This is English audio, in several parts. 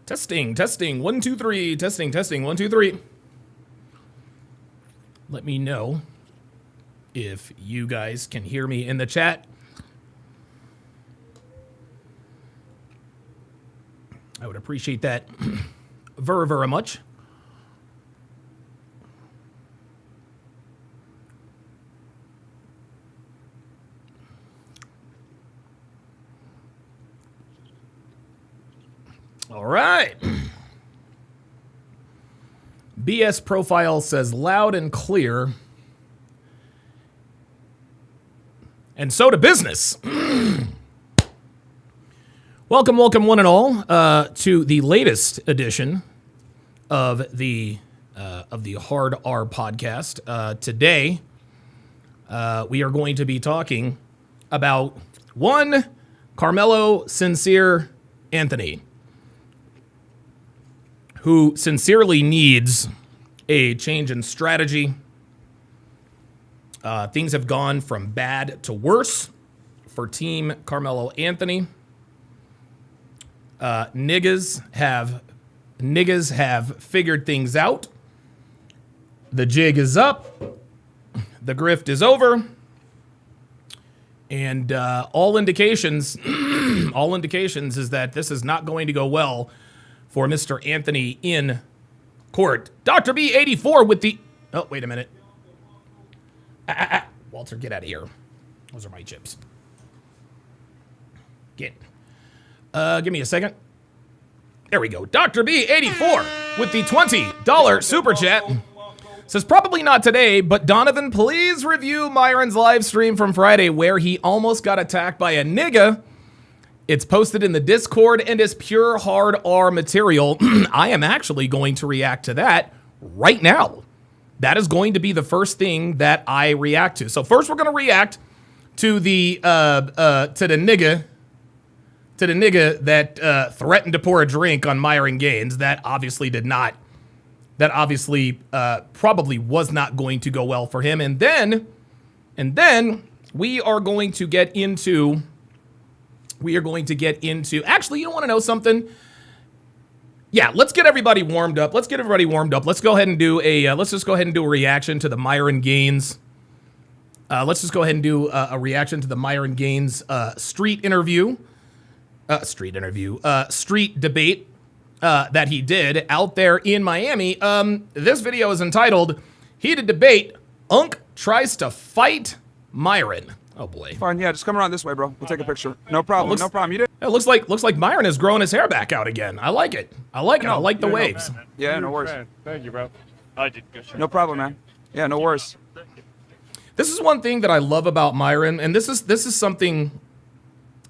Testing, 1, 2, 3. Testing, 1, 2, 3. Let me know if you guys can hear me in the chat. I would appreciate that very, very much. All right. BS Profile says loud and clear. And so to business. Welcome one and all to the latest edition of the Hard R podcast. Today, we are going to be talking about one Carmelo Sincere Anthony, who sincerely needs a change in strategy. Things have gone from bad to worse for Team Carmelo Anthony. Niggas have figured things out. The jig is up. The grift is over. And all indications is that this is not going to go well for Mr. Anthony in court. Dr. B84 with the... Oh, wait a minute. Walter, get out of here. Those are my chips. Give me a second. There we go. Dr. B84 with the $20 super chat. Says, probably not today, but Donovan, please review Myron's live stream from Friday where he almost got attacked by a nigga. It's posted in the Discord and is pure hard R material. I am actually going to react to that right now. That is going to be the first thing that I react to. So first we're going to react to the nigga that threatened to pour a drink on Myron Gaines. That obviously probably was not going to go well for him. And then we are going to get into actually, you don't want to know something? Yeah, let's get everybody warmed up. Let's go ahead and do a reaction to the Myron Gaines. Let's just go ahead and do a reaction to the Myron Gaines street debate that he did out there in Miami. This video is entitled "Heated Debate. Unk Tries to Fight Myron." Oh boy. Fine, yeah, just come around this way, bro. We'll take a picture. No problem, no problem. You did. It looks like Myron has grown his hair back out again. I like it. I like the waves. Yeah, no worries. Thank you, bro. I did good. No problem, man. Yeah, no worries. This is one thing that I love about Myron, and this is something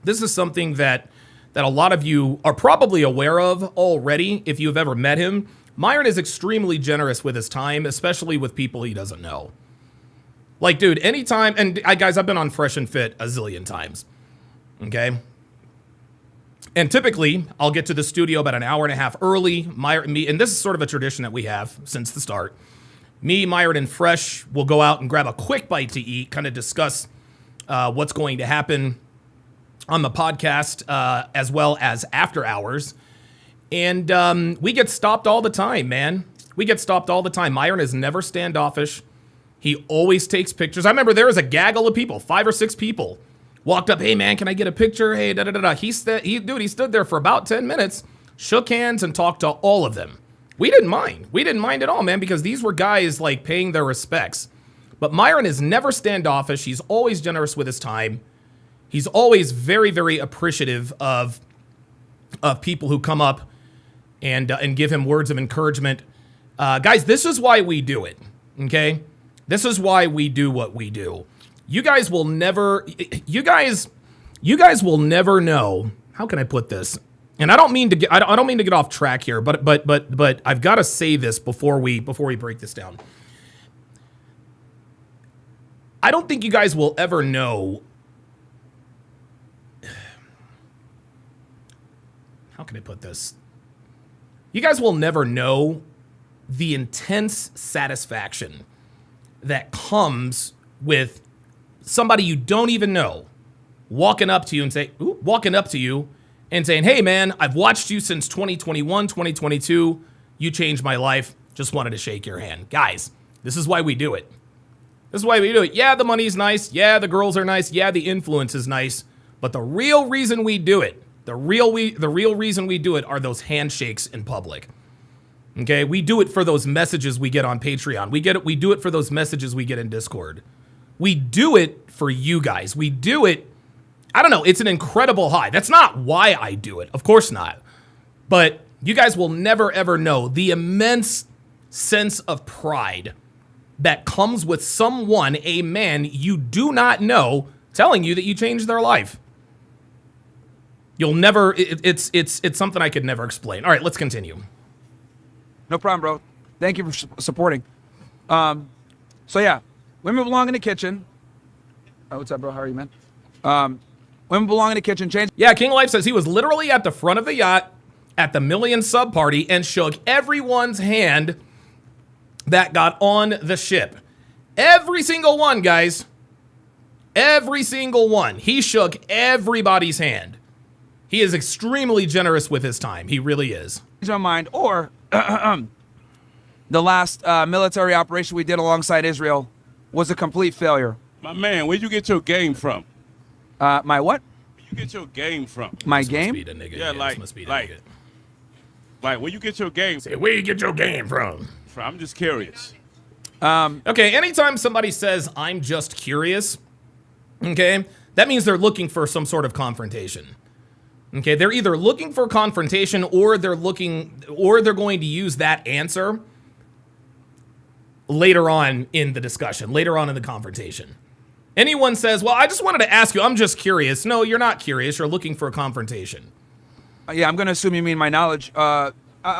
that a lot of you are probably aware of already if you've ever met him. Myron is extremely generous with his time, especially with people he doesn't know. Like, dude, anytime, and guys, I've been on Fresh and Fit a zillion times, okay? And typically, I'll get to the studio about an hour and a half early. Me, and this is sort of a tradition that we have since the start. Me, Myron, and Fresh will go out and grab a quick bite to eat, kind of discuss what's going to happen on the podcast, as well as after hours. And we get stopped all the time, man. We get stopped all the time. Myron is never standoffish. He always takes pictures. I remember there was a gaggle of people, 5 or 6 people, walked up, hey, man, can I get a picture? Hey, da-da-da-da. He stood there for about 10 minutes, shook hands, and talked to all of them. We didn't mind. We didn't mind at all, man, because these were guys, like, paying their respects. But Myron is never standoffish. He's always generous with his time. He's always very, very appreciative of people who come up and give him words of encouragement. Guys, this is why we do it, okay? This is why we do what we do. You guys will never know. How can I put this? And I don't mean to get off track here, but I've got to say this before we break this down. I don't think you guys will ever know. How can I put this? You guys will never know the intense satisfaction that comes with somebody you don't even know walking up to you and saying, hey, man, I've watched you since 2021, 2022. You changed my life. Just wanted to shake your hand. Guys, this is why we do it. This is why we do it. Yeah, the money's nice. Yeah, the girls are nice. Yeah, the influence is nice. But the real reason we do it, the real reason we do it are those handshakes in public. Okay, we do it for those messages we get on Patreon. We do it for those messages we get in Discord. We do it for you guys. We do it. I don't know. It's an incredible high. That's not why I do it. Of course not. But you guys will never, ever know the immense sense of pride that comes with someone, a man you do not know, telling you that you changed their life. You'll never, it's something I could never explain. All right, let's continue. No problem, bro. Thank you for supporting. So yeah, women belong in the kitchen. Oh, what's up, bro? How are you, man? Women belong in the kitchen. Change. Yeah, King Life says he was literally at the front of the yacht at the million sub party and shook everyone's hand that got on the ship. Every single one, guys. Every single one. He shook everybody's hand. He is extremely generous with his time. He really is. My mind, or the last military operation we did alongside Israel was a complete failure. My man, where'd you get your game from? My what? Where'd you get your game from? My This game? must be the nigga. Yeah, This must be the nigga. Like, where you get your game Say, where you get your game from? I'm just curious. Okay, anytime somebody says, I'm just curious, okay, that means they're looking for some sort of confrontation. Okay, they're either looking for confrontation or they're going to use that answer later on in the discussion, later on in the confrontation. Anyone says, well, I just wanted to ask you, I'm just curious. No, you're not curious. You're looking for a confrontation. Yeah, I'm going to assume you mean my knowledge. A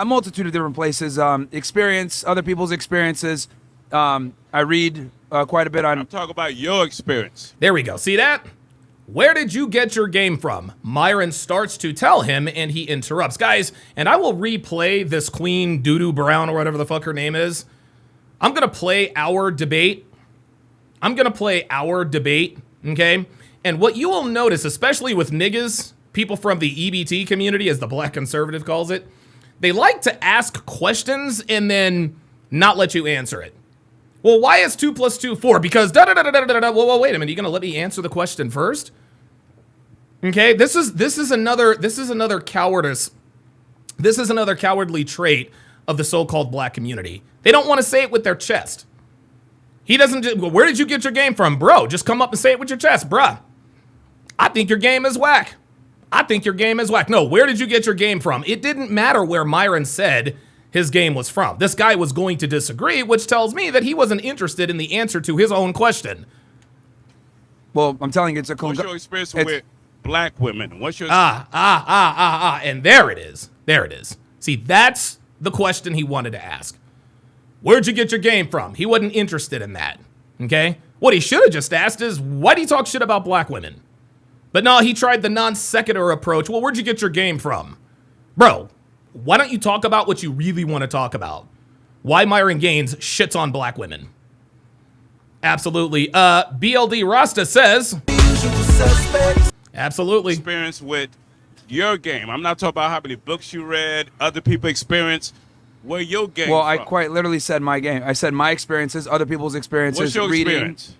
multitude of different places. Experience, other people's experiences. I read quite a bit on... I'm talking about your experience. There we go. See that? Where did you get your game from? Myron starts to tell him, and he interrupts. Guys, and I will replay this Queen Dee Brown or whatever the fuck her name is. I'm going to play our debate. Okay? And what you will notice, especially with niggas, people from the EBT community, as the Black Conservative calls it, they like to ask questions and then not let you answer it. Well, why is 2 + 2 4? Because da-da-da-da-da-da-da. Well, wait a minute. You gonna let me answer the question first? Okay, this is another cowardice. This is another cowardly trait of the so-called black community. They don't want to say it with their chest. He doesn't. Well, where did you get your game from, bro? Just come up and say it with your chest, bruh. I think your game is whack. No, where did you get your game from? It didn't matter where Myron said his game was from. This guy was going to disagree, which tells me that he wasn't interested in the answer to his own question. Well, I'm telling you, it's a... What's your experience with black women? What's your... And there it is. See, that's the question he wanted to ask. Where'd you get your game from? He wasn't interested in that, okay? What he should have just asked is, why do you talk shit about black women? But no, he tried the non sequitur approach. Well, where'd you get your game from? Bro, why don't you talk about what you really want to talk about? Why Myron Gaines shits on black women. Absolutely. BLD Rasta says... Absolutely. Experience with your game. I'm not talking about how many books you read, other people experience. Where your game Well, from? I quite literally said my game. I said my experiences, other people's experiences, What's your reading. experience?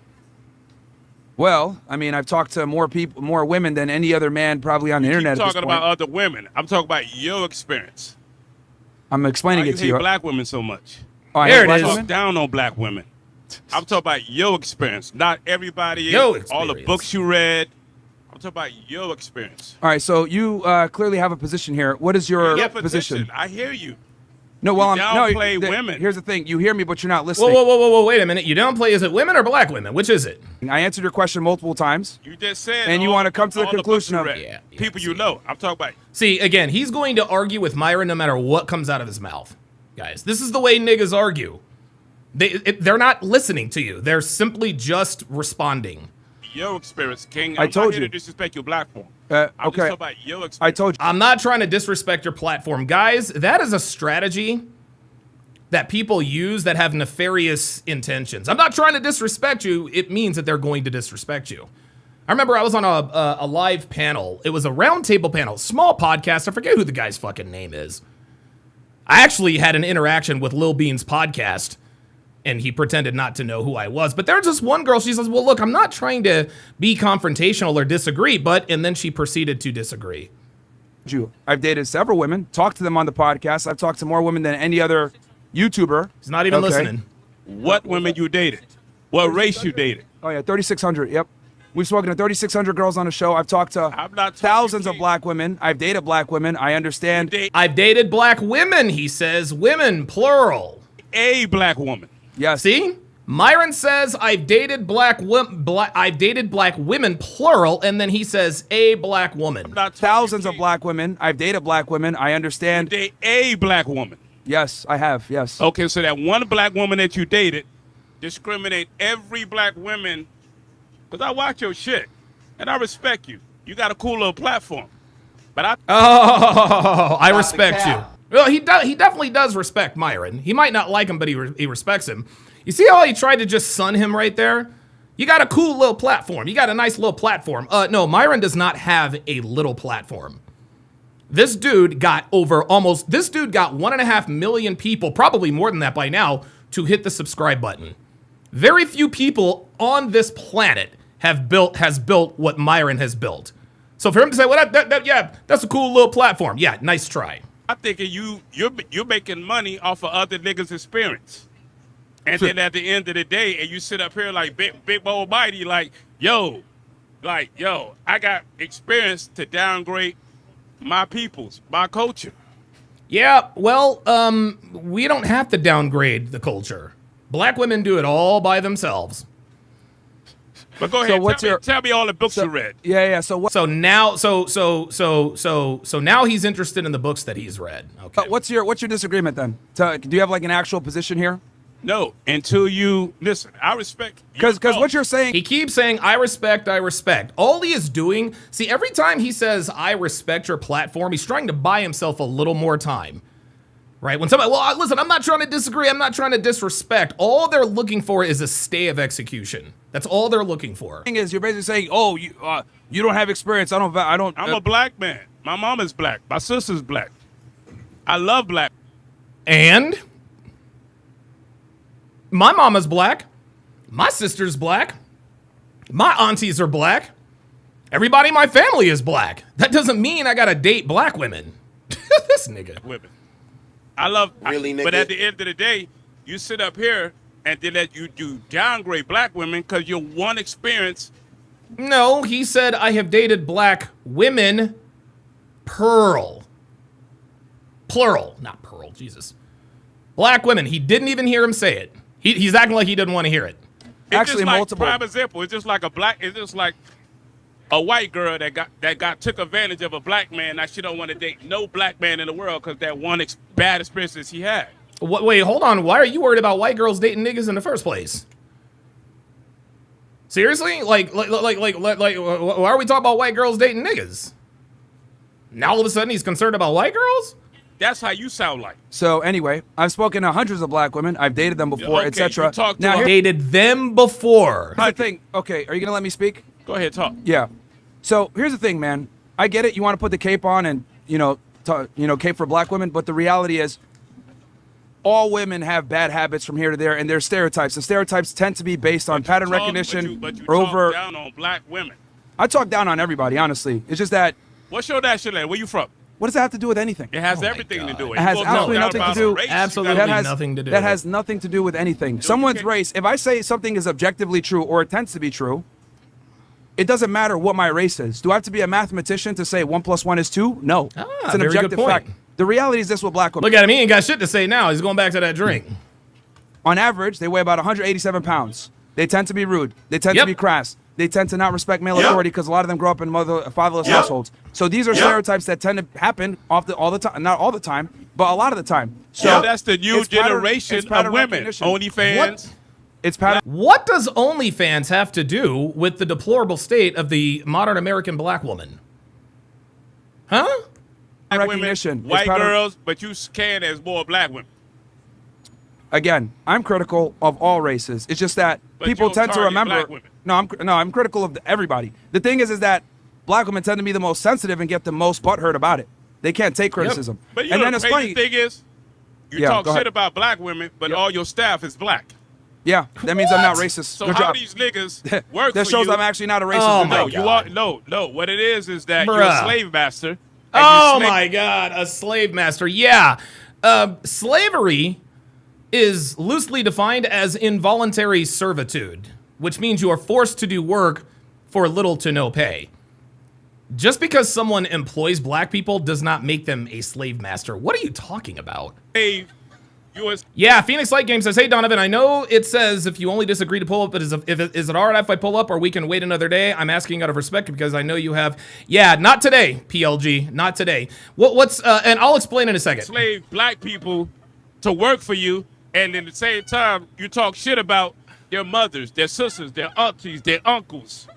Well, I mean, I've talked to more people, more women than any other man probably on the internet Keep at this talking point. about other women. I'm talking about your experience. I'm explaining Why it to you you. hate black women so much? Oh, I There hate it black is. women? Talk down on black women. I'm talking about your experience, not everybody. Your All the experience. books you read. I'm talking about your experience. All right, so you clearly have a position here. What is your Your position? I hear you. No, well, You I'm downplay no. women. Here's the thing: you hear me, but you're not listening. Whoa, wait a minute. You downplay, is it women or black women? Which is it? I answered your question multiple times. You just said. And you all- wanna come to the all books conclusion you of- read. Yeah, People you see. know. I'm talking about. See, again, he's going to argue with Myron no matter what comes out of his mouth. Guys, this is the way niggas argue. They're not listening to you. They're simply just responding. Your experience, King. I I'm told not here you. to disrespect your platform. Okay. I'm just talking about your experience. I told you. I'm not trying to disrespect your platform. Guys, that is a strategy that people use that have nefarious intentions. I'm not trying to disrespect you. It means that they're going to disrespect you. I remember I was on a live panel. It was a roundtable panel, small podcast. I forget who the guy's fucking name is. I actually had an interaction with Lil Bean's podcast, and he pretended not to know who I was. But there's this one girl, she says, well, look, I'm not trying to be confrontational or disagree, and then she proceeded to disagree. I've dated several women, talked to them on the podcast. I've talked to more women than any other YouTuber. He's not even listening. What women you dated? What race you dated? Oh, yeah, 3,600, yep. We've spoken to 3,600 girls on the show. I've talked to thousands of black women. I've dated black women. I understand. I've dated black women, he says. Women, plural. A black woman. Yes. See? Myron says, I've dated black women, plural, and then he says, a black woman. Thousands of black women. I've dated black women. I understand. You date a black woman. Yes, I have, yes. Okay, so that one black woman that you dated discriminate every black woman. Because I watch your shit, and I respect you. You got a cool little platform. But I respect you. Well, he definitely does respect Myron. He might not like him, but he respects him. You see how he tried to just sun him right there? You got a cool little platform. You got a nice little platform. No, Myron does not have a little platform. This dude got 1.5 million people, probably more than that by now, to hit the subscribe button. Very few people on this planet has built what Myron has built. So for him to say, well, that's a cool little platform. Yeah, nice try. I'm thinking you're making money off of other niggas' experience. And then at the end of the day, and you sit up here like big old mighty, like, yo, I got experience to downgrade my peoples, my culture. Yeah, well, we don't have to downgrade the culture. Black women do it all by themselves. But go ahead. Tell me all the books you read. Yeah. So now he's interested in the books that he's read. Okay. What's your disagreement then? Do you have like an actual position here? No, until you listen. I respect because what you're saying. He keeps saying I respect. All he is doing, see, every time he says I respect your platform, he's trying to buy himself a little more time. Right? When somebody, well, listen, I'm not trying to disagree. I'm not trying to disrespect. All they're looking for is a stay of execution. That's all they're looking for. The thing is, you're basically saying, oh, you don't have experience. I'm a black man. My mom is black. My sister's black. I love black. And my mama's black. My sister's black. My aunties are black. Everybody in my family is black. That doesn't mean I gotta date black women. This nigga. Women. Nigga? But at the end of the day, you sit up here and then that you downgrade black women because you're one experience. No, he said I have dated black women, plural, not pearl, Jesus. Black women. He didn't even hear him say it. He's acting like he didn't want to hear it. It's actually just like multiple. Prime example. It's just like a white girl that took advantage of a black man. Now she don't want to date no black man in the world because that one bad experiences he had. Wait, hold on. Why are you worried about white girls dating niggas in the first place? Seriously? Like, why are we talking about white girls dating niggas? Now all of a sudden he's concerned about white girls? That's how you sound like. So anyway, I've spoken to hundreds of black women. I've dated them before, etc. Now dated them before. Here's the thing. Okay, are you gonna let me speak? Go ahead, talk. Yeah. So here's the thing, man. I get it. You want to put the cape on and cape for black women, but the reality is, all women have bad habits from here to there, and there's stereotypes. And stereotypes tend to be based on pattern recognition. But you talk down on black women. I talk down on everybody, honestly. It's just that. What's your national land? Where you from? What does that have to do with anything? It has everything to do with it. It has absolutely nothing to do. Absolutely nothing to do. That has nothing to do with anything. Someone's race. If I say something is objectively true or it tends to be true, it doesn't matter what my race is. Do I have to be a mathematician to say 1 + 1 is 2? No. It's an objective fact. The reality is this with black women. Look at him. He ain't got shit to say now. He's going back to that drink. On average, they weigh about 187 pounds. They tend to be rude. They tend to be crass. They tend to not respect male authority because a lot of them grow up in fatherless households. So these are stereotypes that tend to happen all the time. Not all the time, but a lot of the time. So that's the new generation of women. OnlyFans. It's pattern. What does OnlyFans have to do with the deplorable state of the modern American black woman? Huh? Recognition. Women, white girls, but you can as more black women. Again, I'm critical of all races. It's just that people tend to remember. I'm critical of everybody. The thing is that black women tend to be the most sensitive and get the most butthurt about it. They can't take criticism. Yep. But you and know then the it's crazy funny. thing is, you talk shit about black women, but all your staff is black. Yeah, that means I'm not racist. So Good how job. these niggas work That for shows you? I'm actually not a racist. Oh Good my job. God. No. What it is that you're Bruh. a slave master. and Oh you slave- my God, a slave master. Yeah. Slavery is loosely defined as involuntary servitude, which means you are forced to do work for little to no pay. Just because someone employs black people does not make them a slave master. What are you talking about? slave. Yeah, Phoenix Light Game says, hey, Donovan, I know it says if you only disagree to pull up, but is it all right if I pull up or we can wait another day? I'm asking out of respect because I know you have. Yeah, not today, PLG, not today. And I'll explain in a second. Slave black people to work for you, and at the same time, you talk shit about their mothers, their sisters, their aunties, their uncles.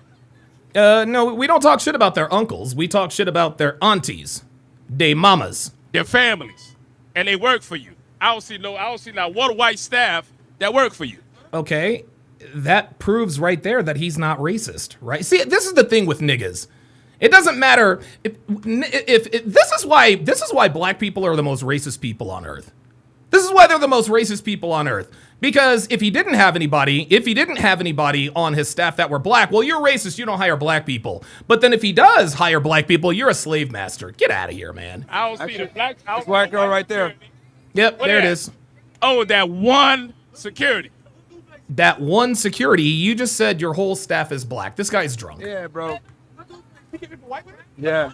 No, we don't talk shit about their uncles. We talk shit about their aunties, they mamas. Their families, and they work for you. I don't see not one white staff that work for you. Okay, that proves right there that he's not racist, right? See, this is the thing with niggas. It doesn't matter if this is why black people are the most racist people on earth. This is why they're the most racist people on earth. Because if he didn't have anybody on his staff that were black, well, you're racist. You don't hire black people. But then if he does hire black people, you're a slave master. Get out of here, man. I don't see the black. That's black girl right there. Yep, What there it that? is. Oh, that one security. That one security, you just said your whole staff is black. This guy's drunk. Yeah, bro. Yeah.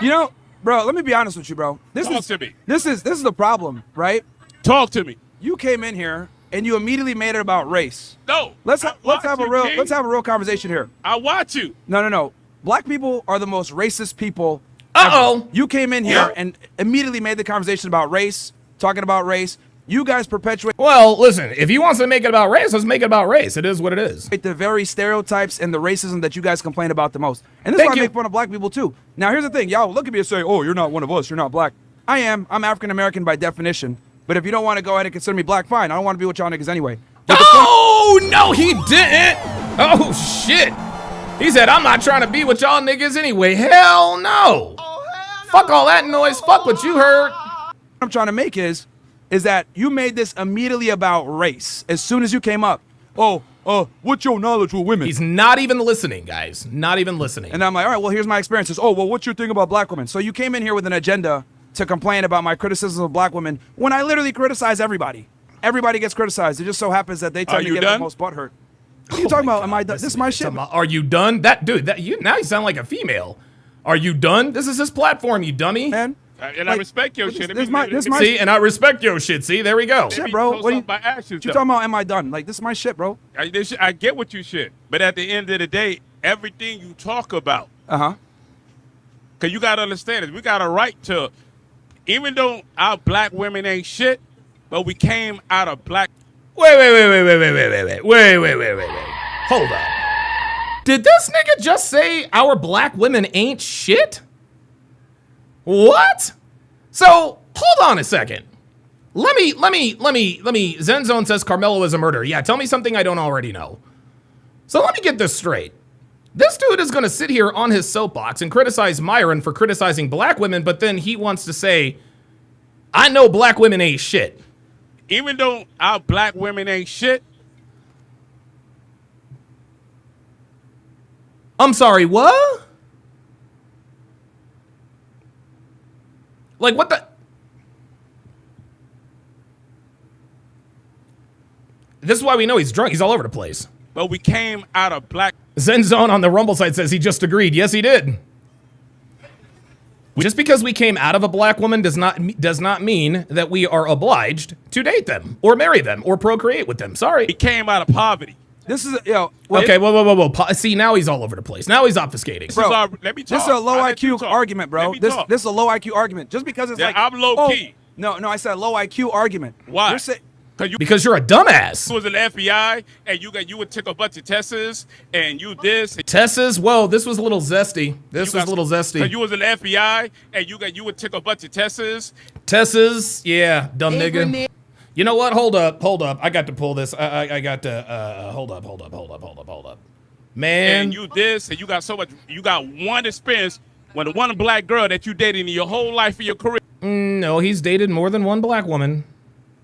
You know, bro, let me be honest with you, bro. This Talk is to me. This is the problem, right? Talk to me. You came in here and you immediately made it about race. No. Let's I have watch a you, real King. let's have a real conversation here. I watch you. No. Black people are the most racist people. Uh-oh. ever. You came in here and immediately made the conversation about race, talking about race. You guys perpetuate Well, listen, if he wants to make it about race, let's make it about race. It is what it is. the very stereotypes and the racism that you guys complain about the most. And this is Thank why I you. make fun of black people too. Now here's the thing, y'all look at me and say, "Oh, you're not one of us. You're not black." I am. I'm African American by definition. But if you don't want to go ahead and consider me black, fine. I don't want to be with y'all niggas anyway. But Oh, no, he didn't. Oh, shit. He said, I'm not trying to be with y'all niggas anyway. Hell no. Fuck all that noise. Fuck what you heard. what I'm trying to make is that you made this immediately about race as soon as you came up. What's your knowledge with women? He's not even listening, guys. Not even listening. And I'm like, all right, well, here's my experiences. Oh, well, what's your thing about black women? So you came in here with an agenda to complain about my criticism of black women when I literally criticize everybody. Everybody gets criticized. It just so happens that they tend to you get done? the most butthurt. What are you talking about? Am I done? This is my shit. Are you done? Now you sound like a female. Are you done? This is his platform, you dummy. Man. And I respect your shit. This my See, and I respect your shit. See, there we go. shit, bro. What are you actions, talking about? Am I done? Like, this is my shit, bro. I get what you shit, but at the end of the day, everything you talk about, Uh-huh. because you got to understand it, we got a right to, even though our black women ain't shit, but we came out of black. Wait. Hold up. Did this nigga just say our black women ain't shit? What? So, hold on a second. Let me. Zenzone says Karmelo is a murderer. Yeah, tell me something I don't already know. So let me get this straight. This dude is going to sit here on his soapbox and criticize Myron for criticizing black women, but then he wants to say, I know black women ain't shit. Even though our black women ain't shit, I'm sorry, what? Like, what the? This is why we know he's drunk. He's all over the place. but we came out of black. Zenzone on the Rumble site says he just agreed. Yes, he did. Just because we came out of a black woman does not mean that we are obliged to date them or marry them or procreate with them. Sorry. We came out of poverty. This is Okay, whoa. See, now he's all over the place. Now he's obfuscating. Bro, Let me talk. this is a low I'll let you IQ talk. argument, bro. Let me This talk. is a low IQ argument. Just because it's Yeah, like I'm low key. No, I said low IQ argument. Why? You're saying Because you're a dumbass. was in the FBI and you would take a bunch of tests and you this. Tessa's, whoa, this was a little zesty. This was a little Cause zesty. you was in the FBI and you would take a bunch of tests. Tessa's, yeah, dumb nigga. You know what? Hold up. I got to pull this. I got to, hold up. Man. And you this, and you got so much. You got one experience when the one black girl that you dated in your whole life of your career. No, he's dated more than one black woman.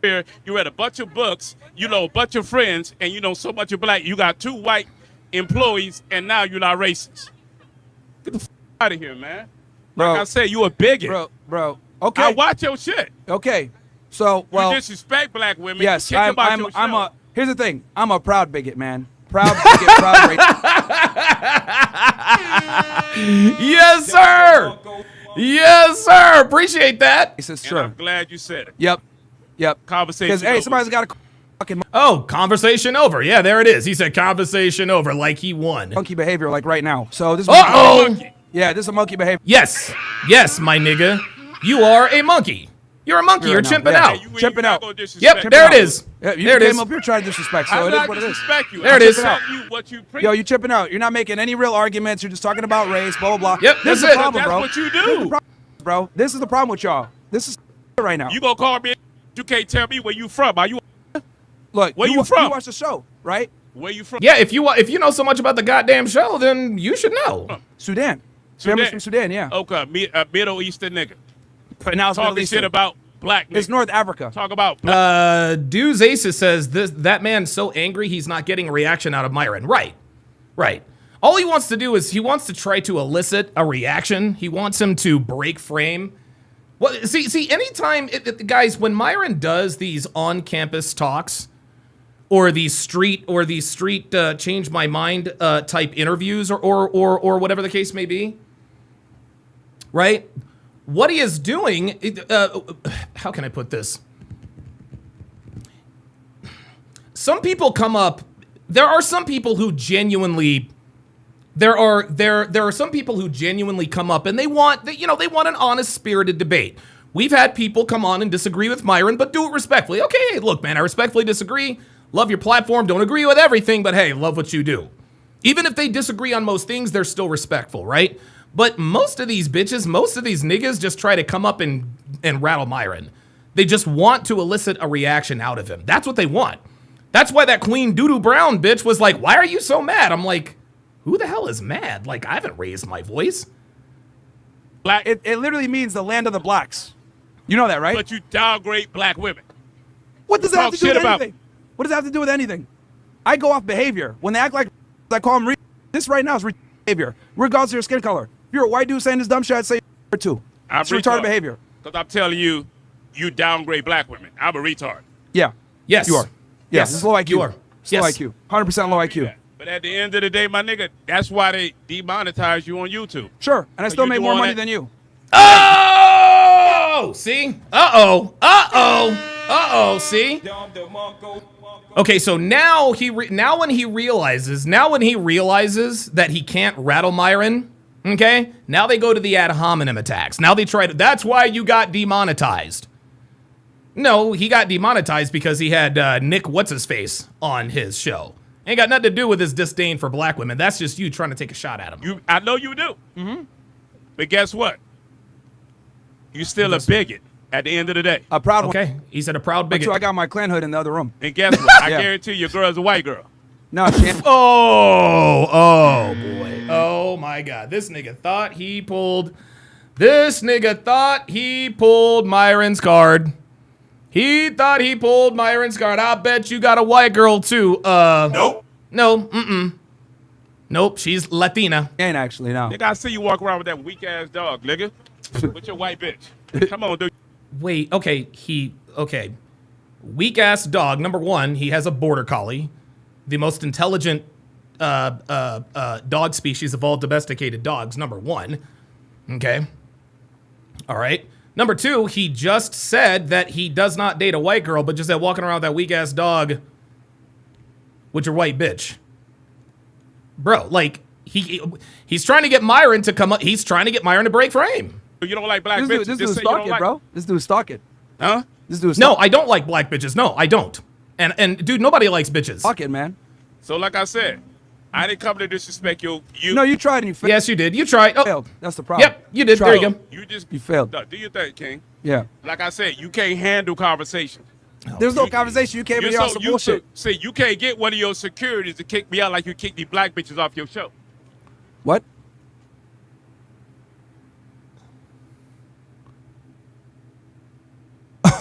You read a bunch of books, you know, a bunch of friends, and you know so much of black. You got 2 white employees, and now you're not racist. Get the out of here, man. Bro, like I said, you a bigot. Bro. Okay. I watch your shit. Okay. So, well. You disrespect black women. Yes, you kick about I'm your show. here's the thing. I'm a proud bigot, man. Proud bigot, proud racist. Yes, sir. Yes, sir. Appreciate that. This is And true. I'm glad you said it. Yep. Conversation. Because, hey, over. somebody's got a fucking Oh, conversation over. Yeah, there it is. He said conversation over like he won. monkey behavior like right now. So this is Uh-oh. Yeah, this is a monkey behavior. Yes. Yes, my nigga. You are a monkey. You're a monkey. You're Right now. chimping Yeah. out. Chipping out. Yep, there it is. Yeah, you There it came is. up here trying to disrespect, so I'm it is not what it is. disrespect you. There I'm it is. telling you what you preach. Yo, you chipping out. You're not making any real arguments. You're just talking about race, blah, blah, blah. Yep, This is that's the it. problem, That's bro. what you This is the do. problem, bro. This is the problem with y'all. This is right now. You gonna call me? You can't tell me where you from. Are you? Look, Where you from? You watch the show, right? Where you from? Yeah, if you know so much about the goddamn show, then you should know. Sudan. Family's from Sudan, yeah. Okay, Middle Eastern nigga. But now it's Middle Talking Eastern. shit about black niggas. It's North Africa. Talk about black. Deuce Aces says that man's so angry he's not getting a reaction out of Myron. Right. All he wants to do is he wants to try to elicit a reaction. He wants him to break frame. Well, see, anytime, guys, when Myron does these on-campus talks or these street change my mind type interviews or whatever the case may be, right? What he is doing, how can I put this? Some people come up. There are some people who genuinely. There are some people who genuinely come up and they want an honest, spirited debate. We've had people come on and disagree with Myron, but do it respectfully. Okay, hey, look, man, I respectfully disagree. Love your platform. Don't agree with everything, but hey, love what you do. Even if they disagree on most things, they're still respectful, right? But most of these bitches, most of these niggas just try to come up and rattle Myron. They just want to elicit a reaction out of him. That's what they want. That's why that Queen Doo Brown bitch was like, why are you so mad? I'm like, who the hell is mad? Like, I haven't raised my voice. Black, It literally means the land of the blacks. You know that, right? but you downgrade black women. What does that have to Talk do with shit about- anything? What does that have to do with anything? I go off behavior. When they act like I call them this right now is behavior, regardless of your skin color. If you're a white dude saying this dumb shit, I'd say too. It's retarded behavior. Because I'm telling you, you downgrade black women. I'm a retard. Yeah. Yes. You are. Yes. It's low IQ. You are. It's low Yes. IQ. 100% low IQ. But at the end of the day, my nigga, that's why they demonetize you on YouTube. Sure. And I still you make do more all money that- than you. Oh! See? Uh-oh. See? Okay, so now when he realizes that he can't rattle Myron, okay? Now they go to the ad hominem attacks. Now they try to, that's why you got demonetized. No, he got demonetized because he had Nick What's-His-Face on his show. Ain't got nothing to do with his disdain for black women. That's just you trying to take a shot at him. I know you do. Mm-hmm. But guess what? You still a bigot at the end of the day. A proud one. Okay, he said a proud bigot. So I got my clan hood in the other room. And guess what? I Yeah. guarantee your girl's a white girl. No, she ain't. Oh boy. Oh my God. This nigga thought he pulled Myron's card. He thought he pulled Myron's card. I bet you got a white girl too. Nope. No, Nope, she's Latina. Ain't actually, no. Nigga, I see you walk around with that weak ass dog, nigga. With your white bitch. Come on, dude. Wait, okay, weak ass dog. Number one, he has a border collie, the most intelligent dog species of all domesticated dogs. Number one, okay, all right. Number two, he just said that he does not date a white girl, but just that walking around with that weak ass dog with your white bitch, bro. Like he's trying to get Myron to come up. He's trying to get Myron to break frame. You don't like black This bitches. dude's Just say you don't stalking, like. bro. This dude's stalking. Huh? This dude's No, I don't like black bitches. No, I don't. And dude, nobody likes bitches. stalking, man. So like I said, I didn't come to disrespect you. No, you tried and you failed. Yes, you did. You tried. Oh, Failed. That's the problem. yep, you did. There you go. You just You failed. No, do your thing, King. Yeah. Like I said, you can't handle conversation. There's no conversation. You came in here on some bullshit. See, you can't get one of your securities to kick me out like you kicked these black bitches off your show. What?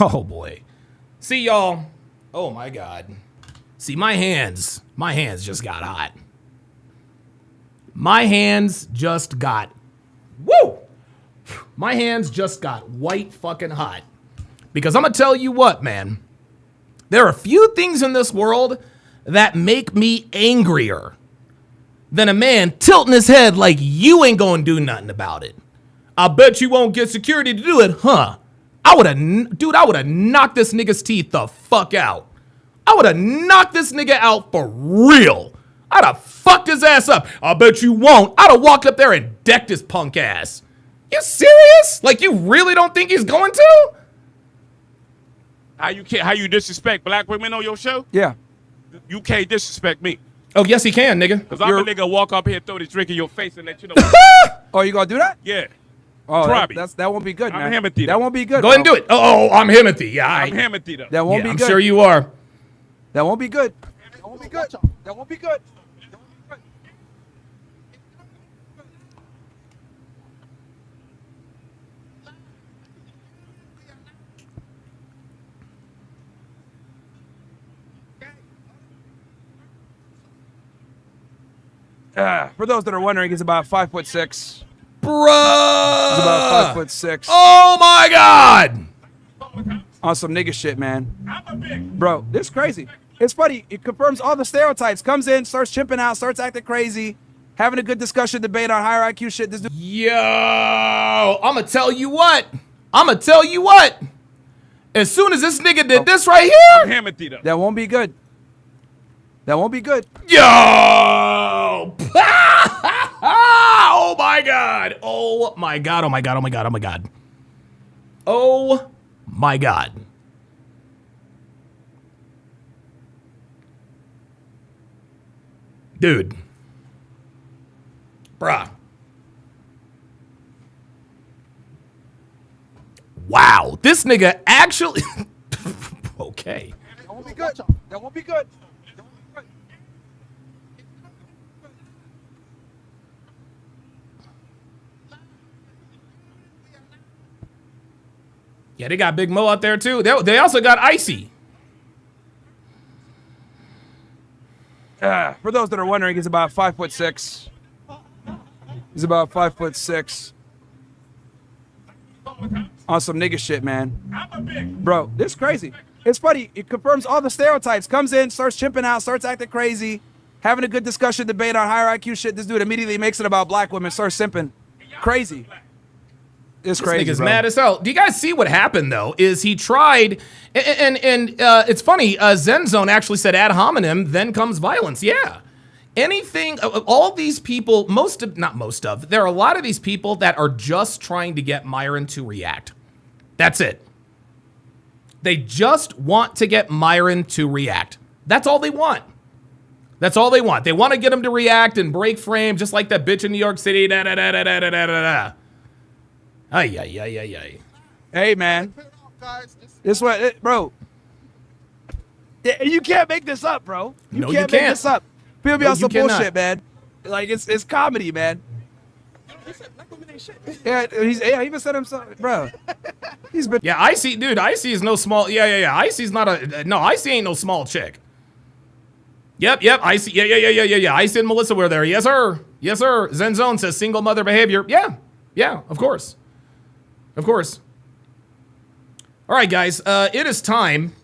Oh boy. See y'all. Oh my God. See, my hands just got hot. My hands just got, woo! My hands just got white fucking hot. Because I'm gonna tell you what, man. There are few things in this world that make me angrier than a man tilting his head like you ain't gonna do nothing about it. I bet you won't get security to do it, huh? I would have knocked this nigga's teeth the fuck out. I would have knocked this nigga out for real. I'd have fucked his ass up. I bet you won't. I'd have walked up there and decked his punk ass. You serious? Like, you really don't think he's going to? How you disrespect black women on your show? Yeah. You can't disrespect me. Oh, yes, he can, nigga. Because I'm a nigga walk up here and throw this drink in your face and let you know. Oh, you gonna do that? Yeah. Oh, Try me. that won't be good, man. I'm Himothy. That won't be good. Go ahead and do it. Oh, I'm Himothy. Yeah, I'm Himothy, though. That won't be I'm good. sure you are. That won't be good. That won't be good. That won't be good. For those that are wondering, he's about 5'6". He's Bruh. about 5'6". Oh my God. On some nigga shit, man. Bro, this is crazy. It's funny. It confirms all the stereotypes. Comes in, starts chimping out, starts acting crazy, having a good discussion, debate on higher IQ shit. This dude. Yo, I'ma tell you what. As soon as this nigga did this right here. I'm Himothy, though. That won't be good. That won't be good. Yo. Oh my God. Oh my God. Oh my God. Oh my God. Oh my God. Oh my God. Dude. Bruh. Wow. This nigga actually. Okay. That won't be good. That won't be good. Yeah, they got Big Mo out there too. They also got Icy. For those that are wondering, he's about 5'6". He's about 5'6". On some nigga shit, man. Bro, this is crazy. It's funny. It confirms all the stereotypes. Comes in, starts chimping out, starts acting crazy, having a good discussion, debate on higher IQ shit. This dude immediately makes it about black women, starts simping. Crazy. It's crazy. This nigga's bro. mad as hell. Do you guys see what happened though? Is he tried, and it's funny. Zen Zone actually said ad hominem, then comes violence. Yeah. Anything, all these people, there are a lot of these people that are just trying to get Myron to react. That's it. They just want to get Myron to react. That's all they want. That's all they want. They want to get him to react and break frame, just like that bitch in New York City. Da da da da da da da da. Ay, ay, ay, ay, ay. Hey, man. This what, bro. You can't make this up, bro. You can't make this up. People be on some bullshit, man. Like, it's comedy, man. Yeah, he even said himself, bro. He's been. Yeah, Icy, dude. Icy is no small. Yeah. Icy's not a. No, Icy ain't no small chick. Yep. Icy. Yeah. Icy and Melissa were there. Yes, sir. Zen Zone says single mother behavior. Yeah. Of course. All right, guys. It is time.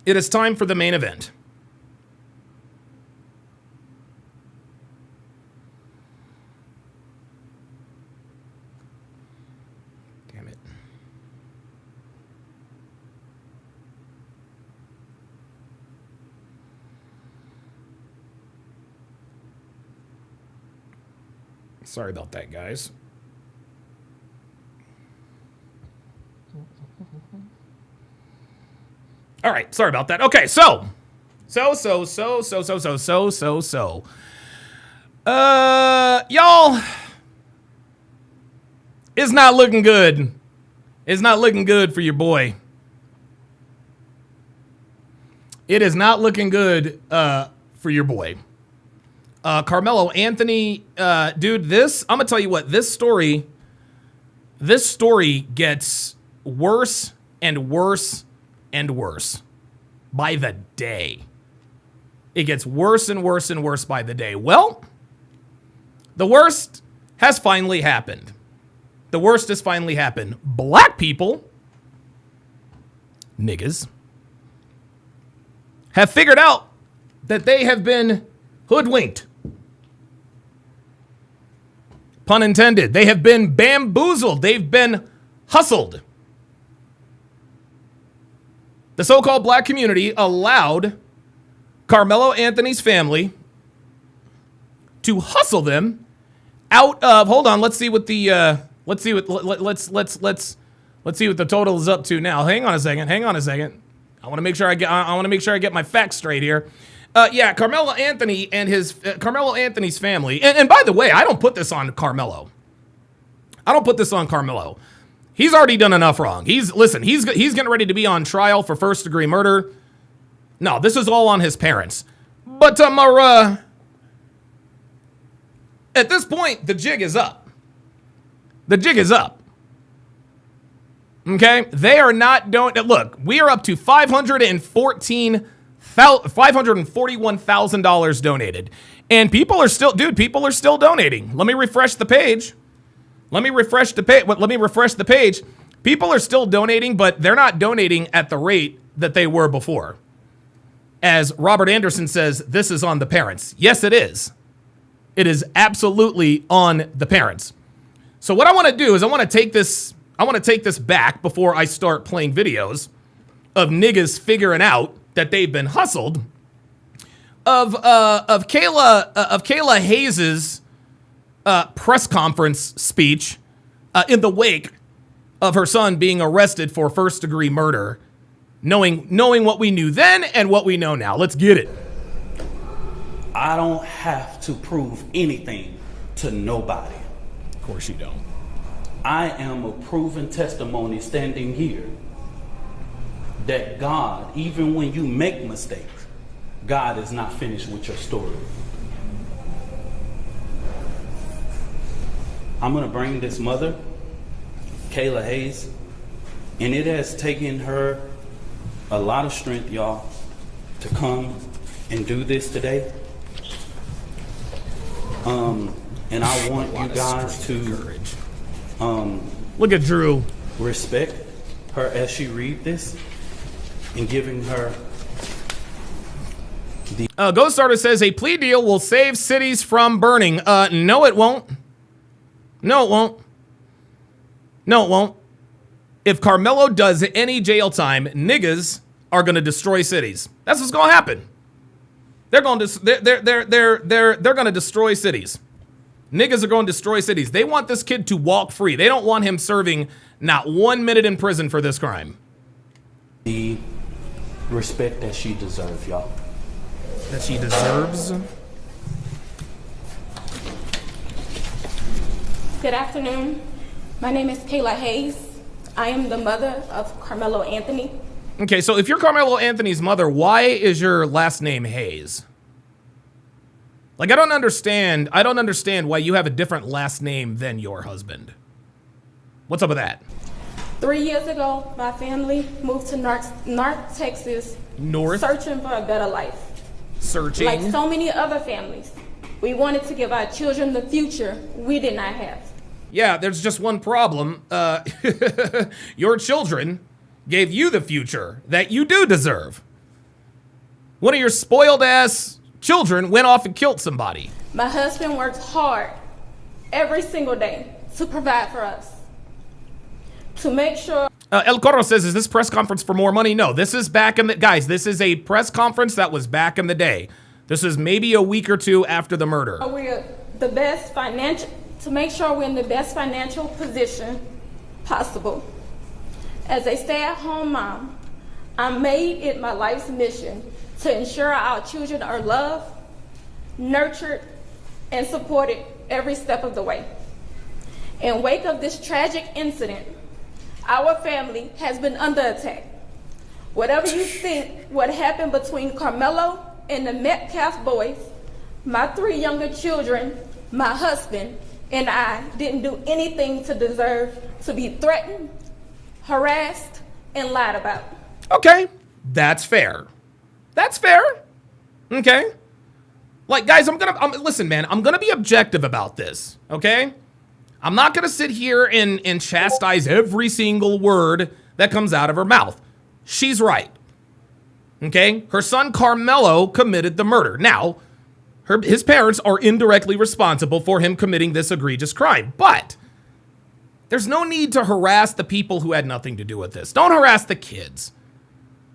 It is time for the main event. Damn it. Sorry about that, guys. All right, sorry about that. Okay, so. Y'all, it's not looking good. It's not looking good for your boy. It is not looking good for your boy. Carmelo Anthony, dude, I'm gonna tell you what, this story gets worse and worse and worse by the day. It gets worse and worse and worse by the day. Well, the worst has finally happened. The worst has finally happened. Black people, niggas, have figured out that they have been hoodwinked. Pun intended. They have been bamboozled. They've been hustled. The so-called black community allowed Carmelo Anthony's family to hustle them out of, hold on, let's see what the let's see what the total is up to now. Hang on a second. I want to make sure I get my facts straight here. Carmelo Anthony and Carmelo Anthony's family. And by the way, I don't put this on Carmelo. He's already done enough wrong. He's getting ready to be on trial for first-degree murder. No, this is all on his parents. But at this point, the jig is up. Okay? They are not look, we are up to $541,000 donated. And people are still donating. Let me refresh the page. People are still donating, but they're not donating at the rate that they were before. As Robert Anderson says, this is on the parents. Yes, it is. It is absolutely on the parents. So what I want to do is I want to take this back before I start playing videos of niggas figuring out that they've been hustled. Of Kayla Hayes's press conference speech in the wake of her son being arrested for first-degree murder, knowing what we knew then and what we know now. Let's get it. I don't have to prove anything to nobody. Of course you don't. I am a proven testimony standing here that God, even when you make mistakes, God is not finished with your story. I'm going to bring this mother, Kayla Hayes, and it has taken her a lot of strength, y'all, to come and do this today. And I want you guys to look at Drew. Respect her as she read this and giving her the Ghost Starter says a plea deal will save cities from burning. No, it won't. If Carmelo does any jail time, niggas are gonna destroy cities. That's what's gonna happen. They're gonna destroy cities. Niggas are going to destroy cities. They want this kid to walk free. They don't want him serving not 1 minute in prison for this crime. The respect that she deserves, y'all. That she deserves. Good afternoon. My name is Kayla Hayes. I am the mother of Carmelo Anthony. Okay, so if you're Carmelo Anthony's mother, why is your last name Hayes? Like, I don't understand why you have a different last name than your husband. What's up with that? 3 years ago, my family moved to North Texas. North? Searching for a better life. Searching? Like so many other families. We wanted to give our children the future we did not have. Yeah, there's just one problem. Your children gave you the future that you do deserve. One of your spoiled-ass children went off and killed somebody. My husband works hard every single day to provide for us. To make sure... El Corro says, is this press conference for more money? No, this is back in the... Guys, this is a press conference that was back in the day. This is maybe a week or two after the murder. We're the best financial... To make sure we're in the best financial position possible. As a stay-at-home mom, I made it my life's mission to ensure our children are loved, nurtured, and supported every step of the way. In wake of this tragic incident, our family has been under attack. Whatever you think what happened between Carmelo and the Metcalf boys, my 3 younger children, my husband, and I didn't do anything to deserve to be threatened, harassed, and lied about. Okay, that's fair. That's fair. Okay. Like, guys, listen, man, I'm gonna be objective about this, okay? I'm not gonna sit here and chastise every single word that comes out of her mouth. She's right. Okay? Her son Karmelo committed the murder. Now, his parents are indirectly responsible for him committing this egregious crime, but there's no need to harass the people who had nothing to do with this. Don't harass the kids.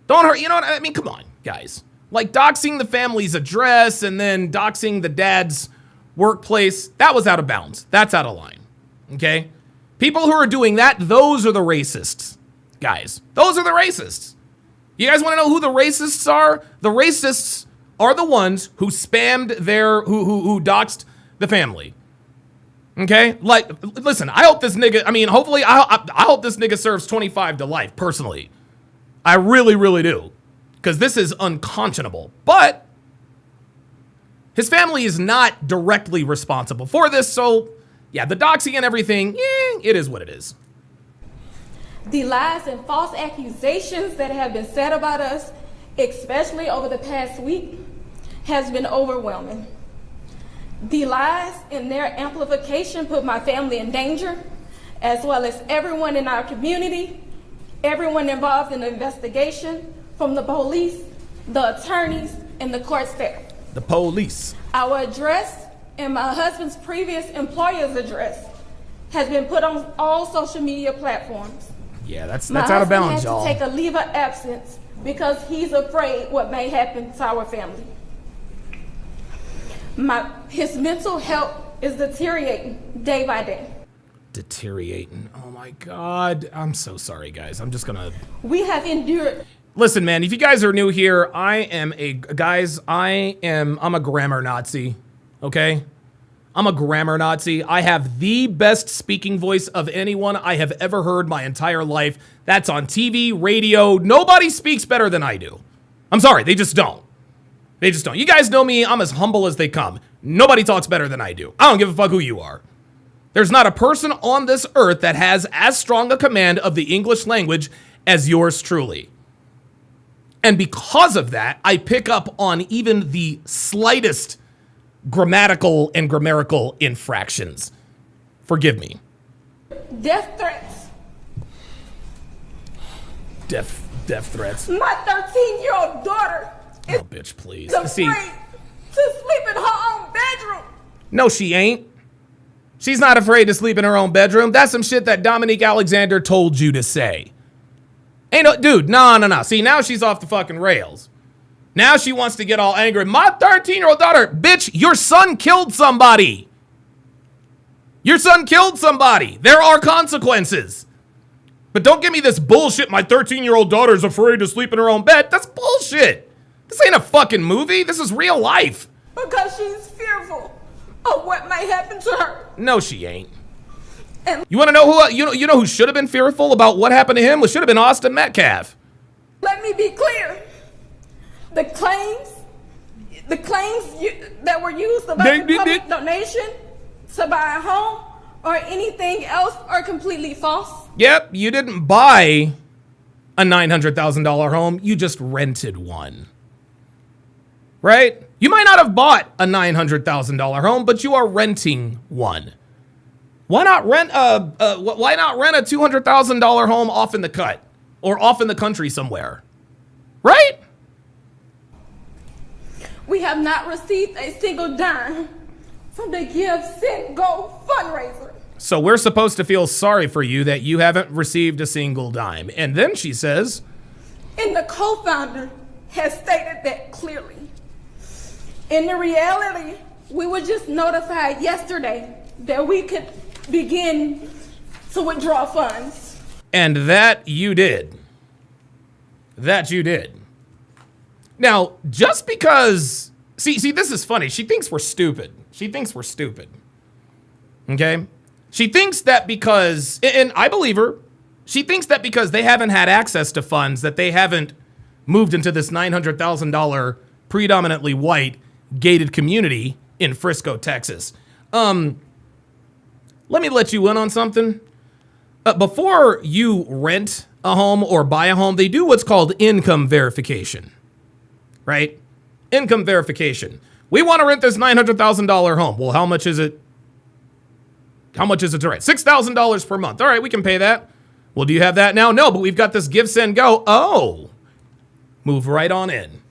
You know what I mean? Come on, guys. Like, doxing the family's address and then doxing the dad's workplace, that was out of bounds. That's out of line. Okay? People who are doing that, those are the racists, guys. Those are the racists. You guys want to know who the racists are? The racists are the ones who spammed who doxed the family. Okay? Like, listen, I hope this nigga, hopefully, I hope this nigga serves 25 to life, personally. I really, really do. Because this is unconscionable. But his family is not directly responsible for this, so yeah, the doxing and everything, it is what it is. The lies and false accusations that have been said about us, especially over the past week, has been overwhelming. The lies and their amplification put my family in danger, as well as everyone in our community, everyone involved in the investigation, from the police, the attorneys, and the court staff. The police. Our address and my husband's previous employer's address has been put on all social media platforms. Yeah, that's out of bounds, y'all. My husband had to take a leave of absence because he's afraid what may happen to our family. His mental health is deteriorating day by day. Deteriorating. Oh my God. I'm so sorry, guys. I'm just gonna. We have endured. Listen, man, if you guys are new here, I'm a grammar Nazi, okay? I'm a grammar Nazi. I have the best speaking voice of anyone I have ever heard my entire life. That's on TV, radio. Nobody speaks better than I do. I'm sorry, they just don't. They just don't. You guys know me, I'm as humble as they come. Nobody talks better than I do. I don't give a fuck who you are. There's not a person on this earth that has as strong a command of the English language as yours truly. And because of that, I pick up on even the slightest grammatical and grammatical infractions. Forgive me. Death threats. Death threats. My 13-year-old daughter is bitch, please. afraid to sleep in her own bedroom. No, she ain't. She's not afraid to sleep in her own bedroom. That's some shit that Dominique Alexander told you to say. Ain't no, dude, no. See, now she's off the fucking rails. Now she wants to get all angry. My 13-year-old daughter, bitch, your son killed somebody. Your son killed somebody. There are consequences. But don't give me this bullshit, my 13-year-old daughter's afraid to sleep in her own bed. That's bullshit. This ain't a fucking movie. This is real life. Because she's fearful of what might happen to her. No, she ain't. You want to know who you know who should have been fearful about what happened to him? It should have been Austin Metcalf. Let me be clear. The claims that were used about the public donation to buy a home or anything else are completely false. Yep, you didn't buy a $900,000 home. You just rented one. Right? You might not have bought a $900,000 home, but you are renting one. Why not rent a $200,000 home off in the cut or off in the country somewhere? Right? We have not received a single dime from the Give, Send, Go fundraiser. So we're supposed to feel sorry for you that you haven't received a single dime. And then she says, and the co-founder has stated that clearly. In the reality, we were just notified yesterday that we could begin to withdraw funds. And that you did. That you did. Now, just because, see, this is funny. She thinks we're stupid. Okay? She thinks that because, and I believe her, she thinks that because they haven't had access to funds that they haven't moved into this $900,000 predominantly white gated community in Frisco, Texas. Let me let you in on something. Before you rent a home or buy a home, they do what's called income verification, right? Income verification. We want to rent this $900,000 home. Well, how much is it? How much is it to rent? $6,000 per month. All right, we can pay that. Well, do you have that now? No, but we've got this give, send, go. Oh, move right on in.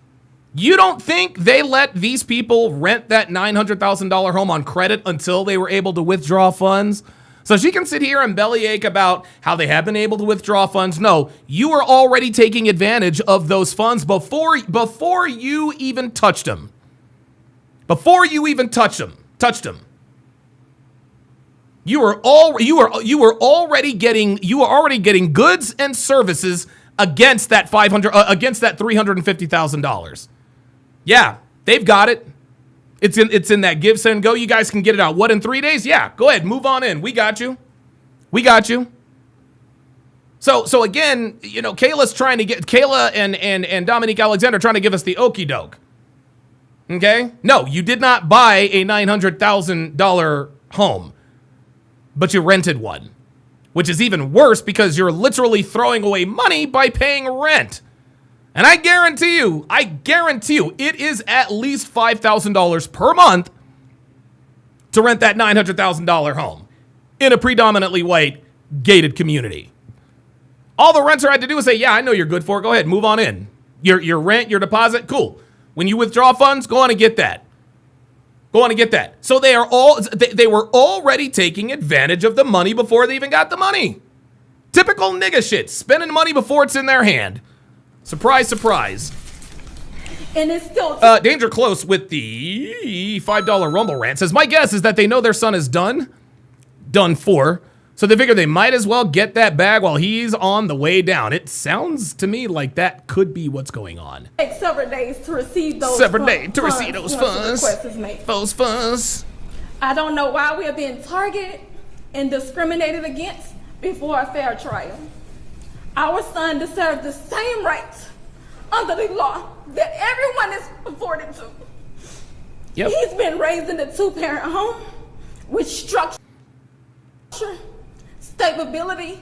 You don't think they let these people rent that $900,000 home on credit until they were able to withdraw funds? So she can sit here and bellyache about how they have been able to withdraw funds. No, you are already taking advantage of those funds before you even touched them. Before you even touched them. You are already getting goods and services against that $350,000. Yeah, they've got it. It's in that give, send, go. You guys can get it out. What, in 3 days? Yeah, go ahead, move on in. We got you. So again, you know, Kayla and Dominique Alexander trying to give us the okey doke. Okay? No, you did not buy a $900,000 home, but you rented one, which is even worse because you're literally throwing away money by paying rent. And I guarantee you, it is at least $5,000 per month to rent that $900,000 home in a predominantly white gated community. All the renter had to do was say, yeah, I know you're good for it. Go ahead, move on in. Your rent, your deposit, cool. When you withdraw funds, go on and get that. So they were already taking advantage of the money before they even got the money. Typical nigga shit, spending money before it's in their hand. Surprise, surprise. And it's still Danger Close with the $5 Rumble rant says, my guess is that they know their son is done for, so they figure they might as well get that bag while he's on the way down. It sounds to me like that could be what's going on. take several days to receive those funds. Those funds. I don't know why we are being targeted and discriminated against before a fair trial. Our son deserves the same rights under the law that everyone is afforded to. Yep. He's been raised in a two-parent home with structure, stability.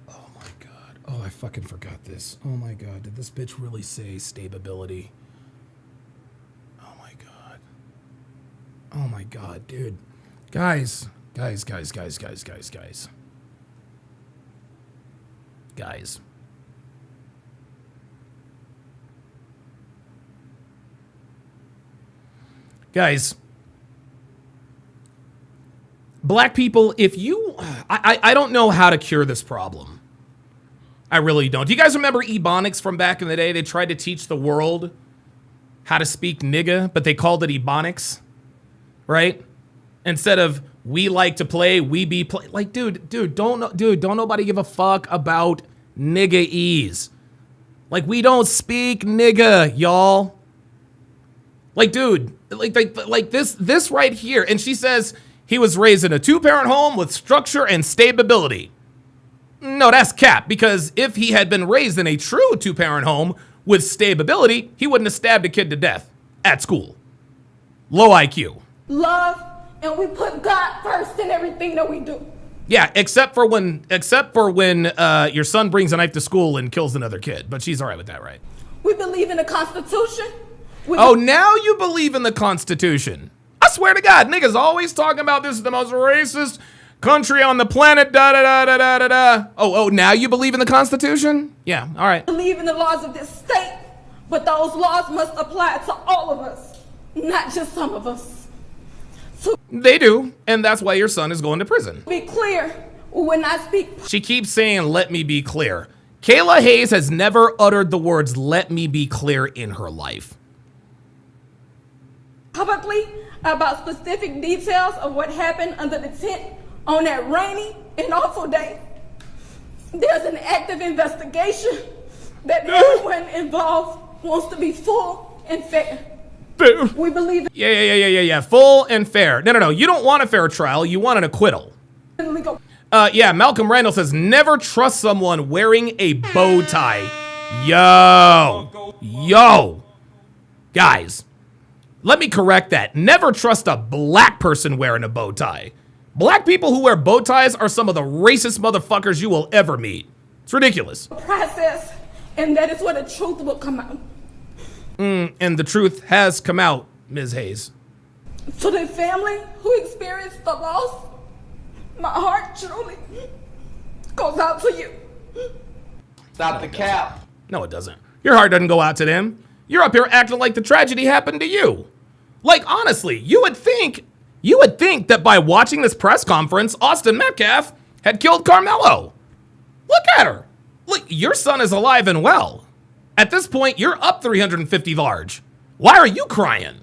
Oh my God. Oh, I fucking forgot this. Oh my God. Did this bitch really say stability? Oh my God. Oh my God, dude. Guys. Guys, black people, if you, I don't know how to cure this problem. I really don't. Do you guys remember Ebonics from back in the day? They tried to teach the world how to speak nigga, but they called it Ebonics, right? Instead of we like to play, we be play. Like, dude, don't nobody give a fuck about nigga-ese. Like, we don't speak nigga, y'all. Like, dude, like this right here. And she says he was raised in a two-parent home with structure and stability. No, that's cap, because if he had been raised in a true two-parent home with stability, he wouldn't have stabbed a kid to death at school. Low IQ. Love, and we put God first in everything that we do. Yeah, except for when your son brings a knife to school and kills another kid. But she's all right with that, right? We believe in the Constitution. Now you believe in the Constitution. I swear to God, niggas always talking about this is the most racist country on the planet, da-da-da-da-da-da-da. Oh, now you believe in the Constitution? Yeah, all right. Believe in the laws of this state, but those laws must apply to all of us, not just some of us. They do, and that's why your son is going to prison. To be clear, when I speak... She keeps saying, let me be clear. Kayla Hayes has never uttered the words, let me be clear, in her life. Publicly about specific details of what happened under the tent on that rainy and awful day. There's an active investigation that everyone involved wants to be full and fair. We believe in Yeah. Full and fair. No. You don't want a fair trial. You want an acquittal. legal. Yeah, Malcolm Randall says, never trust someone wearing a bow tie. Yo. Guys, let me correct that. Never trust a black person wearing a bow tie. Black people who wear bow ties are some of the racist motherfuckers you will ever meet. It's ridiculous. Process, and that is where the truth will come out. And the truth has come out, Ms. Hayes. To the family who experienced the loss, my heart truly goes out to you. Stop the cap. No, it doesn't. Your heart doesn't go out to them. You're up here acting like the tragedy happened to you. Like, honestly, you would think that by watching this press conference, Austin Metcalf had killed Karmelo. Look at her. Look, your son is alive and well. At this point, you're up 350 large. Why are you crying?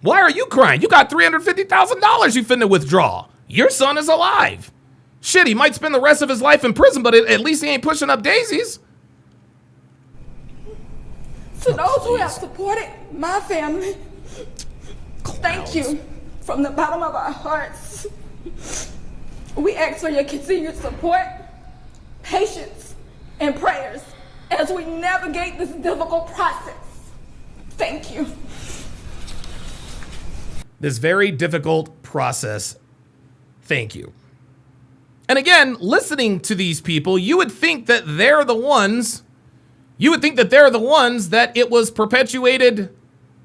Why are you crying? You got $350,000 you finna withdraw. Your son is alive. Shit, he might spend the rest of his life in prison, but at least he ain't pushing up daisies. To those who have supported my family, thank you from the bottom of our hearts. We ask for your continued support, patience, and prayers as we navigate this difficult process. Thank you. This very difficult process. Thank you. And again, listening to these people, you would think that they're the ones that it was perpetuated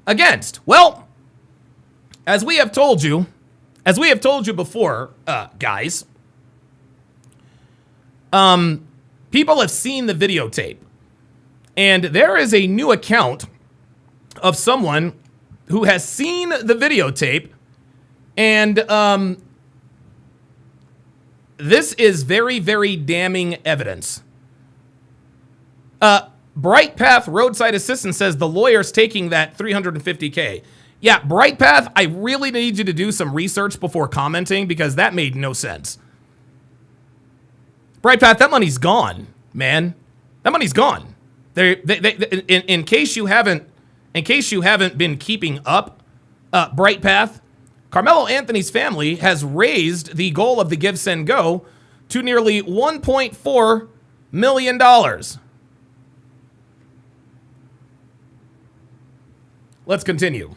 against. Well, as we have told you before, guys, people have seen the videotape, and there is a new account of someone who has seen the videotape, and this is very, very damning evidence. Bright Path Roadside Assistance says the lawyer's taking that $350K. Yeah, Bright Path, I really need you to do some research before commenting because that made no sense. Bright Path, that money's gone, man. That money's gone. In case you haven't been keeping up, Bright Path, Carmelo Anthony's family has raised the goal of the Give, Send, Go to nearly $1.4 million. Let's continue.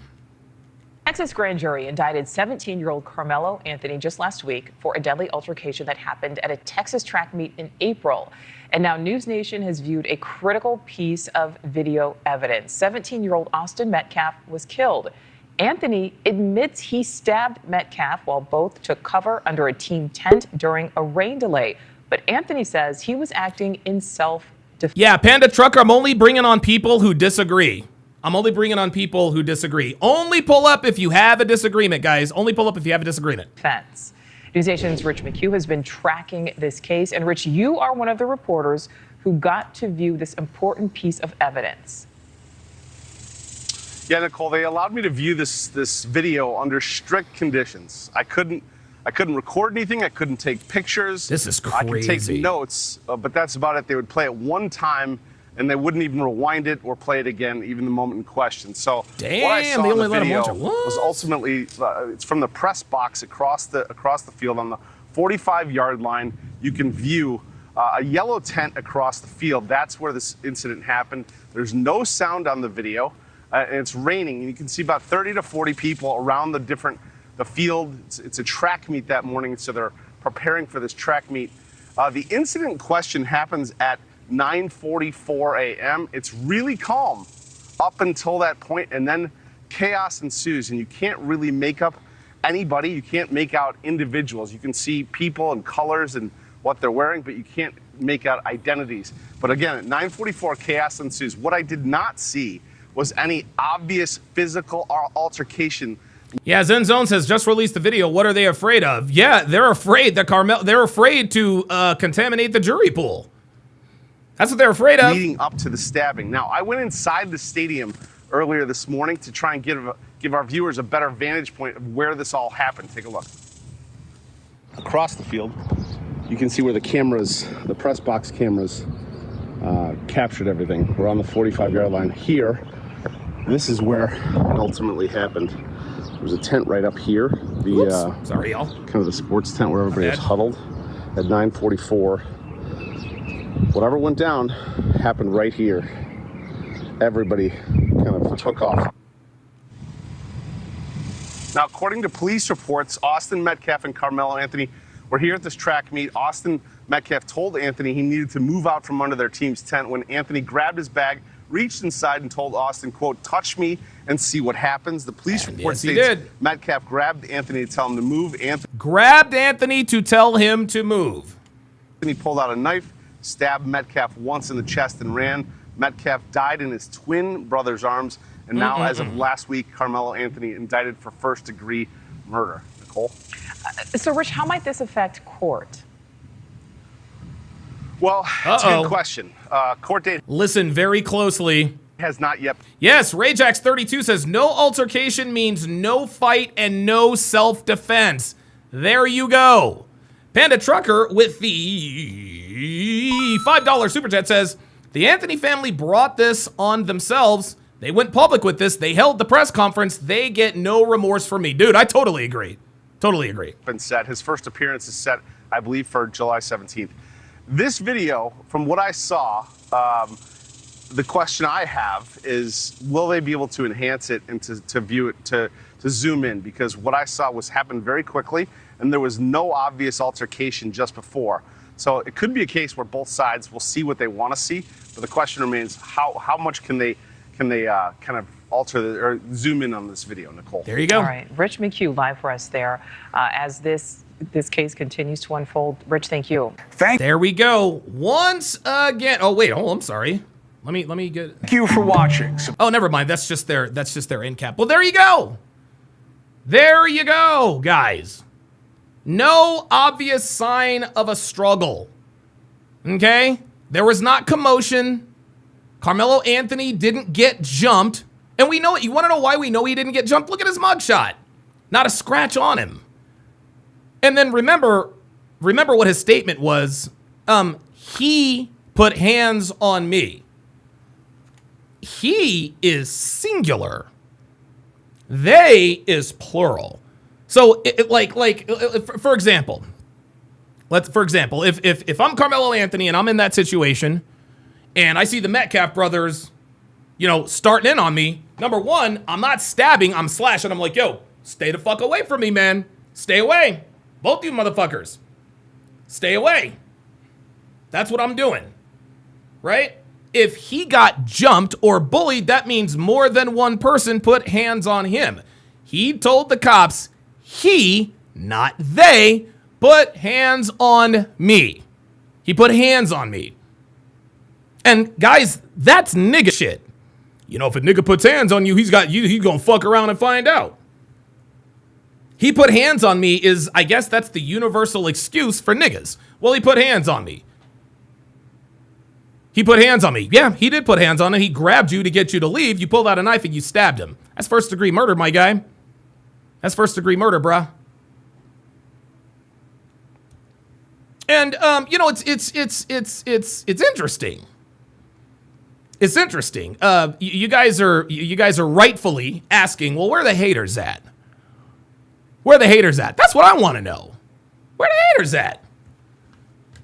Texas grand jury indicted 17-year-old Carmelo Anthony just last week for a deadly altercation that happened at a Texas track meet in April. And now News Nation has viewed a critical piece of video evidence. 17-year-old Austin Metcalf was killed. Anthony admits he stabbed Metcalf while both took cover under a team tent during a rain delay. But Anthony says he was acting in self-defense. Yeah, Panda Trucker, I'm only bringing on people who disagree. Only pull up if you have a disagreement, guys. Only pull up if you have a disagreement. News Nation's Rich McHugh has been tracking this case. And Rich, you are one of the reporters who got to view this important piece of evidence. Yeah, Nicole, they allowed me to view this video under strict conditions. I couldn't record anything. I couldn't take pictures. This is crazy. I could take notes, but that's about it. They would play it one time, and they wouldn't even rewind it or play it again, even the moment in question. So damn, what I saw they only in the let video them watch it. was ultimately it's from the press box across the field on the 45-yard line. You can view a yellow tent across the field. That's where this incident happened. There's no sound on the video, and it's raining. And you can see about 30 to 40 people around the field. It's a track meet that morning, so they're preparing for this track meet. The incident in question happens at 9:44 a.m. It's really calm up until that point, and then chaos ensues, and you can't really make up anybody. You can't make out individuals. You can see people and colors and what they're wearing, but you can't make out identities. But again, at 9:44, chaos ensues. What I did not see was any obvious physical altercation. Yeah, Zen Zones has just released the video. What are they afraid of? Yeah, they're afraid that they're afraid to contaminate the jury pool. That's what they're afraid of. Leading up to the stabbing. Now, I went inside the stadium earlier this morning to try and give our viewers a better vantage point of where this all happened. Take a look. Across the field, you can see where the press box cameras captured everything. We're on the 45-yard line here. This is where it ultimately happened. There's a tent right up here. Sorry, y'all. Kind of the sports tent where everybody was huddled at 9:44. whatever went down happened right here. Everybody kind of took off. Now, according to police reports, Austin Metcalf and Carmelo Anthony were here at this track meet. Austin Metcalf told Anthony he needed to move out from under their team's tent when Anthony grabbed his bag, reached inside, and told Austin, quote, "Touch me and see what happens." The police report states Metcalf grabbed Anthony to tell him to move. Grabbed Anthony to tell him to move. Anthony pulled out a knife, stabbed Metcalf once in the chest, and ran. Metcalf died in his twin brother's arms. And now, as of last week, Carmelo Anthony indicted for first-degree murder. Nicole? So, Rich, how might this affect court? Well, it's a good question. Court date. Listen very closely. Has not yet. Yes, Rajax32 says no altercation means no fight and no self-defense. There you go. Panda Trucker with the $5 super chat says the Anthony family brought this on themselves. They went public with this. They held the press conference. They get no remorse from me. Dude, I totally agree. Totally agree. Been set. His first appearance is set, I believe, for July 17th. This video, from what I saw, the question I have is, will they be able to enhance it and to view it, to zoom in? Because what I saw was happened very quickly, and there was no obvious altercation just before. So it could be a case where both sides will see what they want to see, but the question remains, how much can they kind of alter or zoom in on this video, Nicole? There you go. All right, Rich McHugh live for us there as this case continues to unfold. Rich, thank you. There we go. Once again. Oh wait. Oh, I'm sorry. Let me get. Thank you for watching. Oh, never mind. That's just their end cap. Well, there you go. There you go, guys. No obvious sign of a struggle. Okay? There was not commotion. Carmelo Anthony didn't get jumped. And we know it. You want to know why we know he didn't get jumped? Look at his mugshot. Not a scratch on him. And then remember what his statement was. He put hands on me. He is singular. They is plural. So, for example, if I'm Carmelo Anthony and I'm in that situation, and I see the Metcalf brothers, starting in on me, number one, I'm not stabbing, I'm slashing. I'm like, yo, stay the fuck away from me, man. Stay away. Both you motherfuckers. Stay away. That's what I'm doing. Right? If he got jumped or bullied, that means more than one person put hands on him. He told the cops, he, not they, put hands on me. He put hands on me. And guys, that's nigga shit. If a nigga puts hands on you, he's gonna fuck around and find out. He put hands on me is, I guess that's the universal excuse for niggas. Well, he put hands on me. He put hands on me. Yeah, he did put hands on him. He grabbed you to get you to leave. You pulled out a knife and you stabbed him. That's first degree murder, my guy. That's first degree murder, bruh. And it's interesting. It's interesting. You guys are rightfully asking, well, where are the haters at? Where are the haters at? That's what I want to know. Where are the haters at?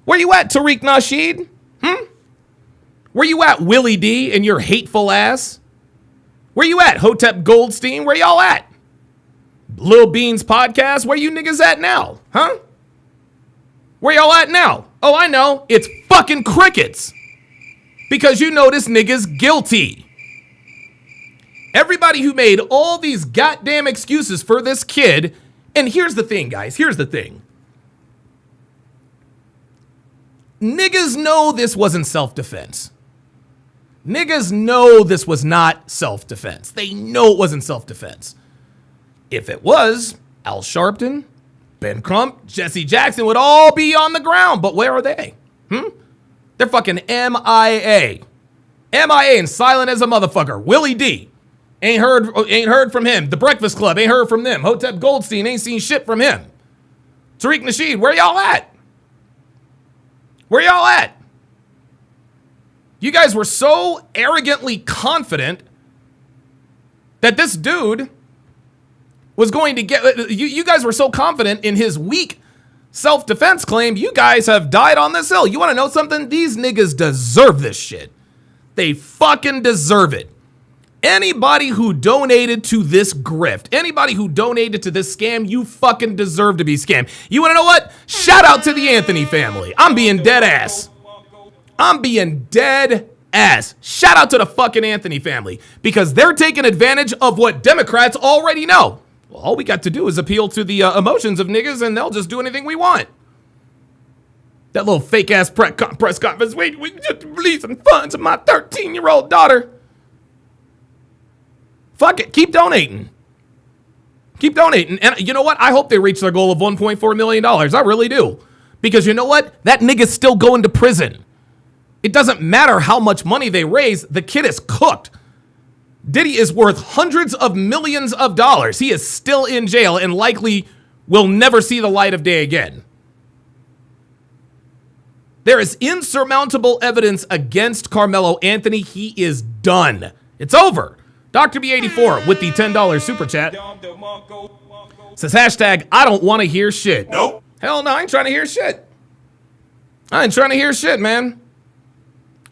Where you at, Tariq Nasheed? Where you at, Willie D, and your hateful ass? Where you at, Hotep Goldstein? Where y'all at? Lil Beans podcast, where you niggas at now? Huh? Where y'all at now? Oh, I know. It's fucking crickets. Because you know this nigga's guilty. Everybody who made all these goddamn excuses for this kid, and here's the thing, guys. Here's the thing. Niggas know this wasn't self-defense. Niggas know this was not self-defense. They know it wasn't self-defense. If it was, Al Sharpton, Ben Crump, Jesse Jackson would all be on the ground. But where are they? They're fucking MIA. MIA and silent as a motherfucker. Willie D. Ain't heard from him. The Breakfast Club ain't heard from them. Hotep Goldstein ain't seen shit from him. Tariq Nasheed, where y'all at? Where y'all at? You guys were so arrogantly confident that this dude was going to get... You guys were so confident in his weak self-defense claim, you guys have died on this hill. You want to know something? These niggas deserve this shit. They fucking deserve it. Anybody who donated to this grift, anybody who donated to this scam, you fucking deserve to be scammed. You want to know what? Shout out to the Anthony family. I'm being dead ass. I'm being dead ass. Shout out to the fucking Anthony family because they're taking advantage of what Democrats already know. Well, all we got to do is appeal to the emotions of niggas and they'll just do anything we want. That little fake ass press conference. We just releasing funds of my 13-year-old daughter. Fuck it. Keep donating. Keep donating. And you know what? I hope they reach their goal of $1.4 million. I really do. Because you know what? That nigga's still going to prison. It doesn't matter how much money they raise. The kid is cooked. Diddy is worth hundreds of millions of dollars. He is still in jail and likely will never see the light of day again. There is insurmountable evidence against Carmelo Anthony. He is done. It's over. Dr. B84 with the $10 super chat says hashtag I don't want to hear shit. Nope. Hell no, I ain't trying to hear shit. I ain't trying to hear shit, man.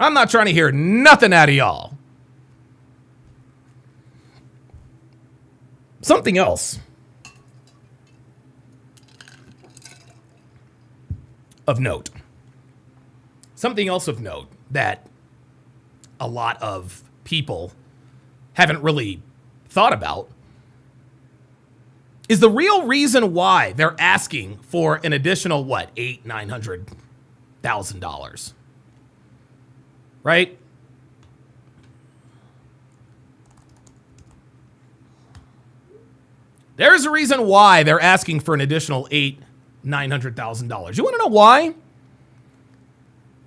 I'm not trying to hear nothing out of y'all. Something else of note. Something else of note that a lot of people haven't really thought about is the real reason why they're asking for an additional, what, $900,000, right? There's a reason why they're asking for an additional $900,000. You want to know why?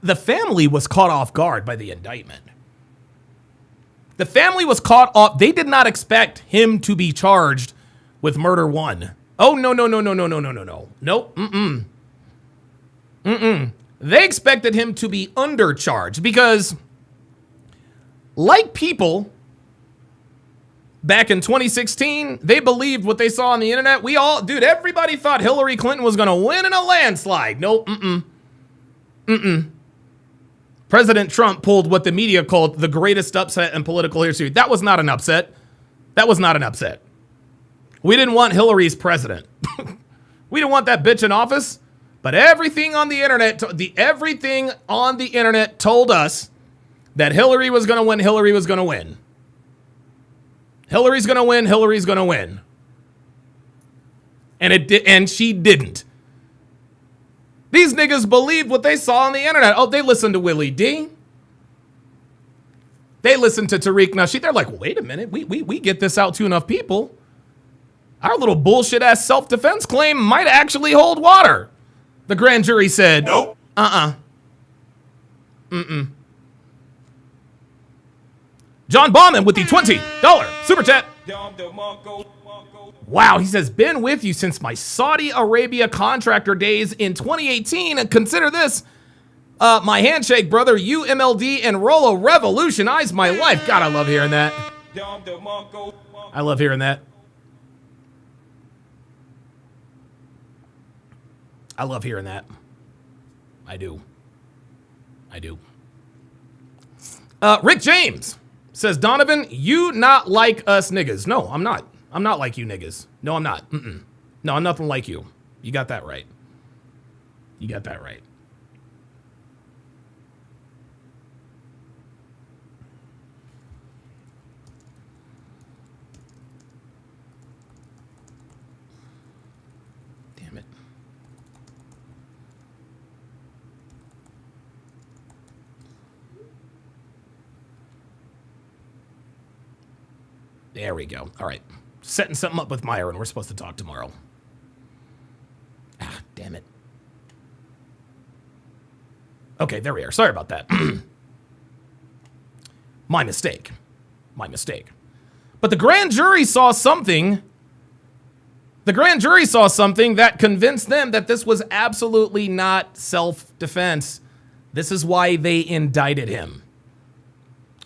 The family was caught off guard by the indictment. The family was caught off. They did not expect him to be charged with murder one. Oh, no. Nope. They expected him to be undercharged because, like people back in 2016, they believed what they saw on the internet. Everybody thought Hillary Clinton was going to win in a landslide. Nope. President Trump pulled what the media called the greatest upset in political history. That was not an upset. We didn't want Hillary's president. We didn't want that bitch in office. But everything on the internet, told us that Hillary was going to win. Hillary's going to win. And she didn't. These niggas believed what they saw on the internet. Oh, they listened to Willie D. They listened to Tariq Nasheed. They're like, wait a minute. We get this out to enough people. Our little bullshit ass self-defense claim might actually hold water. The grand jury said, nope. John Bauman with the $20 super chat. Wow, he says, been with you since my Saudi Arabia contractor days in 2018. And consider this, my handshake, brother. You, MLD, and Rolo revolutionized my life. God, I love hearing that. I love hearing that. I do. Rick James says, Donovan, you not like us niggas. No, I'm not. I'm not like you niggas. No, I'm not. No, I'm nothing like you. You got that right. Damn it. There we go. All right. Setting something up with Myron. We're supposed to talk tomorrow. Ah, damn it. Okay, there we are. Sorry about that. My mistake. But the grand jury saw something. That convinced them that this was absolutely not self-defense. This is why they indicted him.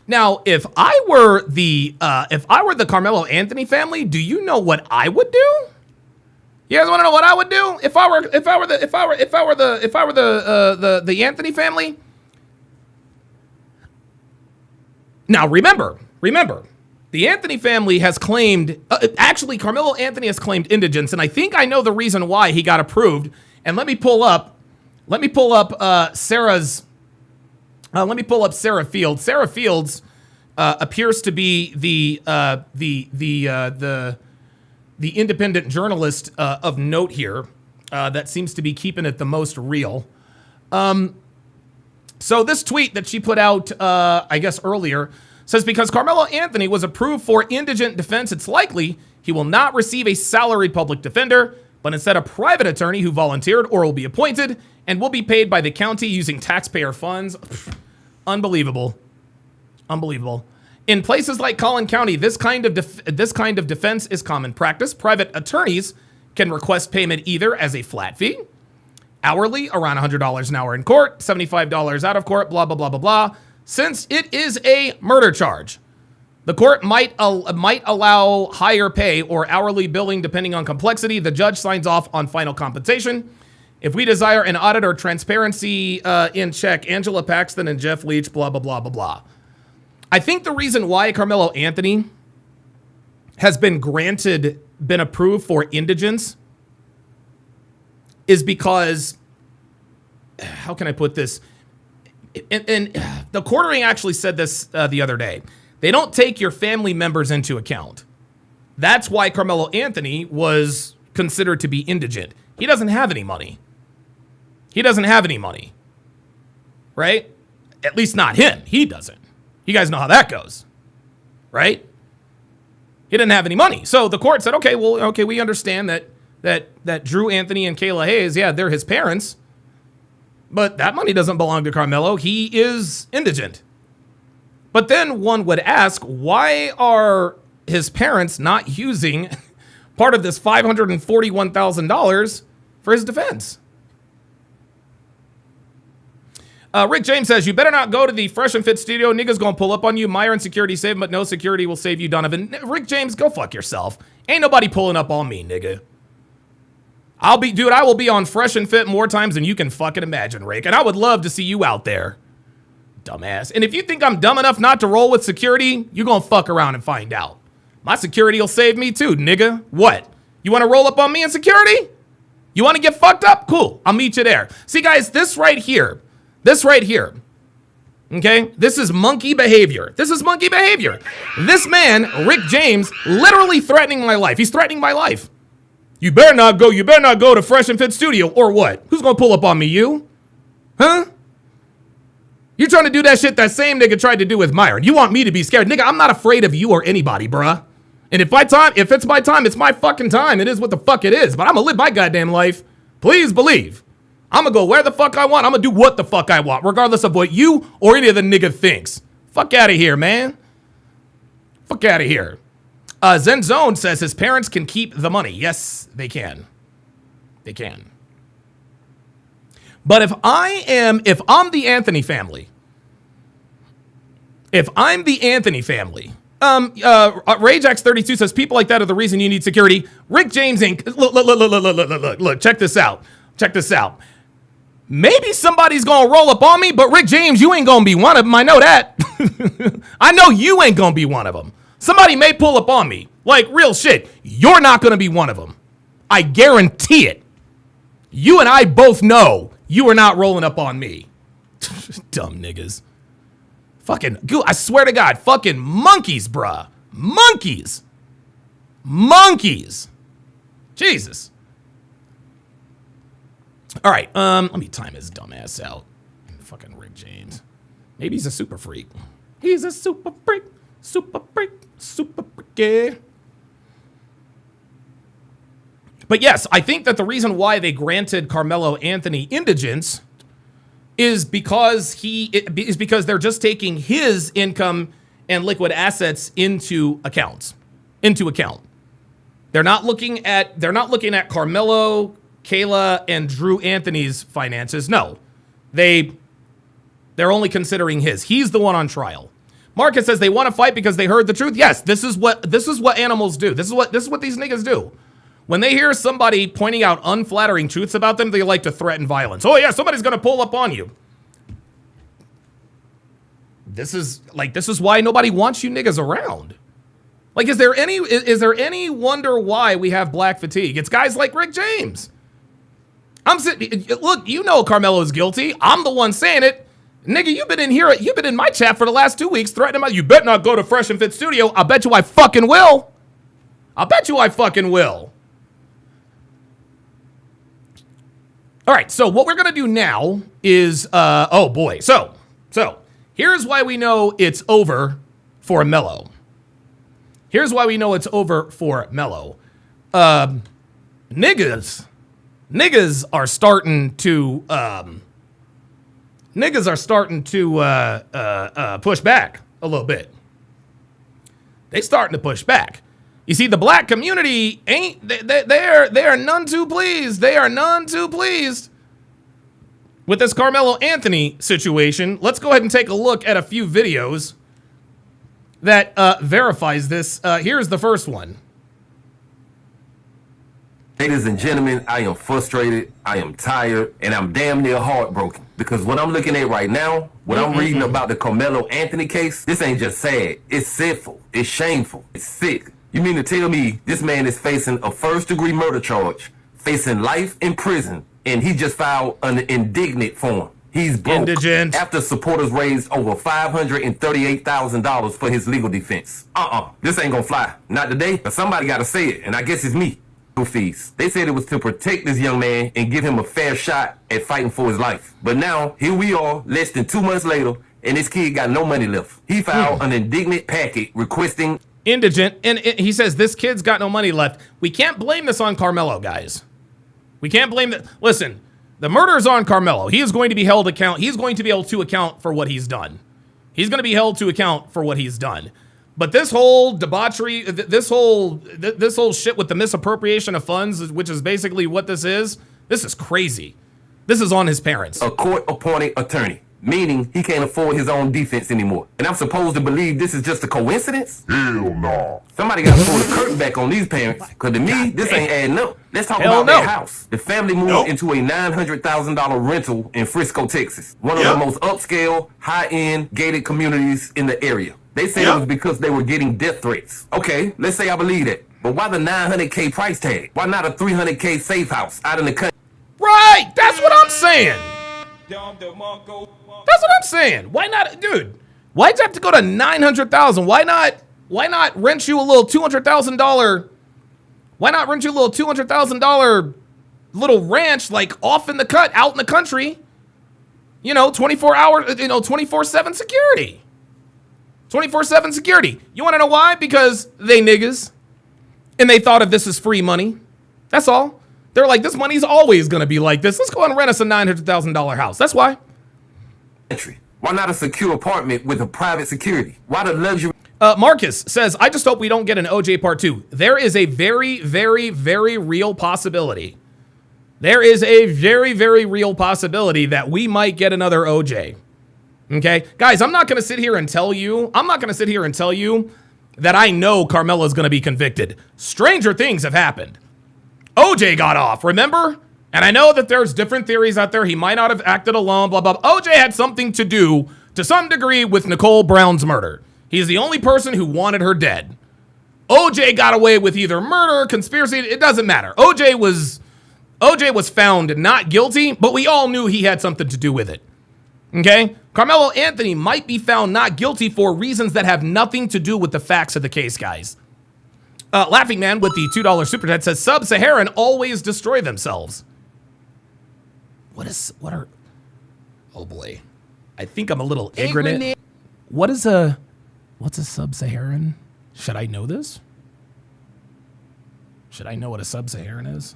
Now, if I were the Carmelo Anthony family, do you know what I would do? You guys want to know what I would do if I were the Anthony family? Now remember, the Anthony family has claimed, actually Carmelo Anthony has claimed indigence, and I think I know the reason why he got approved. And let me pull up Sarah Fields. Sarah Fields appears to be the independent journalist of note here that seems to be keeping it the most real. So this tweet that she put out, I guess earlier, says because Carmelo Anthony was approved for indigent defense, it's likely he will not receive a salaried public defender, but instead a private attorney who volunteered or will be appointed and will be paid by the county using taxpayer funds. Unbelievable. In places like Collin County, this kind of defense is common practice. Private attorneys can request payment either as a flat fee, hourly, around $100 an hour in court, $75 out of court, blah, blah, blah, blah, blah. Since it is a murder charge, the court might allow higher pay or hourly billing depending on complexity. The judge signs off on final compensation. If we desire an audit or transparency in check, Angela Paxton and Jeff Leach, blah, blah, blah, blah, blah. I think the reason why Carmelo Anthony has been approved for indigence is because, how can I put this? And the quartering actually said this the other day. They don't take your family members into account. That's why Carmelo Anthony was considered to be indigent. He doesn't have any money. Right? At least not him. He doesn't. You guys know how that goes. Right? He didn't have any money. So the court said, okay, we understand that Drew Anthony and Kayla Hayes, yeah, they're his parents. But that money doesn't belong to Carmelo. He is indigent. But then one would ask, why are his parents not using part of this $541,000 for his defense? Rick James says, you better not go to the Fresh and Fit studio. Niggas gonna pull up on you. Myron security save him, but no security will save you, Donovan. Rick James, go fuck yourself. Ain't nobody pulling up on me, nigga. I will be on Fresh and Fit more times than you can fucking imagine, Rick. And I would love to see you out there. Dumbass. And if you think I'm dumb enough not to roll with security, you're gonna fuck around and find out. My security will save me too, nigga. What? You wanna roll up on me in security? You wanna get fucked up? Cool. I'll meet you there. See, guys, this right here, okay? This is monkey behavior. This man, Rick James, literally threatening my life. He's threatening my life. You better not go to Fresh and Fit studio, or what? Who's gonna pull up on me, you? Huh? You're trying to do that shit that same nigga tried to do with Myron. You want me to be scared? Nigga, I'm not afraid of you or anybody, bruh. And if it's my time, it's my fucking time. It is what the fuck it is. But I'm gonna live my goddamn life. Please believe. I'm gonna go where the fuck I want. I'm gonna do what the fuck I want, regardless of what you or any other nigga thinks. Fuck out of here, man. Fuck out of here. Zen Zone says his parents can keep the money. Yes, they can. They can. But if I'm the Anthony family, Ragex32 says people like that are the reason you need security. Rick James ain't. Look, check this out. Maybe somebody's gonna roll up on me, but Rick James, you ain't gonna be one of them. I know that. I know you ain't gonna be one of them. Somebody may pull up on me. Like, real shit. You're not gonna be one of them. I guarantee it. You and I both know you are not rolling up on me. Dumb niggas. Fucking, I swear to God, fucking monkeys, bruh. Monkeys. Jesus. All right, let me time his dumb ass out. Fucking Rick James. Maybe he's a super freak. He's a super freak. Yeah. But yes, I think that the reason why they granted Carmelo Anthony indigence is because they're just taking his income and liquid assets into account. They're not looking at Carmelo, Kayla, and Drew Anthony's finances. No, they're only considering his. He's the one on trial. Marcus says they want to fight because they heard the truth. Yes, this is what animals do. This is what these niggas do. When they hear somebody pointing out unflattering truths about them, they like to threaten violence. Oh yeah, somebody's gonna pull up on you. This is why nobody wants you niggas around. Like, is there any wonder why we have black fatigue? It's guys like Rick James. Look, you know Karmelo's guilty. I'm the one saying it. Nigga, you've been in my chat for the last 2 weeks threatening you bet not go to Fresh and Fit Studio. I bet you I fucking will. I bet you I fucking will. All right, so what we're gonna do now is, oh boy. So here's why we know it's over for Melo. Here's why we know it's over for Melo. Niggas are starting to push back a little bit. They starting to push back. You see, the black community they are none too pleased. They are none too pleased with this Carmelo Anthony situation. Let's go ahead and take a look at a few videos that verifies this. Here's the first one. Ladies and gentlemen, I am frustrated, I am tired, and I'm damn near heartbroken. Because what I'm looking at right now, what I'm reading about the Carmelo Anthony case, this ain't just sad. It's sinful. It's shameful. It's sick. You mean to tell me this man is facing a first-degree murder charge, facing life in prison, and he just filed an indignant form? He's broke Indigent. After supporters raised over $538,000 for his legal defense. This ain't gonna fly. Not today, but somebody gotta say it, and I guess it's me. Fees. They said it was to protect this young man and give him a fair shot at fighting for his life. But now, here we are, less than 2 months later, and this kid got no money left. He filed an indignant packet requesting... Indigent, and he says this kid's got no money left. We can't blame this on Carmelo, guys. We can't blame that. Listen, the murder is on Carmelo. He is going to be held account. He's going to be able to account for what he's done. He's going to be held to account for what he's done. But this whole debauchery, this whole shit with the misappropriation of funds, which is basically what this is crazy. This is on his parents. A court-appointed attorney, meaning he can't afford his own defense anymore. And I'm supposed to believe this is just a coincidence? Hell no. Somebody got to pull the curtain back on these parents, because to me, this ain't adding up. Let's talk about their house. The family moved into a $900,000 rental in Frisco, Texas. One of the most upscale, high-end, gated communities in the area. They said it was because they were getting death threats. Okay, let's say I believe that. But why the $900K price tag? Why not a $300K safe house out in the country? Right, that's what I'm saying. That's what I'm saying. Why not, dude? Why'd you have to go to $900,000? Why not rent you a little $200,000? Why not rent you a little $200,000 little ranch, like off in the cut, out in the country? 24 hours, 24/7 security. 24/7 security. You want to know why? Because they niggas. And they thought of this as free money. That's all. They're like, this money's always going to be like this. Let's go and rent us a $900,000 house. That's why. Why not a secure apartment with a private security? Why the luxury? Marcus says, I just hope we don't get an OJ part 2. There is a very, very, very real possibility. There is a very, very real possibility that we might get another OJ. Okay, guys, I'm not going to sit here and tell you that I know Carmelo's going to be convicted. Stranger things have happened. OJ got off, remember? And I know that there's different theories out there. He might not have acted alone, blah, blah, blah. OJ had something to do, to some degree, with Nicole Brown's murder. He's the only person who wanted her dead. OJ got away with either murder, conspiracy, it doesn't matter. OJ was found not guilty, but we all knew he had something to do with it. Okay? Carmelo Anthony might be found not guilty for reasons that have nothing to do with the facts of the case, guys. Laughing Man with the $2 super chat says, Sub-Saharan always destroy themselves. Oh boy. I think I'm a little ignorant. What's a Sub-Saharan? Should I know this? Should I know what a Sub-Saharan is?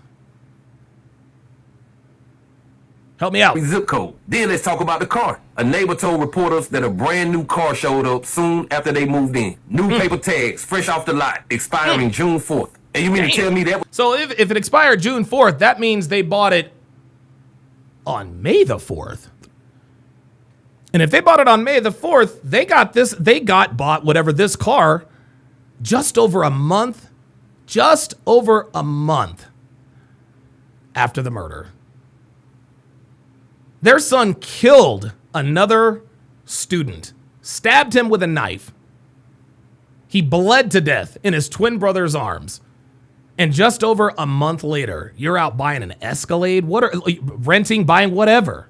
Help me out. Zip code. Then let's talk about the car. A neighbor told reporters that a brand new car showed up soon after they moved in. New paper tags, fresh off the lot, expiring June 4th. And you mean to tell me that? So if it expired June 4th, that means they bought it on May the 4th. And if they bought it on May the 4th, they got bought whatever this car just over a month just over a month after the murder, their son killed another student, stabbed him with a knife. He bled to death in his twin brother's arms. And just over a month later, you're out buying an Escalade, renting, buying whatever.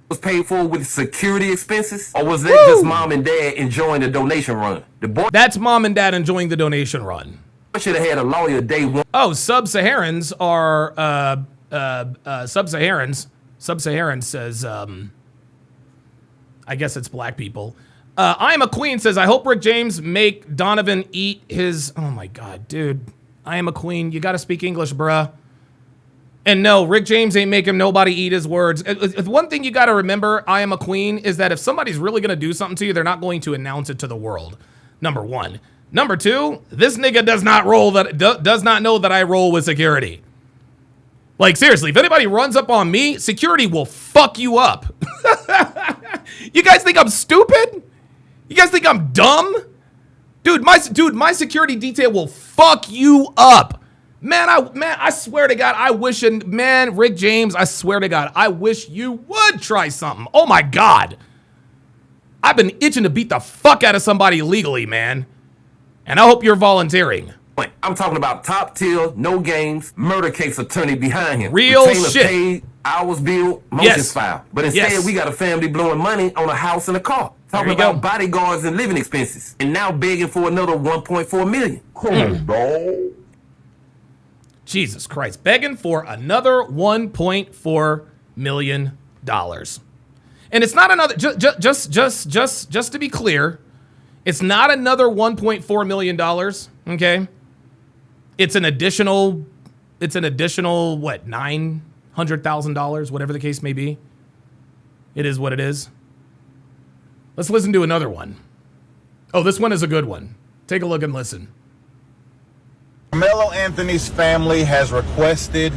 Was paid for with security expenses, or was that just mom and dad enjoying the donation run? The boy That's mom and dad enjoying the donation run. should have had a lawyer day one. Oh, sub-Saharans are sub-Saharans. Sub-Saharan says, I guess it's black people. I am a queen says, I hope Rick James make Donovan eat his. Oh my God, dude. I am a queen. You got to speak English, bruh. And no, Rick James ain't making nobody eat his words. One thing you got to remember, I am a queen, is that if somebody's really going to do something to you, they're not going to announce it to the world. Number one. Number two, this nigga does not know that I roll with security. Like, seriously, if anybody runs up on me, security will fuck you up. You guys think I'm stupid? You guys think I'm dumb? Dude, my security detail will fuck you up. Man, I swear to God, Rick James, I swear to God, I wish you would try something. Oh my God. I've been itching to beat the fuck out of somebody legally, man. And I hope you're volunteering. I'm talking about top tier, no games, murder case attorney behind him. Real Retainers shit. Paid, hours billed, motions filed. But instead, we got a family blowing money on a house and a car. Talking about bodyguards and living expenses. And now begging for another $1.4 million. Come on, dog. Jesus Christ. Begging for another $1.4 million. And it's not another, just to be clear, it's not another $1.4 million, okay? It's an additional, what, $900,000, whatever the case may be. It is what it is. Let's listen to another one. Oh, this one is a good one. Take a look and listen. Carmelo Anthony's family has requested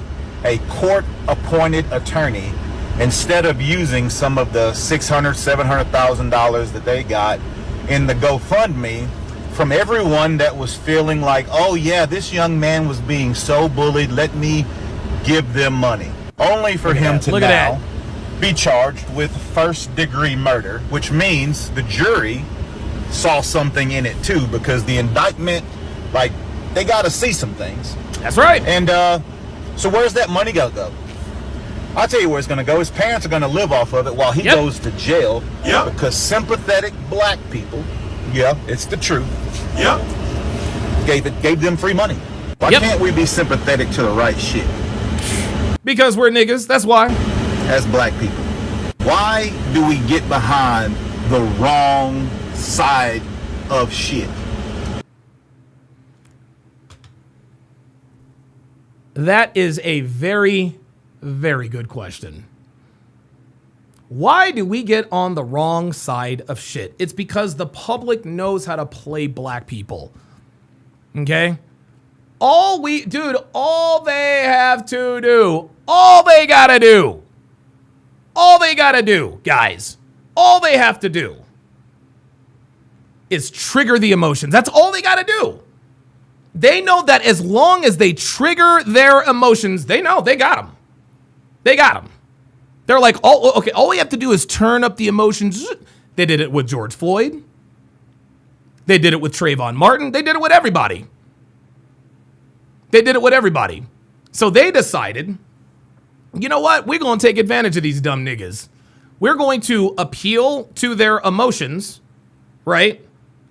a court-appointed attorney instead of using some of the $600,000, $700,000 that they got in the GoFundMe from everyone that was feeling like, oh yeah, this young man was being so bullied, let me give them money. Only for him to now be charged with first-degree murder, which means the jury saw something in it too, because the indictment, like, they got to see some things. That's right. And so where's that money gonna go? I'll tell you where it's gonna go. His parents are gonna live off of it while he goes to jail. Yep. Because sympathetic black people, it's the truth, gave them free money. Why can't we be sympathetic to the right shit? Because we're niggas, that's why. As black people. Why do we get behind the wrong side of shit? That is a very, very good question. Why do we get on the wrong side of shit? It's because the public knows how to play black people. Okay? All they have to do, all they gotta do, guys, all they have to do is trigger the emotions. That's all they gotta do. They know that as long as they trigger their emotions, they know they got them. They got them. They're like, all we have to do is turn up the emotions. They did it with George Floyd. They did it with Trayvon Martin. They did it with everybody. So they decided, you know what? We're going to take advantage of these dumb niggas. We're going to appeal to their emotions, right?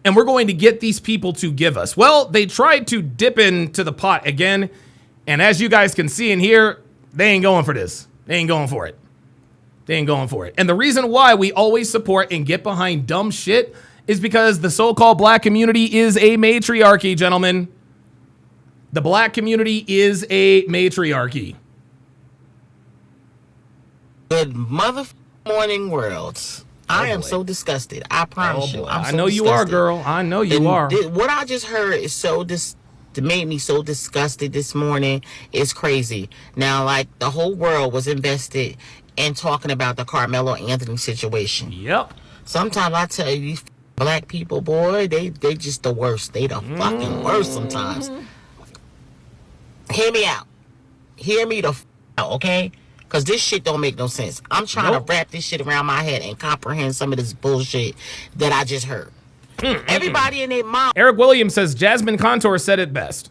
And we're going to get these people to give us. Well, they tried to dip into the pot again. And as you guys can see in here, they ain't going for this. They ain't going for it. And the reason why we always support and get behind dumb shit is because the so-called black community is a matriarchy, gentlemen. The black community is a matriarchy. Good morning, worlds. I am so disgusted. I promise you. I know you are, girl. I know you are. What I just heard is made me so disgusted this morning. It's crazy. Now, like, the whole world was invested in talking about the Carmelo Anthony situation. Yep. Sometimes I tell you, these black people, boy, they just the worst. They the fucking worst sometimes. Hear me out. Hear me the out, okay? Because this shit don't make no sense. I'm trying to wrap this shit around my head and comprehend some of this bullshit that I just heard. Everybody in their mouth. Eric Williams says Jasmine Contour said it best.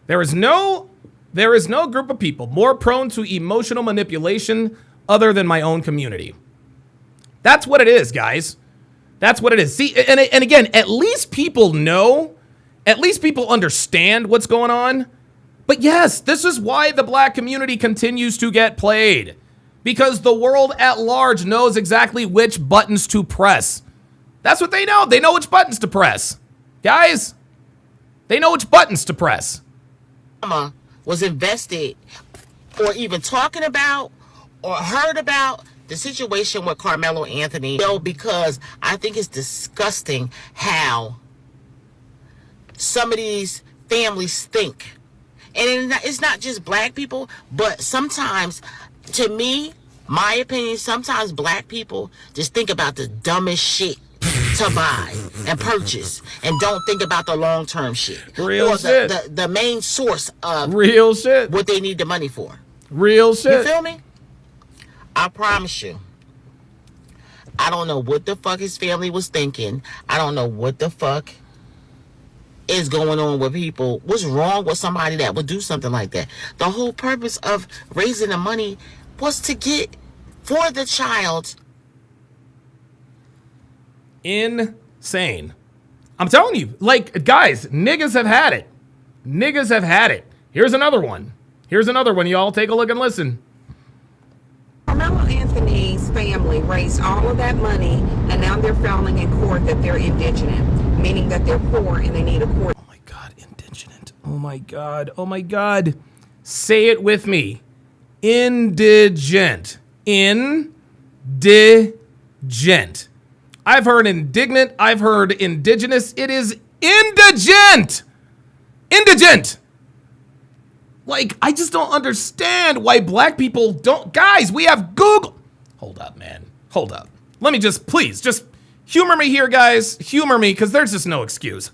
There is no group of people more prone to emotional manipulation other than my own community. That's what it is, guys. That's what it is. See, and again, at least people know, at least people understand what's going on. But yes, this is why the black community continues to get played. Because the world at large knows exactly which buttons to press. That's what they know. They know which buttons to press. Guys, they know which buttons to press. Was invested or even talking about or heard about the situation with Carmelo Anthony, because I think it's disgusting how some of these families think. And it's not just black people, but sometimes, to me, my opinion, sometimes black people just think about the dumbest shit to buy and purchase and don't think about the long-term shit. Real shit. The main source of real shit. What they need the money for. Real shit. You feel me? I promise you. I don't know what the fuck his family was thinking. I don't know what the fuck is going on with people. What's wrong with somebody that would do something like that? The whole purpose of raising the money was to get for the child. Insane. I'm telling you, like, guys, niggas have had it. Niggas have had it. Here's another one. Here's another one. Y'all take a look and listen. Carmelo Anthony's family raised all of that money, and now they're filing in court that they're indigent, meaning that they're poor and they need a court. Oh my God, indigent. Oh my God. Oh my God. Say it with me. Indigent. Indigent. I've heard indignant. I've heard indigenous. It is indigent. Indigent. Like, I just don't understand why black people don't. Guys, we have Google. Hold up, man. Hold up. Let me just, please, just humor me here, guys. Humor me, because there's just no excuse.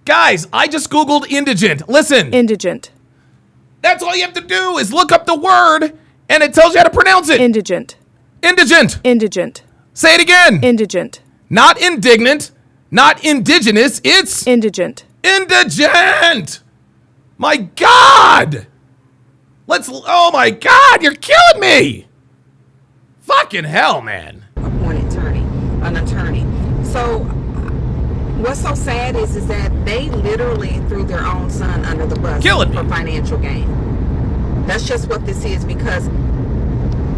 Guys, I just Googled indigent. Listen. Indigent. That's all you have to do is look up the word, and it tells you how to pronounce it. Indigent. Indigent. Indigent. Say it again. Indigent. Not indignant. Not indigenous. It's indigent. Indigent. My God. Oh my God, you're killing me. Fucking hell, man. Appointed an attorney. So what's so sad is that they literally threw their own son under the bus for financial gain. That's just what this is, because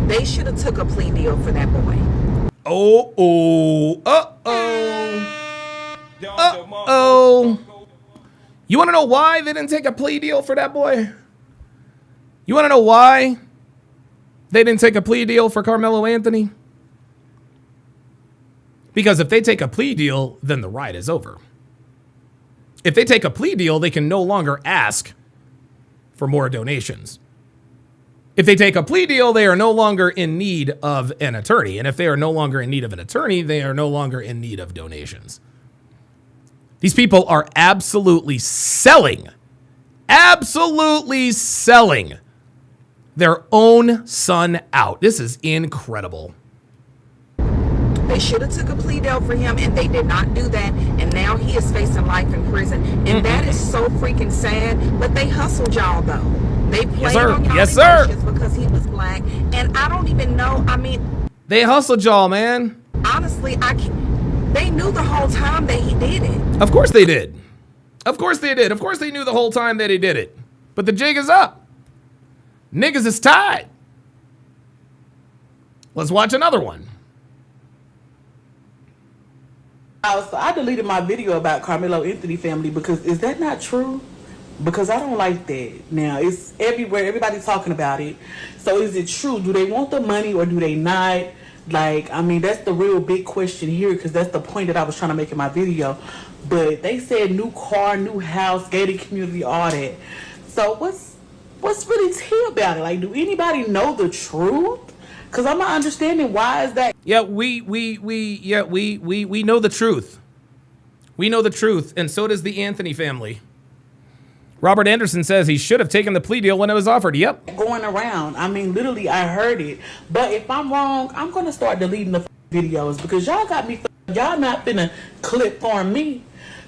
they should have took a plea deal for that boy. You want to know why they didn't take a plea deal for that boy? You want to know why they didn't take a plea deal for Carmelo Anthony? Because if they take a plea deal, then the ride is over. If they take a plea deal, they can no longer ask for more donations. If they take a plea deal, they are no longer in need of an attorney. And if they are no longer in need of an attorney, they are no longer in need of donations. These people are absolutely selling their own son out. This is incredible. They should have took a plea deal for him, and they did not do that. And now he is facing life in prison. And that is so freaking sad. But they hustled y'all, though. They played on y'all emotions because he was black. And I don't even know. I mean, they hustled y'all, man. Honestly, they knew the whole time that he did it. Of course they did. Of course they did. Of course they knew the whole time that he did it. But the jig is up. Niggas is tied. Let's watch another one. So I deleted my video about Carmelo Anthony family because is that not true? Because I don't like that. Now, it's everywhere. Everybody's talking about it. So is it true? Do they want the money or do they not? Like, I mean, that's the real big question here, because that's the point that I was trying to make in my video. But they said new car, new house, gated community, all that. So what's really tea about it? Like, do anybody know the truth? Because I'm not understanding why is that. Yeah, we know the truth. We know the truth, and so does the Anthony family. Robert Anderson says he should have taken the plea deal when it was offered. Yep. Going around. I mean, literally, I heard it. But if I'm wrong, I'm going to start deleting the videos because y'all got me. Y'all not finna clip farm me.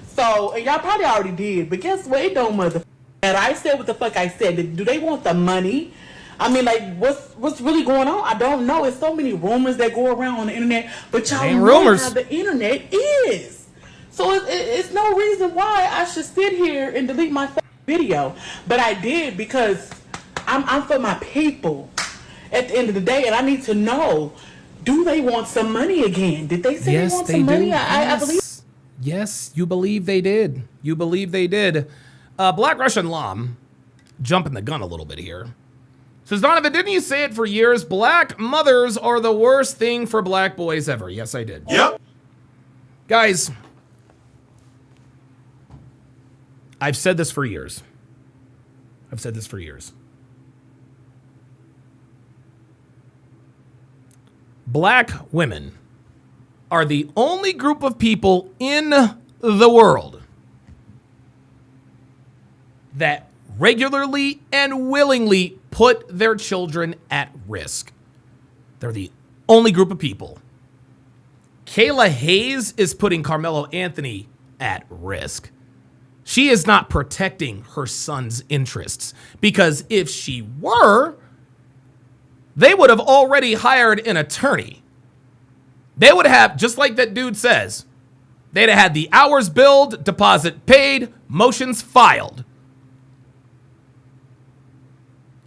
So, and y'all probably already did. But guess what? It don't mother. And I said what the fuck I said. Do they want the money? I mean, like, what's really going on? I don't know. It's so many rumors that go around on the internet. But y'all know how the internet is. So it's no reason why I should sit here and delete my video. But I did because I'm for my people at the end of the day. And I need to know, do they want some money again? Did they say they want some money? I believe. Yes, you believe they did. You believe they did. Black Russian Lam, jumping the gun a little bit here, says, Donovan, didn't you say it for years? Black mothers are the worst thing for black boys ever. Yes, I did. Yep. Guys, I've said this for years. I've said this for years. Black women are the only group of people in the world that regularly and willingly put their children at risk. They're the only group of people. Kayla Hayes is putting Carmelo Anthony at risk. She is not protecting her son's interests because if she were, they would have already hired an attorney. They would have, just like that dude says, they'd have had the hours billed, deposit paid, motions filed.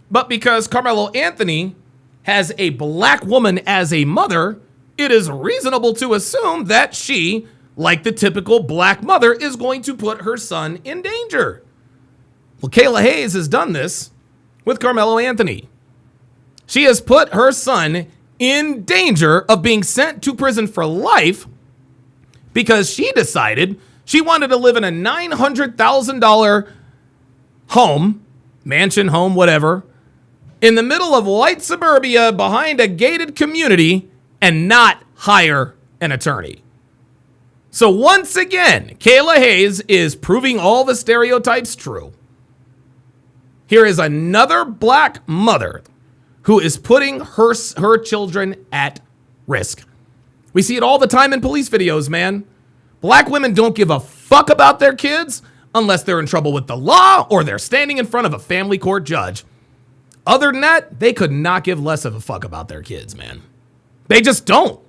But because Carmelo Anthony has a black woman as a mother, it is reasonable to assume that she, like the typical black mother, is going to put her son in danger. Well, Kayla Hayes has done this with Carmelo Anthony. She has put her son in danger of being sent to prison for life because she decided she wanted to live in a $900,000 home, mansion, home, whatever, in the middle of white suburbia behind a gated community and not hire an attorney. So once again, Kayla Hayes is proving all the stereotypes true. Here is another black mother who is putting her children at risk. We see it all the time in police videos, man. Black women don't give a fuck about their kids unless they're in trouble with the law or they're standing in front of a family court judge. Other than that, they could not give less of a fuck about their kids, man. They just don't.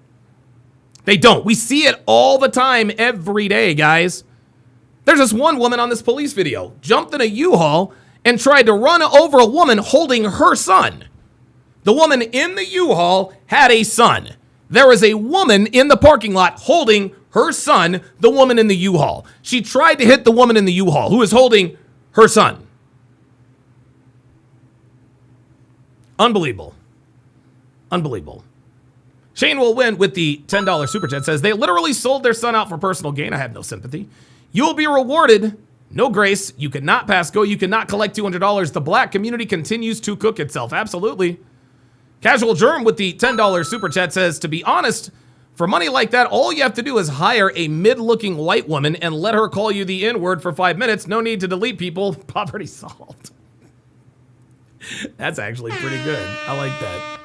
They don't. We see it all the time, every day, guys. There's this one woman on this police video, jumped in a U-Haul and tried to run over a woman holding her son. The woman in the U-Haul had a son. There was a woman in the parking lot holding her son, the woman in the U-Haul. She tried to hit the woman in the U-Haul who was holding her son. Unbelievable. Unbelievable. Shane will win with the $10 super chat. Says they literally sold their son out for personal gain. I have no sympathy. You will be rewarded. No grace. You cannot pass go. You cannot collect $200. The black community continues to cook itself. Absolutely. Casual Germ with the $10 super chat says, to be honest, for money like that, all you have to do is hire a mid-looking white woman and let her call you the N-word for 5 minutes. No need to delete people. Poverty solved. That's actually pretty good. I like that.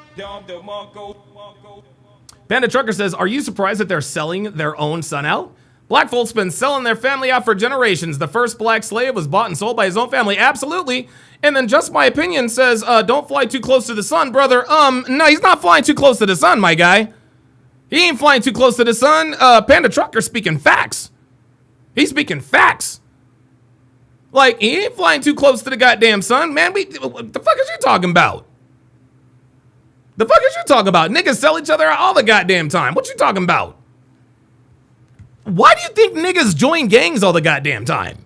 Panda Trucker says, are you surprised that they're selling their own son out? Black folks been selling their family out for generations. The first black slave was bought and sold by his own family. Absolutely. And then Just My Opinion says, don't fly too close to the sun, brother. No, he's not flying too close to the sun, my guy. He ain't flying too close to the sun. Panda Trucker speaking facts. He's speaking facts. Like, he ain't flying too close to the goddamn sun, man. What the fuck is you talking about? The fuck is you talking about? Niggas sell each other out all the goddamn time. What you talking about? Why do you think niggas join gangs all the goddamn time?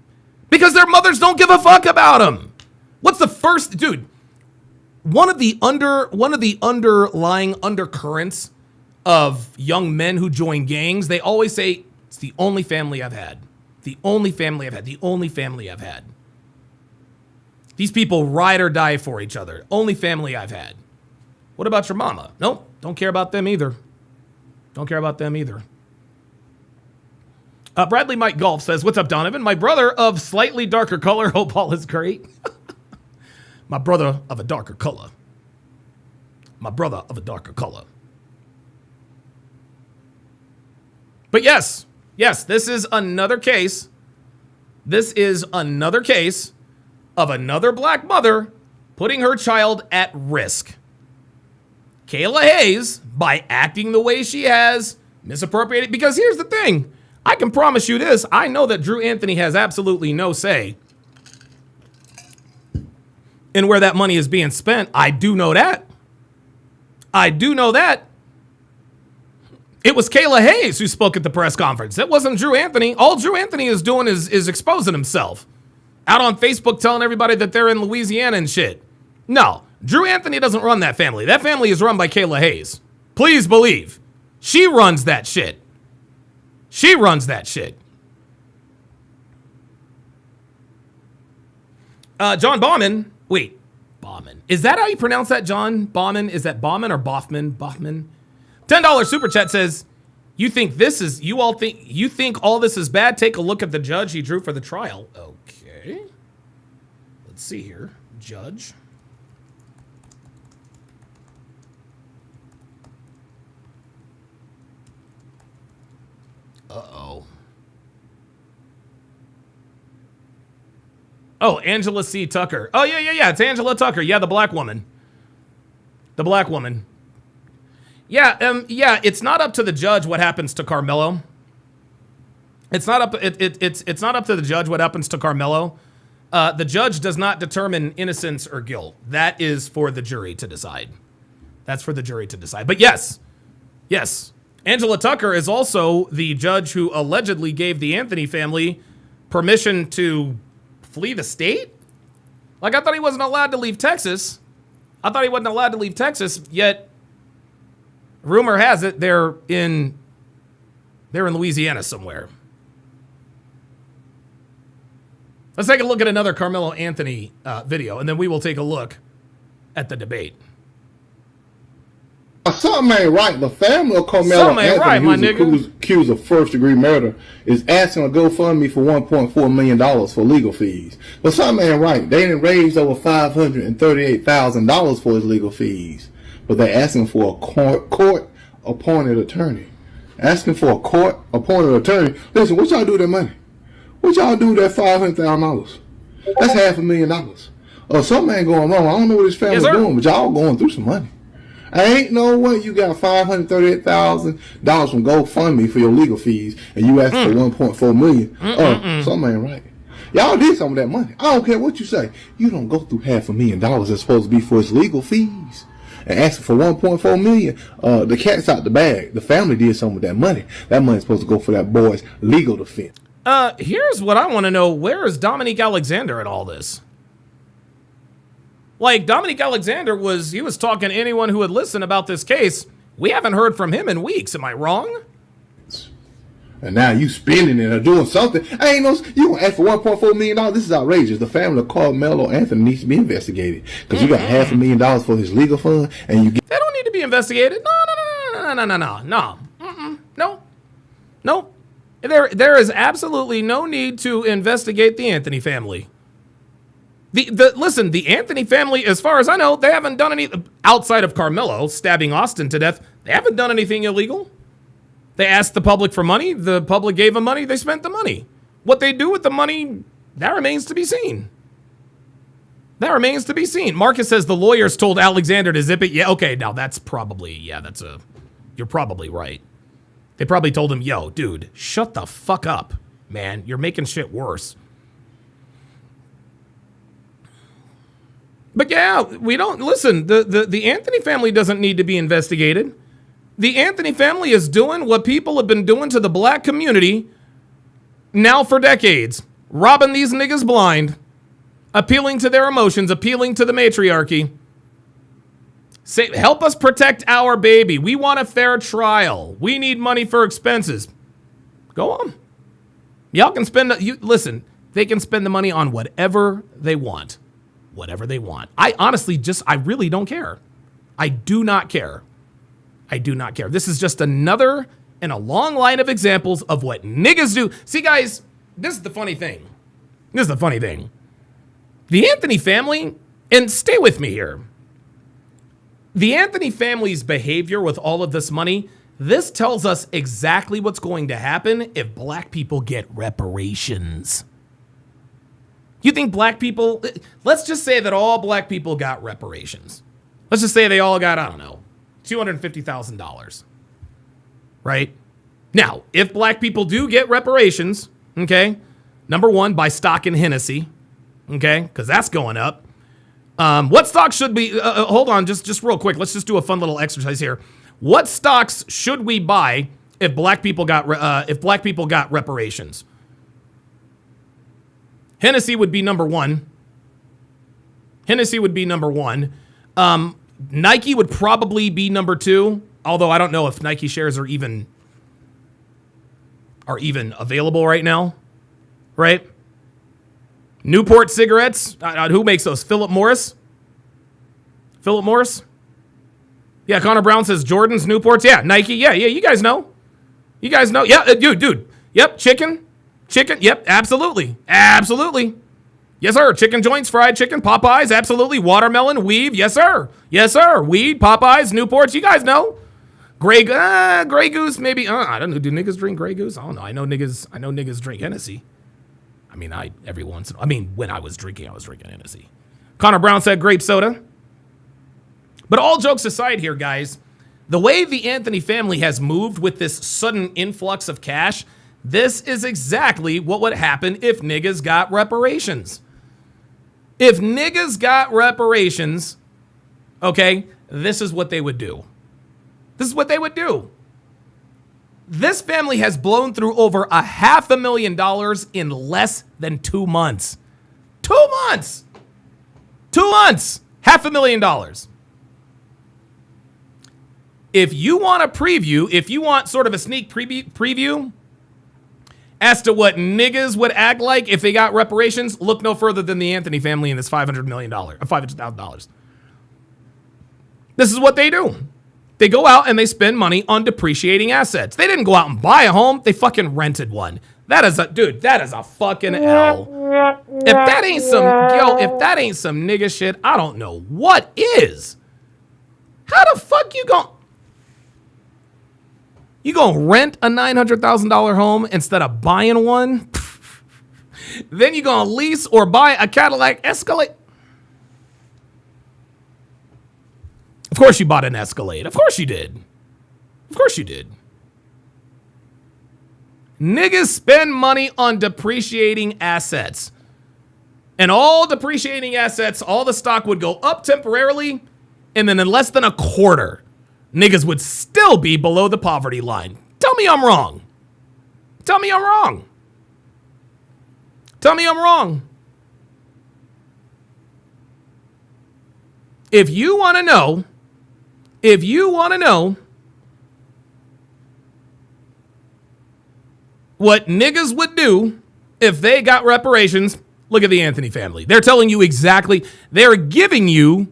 Because their mothers don't give a fuck about them. What's the first, dude? One of the underlying undercurrents of young men who join gangs, they always say, it's the only family I've had. The only family I've had. The only family I've had. These people ride or die for each other. Only family I've had. What about your mama? Nope, don't care about them either. Don't care about them either. Bradley Mike Golf says, what's up, Donovan? My brother of slightly darker color. Hope all is great. My brother of a darker color. My brother of a darker color. But yes, this is another case. This is another case of another black mother putting her child at risk. Kayla Hayes, by acting the way she has, misappropriated. Because here's the thing. I can promise you this. I know that Drew Anthony has absolutely no say in where that money is being spent. I do know that. I do know that. It was Kayla Hayes who spoke at the press conference. It wasn't Drew Anthony. All Drew Anthony is doing is exposing himself. Out on Facebook telling everybody that they're in Louisiana and shit. No, Drew Anthony doesn't run that family. That family is run by Kayla Hayes. Please believe. She runs that shit. She runs that shit. John Bauman. Wait, Bauman. Is that how you pronounce that, John? Bauman? Is that Bauman or Boffman? Boffman? $10 super chat says, you think all this is bad? Take a look at the judge he drew for the trial. Okay. Let's see here. Judge. Uh-oh. Oh, Angela C. Tucker. Oh, yeah. It's Angela Tucker. Yeah, the black woman. The black woman. Yeah, it's not up to the judge what happens to Karmelo. It's not up to the judge what happens to Karmelo. The judge does not determine innocence or guilt. That is for the jury to decide. That's for the jury to decide. But yes. Angela Tucker is also the judge who allegedly gave the Anthony family permission to flee the state? Like, I thought he wasn't allowed to leave Texas. Yet rumor has it they're in Louisiana somewhere. Let's take a look at another Carmelo Anthony video, and then we will take a look at the debate. Something ain't right. The family of Carmelo Anthony, who's accused of first-degree murder, is asking a GoFundMe for $1.4 million for legal fees. But something ain't right. They didn't raise over $538,000 for his legal fees. But they're asking for a court-appointed attorney. Asking for a court-appointed attorney. Listen, what y'all do with that money? What y'all do with that $500,000? That's $500,000. Something ain't going wrong. I don't know what this family's doing, but y'all going through some money. Ain't no way you got $538,000 from GoFundMe for your legal fees, and you asked for $1.4 million. Something ain't right. Y'all did some of that money. I don't care what you say. You don't go through $500,000 that's supposed to be for his legal fees and asking for $1.4 million. The cat's out the bag. The family did some of that money. That money's supposed to go for that boy's legal defense. Here's what I want to know. Where is Dominique Alexander in all this? Like, Dominique Alexander was talking to anyone who would listen about this case. We haven't heard from him in weeks. Am I wrong? And now you spending it or doing something. You gonna ask for $1.4 million? This is outrageous. The family of Carmelo Anthony needs to be investigated because you got $500,000 for his legal fund, and you get. They don't need to be investigated. No. There is absolutely no need to investigate the Anthony family. Listen, the Anthony family, as far as I know, they haven't done any outside of Karmelo stabbing Austin to death. They haven't done anything illegal. They asked the public for money. The public gave them money. They spent the money. What they do with the money, that remains to be seen. Marcus says the lawyers told Alexander to zip it. Yeah, okay, now that's probably, you're probably right. They probably told him, yo, dude, shut the fuck up, man. You're making shit worse. But yeah, we don't listen. The Anthony family doesn't need to be investigated. The Anthony family is doing what people have been doing to the black community now for decades. Robbing these niggas blind, appealing to their emotions, appealing to the matriarchy. Say, help us protect our baby. We want a fair trial. We need money for expenses. Go on. Y'all can spend, listen, they can spend the money on whatever they want. Whatever they want. I really don't care. I do not care. This is just another and a long line of examples of what niggas do. See, guys, this is the funny thing. This is the funny thing. The Anthony family, and stay with me here. The Anthony family's behavior with all of this money, this tells us exactly what's going to happen if black people get reparations. You think black people, let's just say that all black people got reparations. Let's just say they all got, I don't know, $250,000. Right? Now, if black people do get reparations, okay, number one, buy stock in Hennessy, okay, because that's going up. What stocks should be, hold on, just real quick. Let's just do a fun little exercise here. What stocks should we buy if black people got reparations? Hennessy would be number one. Nike would probably be number two, although I don't know if Nike shares are even available right now, right? Newport cigarettes. Who makes those? Philip Morris? Yeah, Connor Brown says Jordan's, Newports. Yeah, Nike. Yeah, you guys know. Yeah, dude. Yep, chicken. Yep, absolutely. Yes, sir. Chicken joints, fried chicken, Popeyes, absolutely. Watermelon, weave. Yes, sir. Weed, Popeyes, Newports. You guys know. Grey Goose, maybe. I don't know. Do niggas drink Grey Goose? I don't know. I know niggas drink Hennessy. I mean, when I was drinking Hennessy. Connor Brown said grape soda. But all jokes aside here, guys, the way the Anthony family has moved with this sudden influx of cash, this is exactly what would happen if niggas got reparations. If niggas got reparations, okay, this is what they would do. This family has blown through over $500,000 in less than 2 months. 2 months! 2 months! $500,000. If you want a preview, if you want sort of a sneak preview as to what niggas would act like if they got reparations, look no further than the Anthony family and this $500,000. This is what they do. They go out and they spend money on depreciating assets. They didn't go out and buy a home. They fucking rented one. That is a fucking L. If that ain't some nigga shit, I don't know what is. How the fuck you gonna rent a $900,000 home instead of buying one? Then you gonna lease or buy a Cadillac Escalade? Of course you bought an Escalade. Of course you did. Niggas spend money on depreciating assets. And all depreciating assets, all the stock would go up temporarily, and then in less than a quarter, niggas would still be below the poverty line. Tell me I'm wrong. If you want to know what niggas would do if they got reparations, look at the Anthony family. They're telling you exactly, they're giving you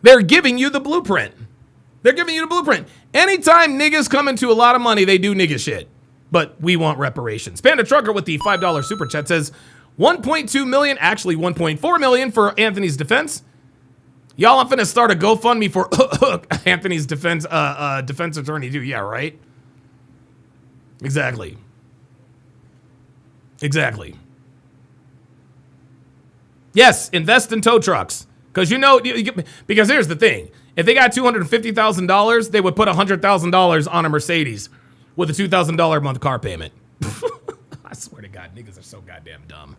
the blueprint. Anytime niggas come into a lot of money, they do nigga shit. But we want reparations. Panda Trucker with the $5 super chat says 1.2 million, actually 1.4 million for Anthony's defense. Y'all, I'm finna start a GoFundMe for Anthony's defense attorney too. Yeah, right? Exactly. Yes, invest in tow trucks. Because because here's the thing. If they got $250,000, they would put $100,000 on a Mercedes with a $2,000 a month car payment. I swear to God, niggas are so goddamn dumb.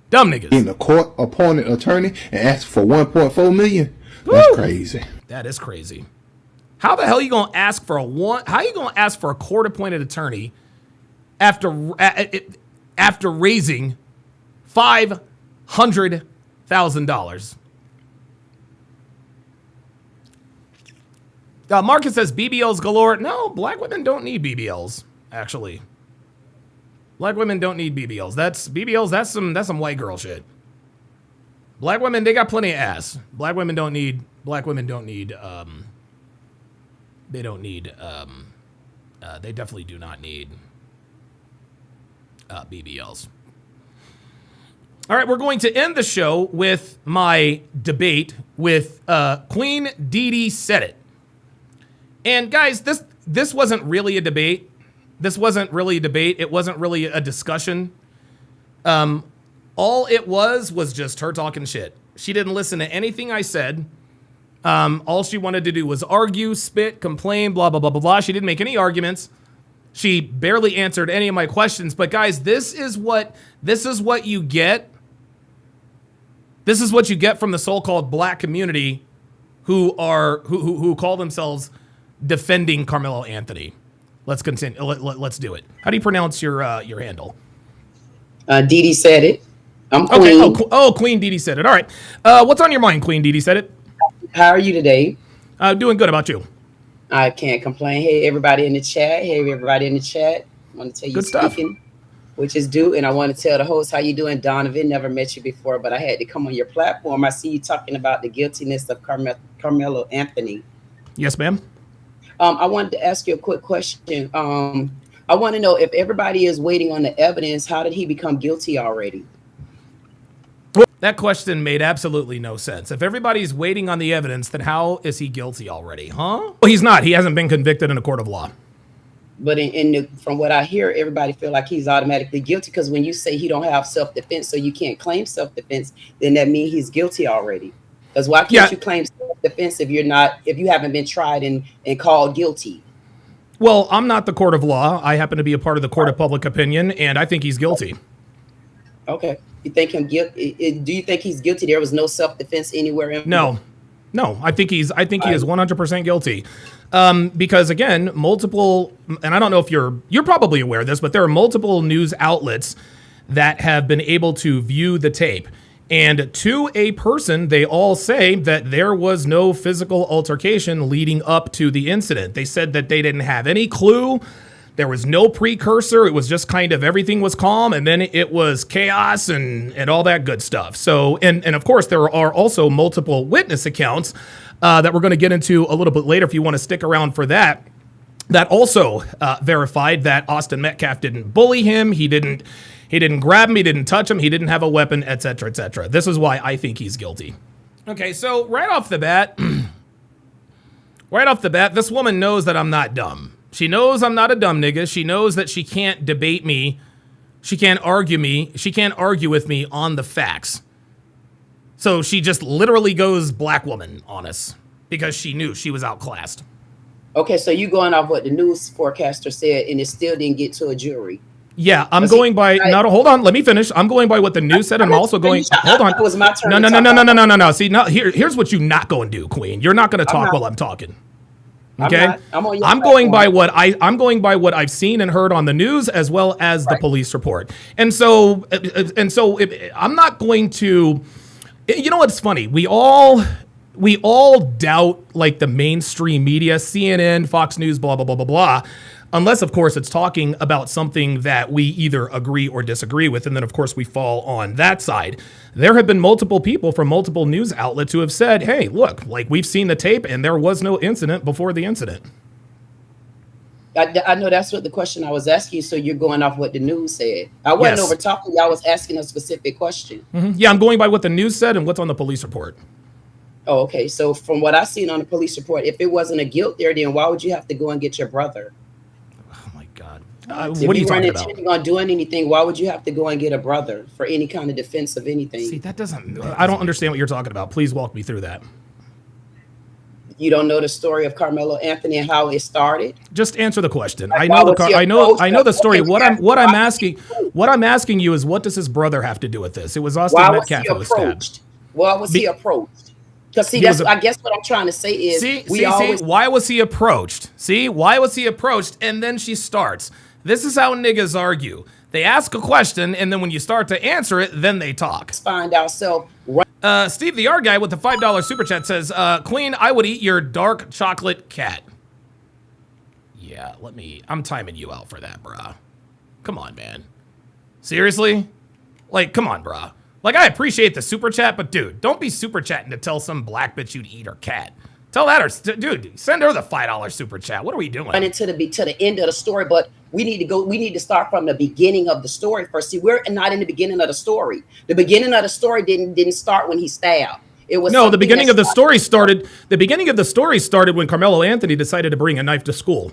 Dumb niggas. In a court-appointed attorney and ask for $1.4 million? That's crazy. That is crazy. How the hell are you gonna ask for a court-appointed attorney after raising $500,000? Marcus says BBLs galore. No, black women don't need BBLs, actually. Black women don't need BBLs. That's some white girl shit. Black women, they got plenty of ass. Black women don't need They definitely do not need BBLs. All right, we're going to end the show with my debate with Queen Dee Said It. And guys, this wasn't really a debate. This wasn't really a debate. It wasn't really a discussion. All it was just her talking shit. She didn't listen to anything I said. All she wanted to do was argue, spit, complain, blah, blah, blah, blah, blah. She didn't make any arguments. She barely answered any of my questions. But guys, this is what you get. This is what you get from the so-called black community who call themselves defending Carmelo Anthony. Let's continue. Let's do it. How do you pronounce your handle? Dee Said It. I'm Queen. Okay. Queen Dee Said It. All right. What's on your mind, Queen Dee Said It? How are you today? Doing good. How about you? I can't complain. Hey, everybody in the chat. I want to tell you good stuff. Which is due. And I want to tell the host, how you doing? Donovan, never met you before, but I had to come on your platform. I see you talking about the guiltiness of Carmelo Anthony. Yes, ma'am. I wanted to ask you a quick question. I want to know, if everybody is waiting on the evidence, how did he become guilty already? That question made absolutely no sense. If everybody's waiting on the evidence, then how is he guilty already, huh? Well, he's not. He hasn't been convicted in a court of law. But from what I hear, everybody feel like he's automatically guilty, because when you say he don't have self-defense, so you can't claim self-defense, then that means he's guilty already. Because why can't you claim self-defense if you haven't been tried and called guilty? Well, I'm not the court of law. I happen to be a part of the court of public opinion, and I think he's guilty. Okay. You think him guilty? Do you think he's guilty? There was no self-defense anywhere. No. I think he is 100% guilty. Because again, multiple, and I don't know if you're probably aware of this, but there are multiple news outlets that have been able to view the tape. And to a person, they all say that there was no physical altercation leading up to the incident. They said that they didn't have any clue. There was no precursor. It was just kind of everything was calm, and then it was chaos and all that good stuff. So, and of course, there are also multiple witness accounts that we're going to get into a little bit later if you want to stick around for that. That also verified that Austin Metcalf didn't bully him. He didn't grab him. He didn't touch him. He didn't have a weapon, et cetera, et cetera. This is why I think he's guilty. Okay, so right off the bat, this woman knows that I'm not dumb. She knows I'm not a dumb nigga. She knows that she can't debate me. She can't argue me. She can't argue with me on the facts. So she just literally goes black woman on us because she knew she was outclassed. Okay, so you going off what the news forecaster said, and it still didn't get to a jury. Yeah, I'm going by. No, hold on. Let me finish. I'm going by what the news said, and I'm also going. Hold on. It was my turn. No. See, here's what you're not going to do, Queen. You're not going to talk while I'm talking. Okay, I'm going by what I've seen and heard on the news, as well as the police report. And so I'm not going to. You know what's funny? We all doubt like the mainstream media, CNN, Fox News, blah blah blah blah blah. Unless, of course, it's talking about something that we either agree or disagree with. And then, of course, we fall on that side. There have been multiple people from multiple news outlets who have said, hey, look, like we've seen the tape and there was no incident before the incident. I know that's what the question I was asking you. So you're going off what the news said. I wasn't over talking. I was asking a specific question. Mm-hmm. Yeah, I'm going by what the news said and what's on the police report. Oh, okay. So from what I've seen on the police report, if it wasn't a guilt there, then why would you have to go and get your brother? What are you talking about? If you weren't doing anything, why would you have to go and get a brother for any kind of defense of anything? See, that doesn't. I don't understand what you're talking about. Please walk me through that. You don't know the story of Carmelo Anthony and how it started? Just answer the question. I know the story. What I'm asking you is, what does his brother have to do with this? It was Austin Metcalf who was stabbed. Why was he approached? Because see, I guess what I'm trying to say is, why was he approached? See, why was he approached? And then she starts. This is how niggas argue. They ask a question, and then when you start to answer it, then they talk. Find ourselves. Steve the R guy with the $5 super chat says, Queen, I would eat your dark chocolate cat. Yeah, I'm timing you out for that, brah. Come on, man. Seriously? Like, come on, brah. Like, I appreciate the super chat, but dude, don't be super chatting to tell some black bitch you'd eat her cat. Tell that or dude, send her the $5 super chat. What are we doing? Run into the end of the story, but we need to start from the beginning of the story first. See, we're not in the beginning of the story. The beginning of the story didn't start when he stabbed. It was the beginning of the story started. The beginning of the story started when Carmelo Anthony decided to bring a knife to school.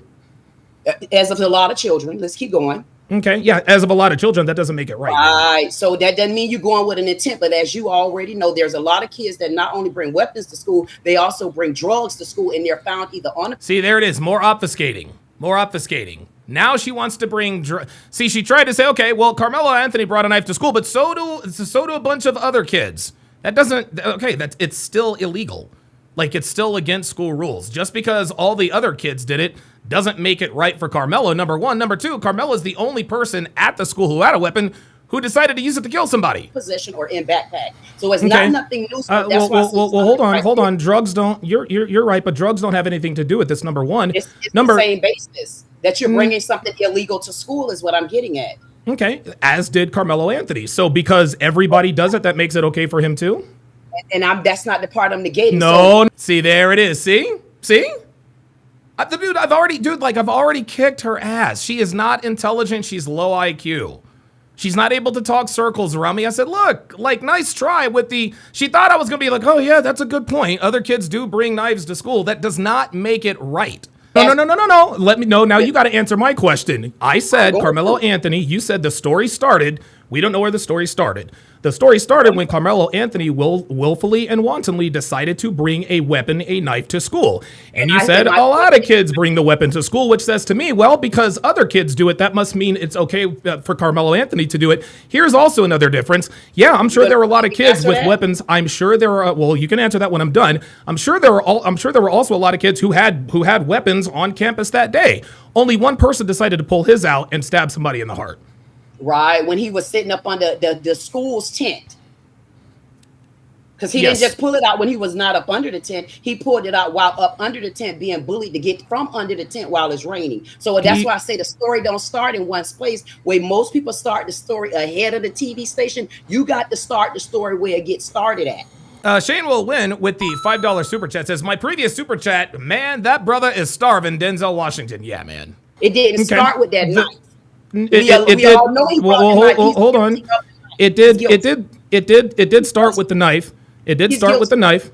As of a lot of children. Let's keep going. Okay, yeah, as of a lot of children, that doesn't make it right. Right. So that doesn't mean you're going with an intent, but as you already know, there's a lot of kids that not only bring weapons to school, they also bring drugs to school, and they're found either on. See, there it is. More obfuscating. More obfuscating. Now she wants to bring. See, she tried to say, okay, well, Carmelo Anthony brought a knife to school, but so do a bunch of other kids. That doesn't. Okay, it's still illegal. Like, it's still against school rules. Just because all the other kids did it doesn't make it right for Carmelo, number one. Number two, Carmelo is the only person at the school who had a weapon who decided to use it to kill somebody. Possession or in backpack. So it's not nothing new. So hold on. Drugs don't. You're right, but drugs don't have anything to do with this. Number one, it's the same basis that you're bringing something illegal to school is what I'm getting at. Okay, as did Carmelo Anthony. So because everybody does it, that makes it okay for him too. And that's not the part I'm negating. No, see, there it is. See, I've already kicked her ass. She is not intelligent. She's low IQ. She's not able to talk circles around me. I said, look, like, nice try with she thought I was going to be like, oh yeah, that's a good point. Other kids do bring knives to school. That does not make it right. No. Let me know. Now you got to answer my question. I said, Carmelo Anthony, you said the story started. We don't know where the story started. The story started when Carmelo Anthony willfully and wantonly decided to bring a weapon, a knife to school. And you said a lot of kids bring the weapon to school, which says to me, well, because other kids do it, that must mean it's okay for Carmelo Anthony to do it. Here's also another difference. Yeah, I'm sure there are a lot of kids with weapons. I'm sure there are. Well, you can answer that when I'm done. I'm sure there were also a lot of kids who had weapons on campus that day. Only one person decided to pull his out and stab somebody in the heart. Right, when he was sitting up on the school's tent. Because he didn't just pull it out when he was not up under the tent. He pulled it out while up under the tent being bullied to get from under the tent while it's raining. So that's why I say the story don't start in one place where most people start the story ahead of the TV station. You got to start the story where it gets started at. Shane will win with the $5 super chat. Says, my previous super chat, man, that brother is starving Denzel Washington. Yeah, man. It didn't start with that knife. Hold on. It did start with the knife. It did start with the knife.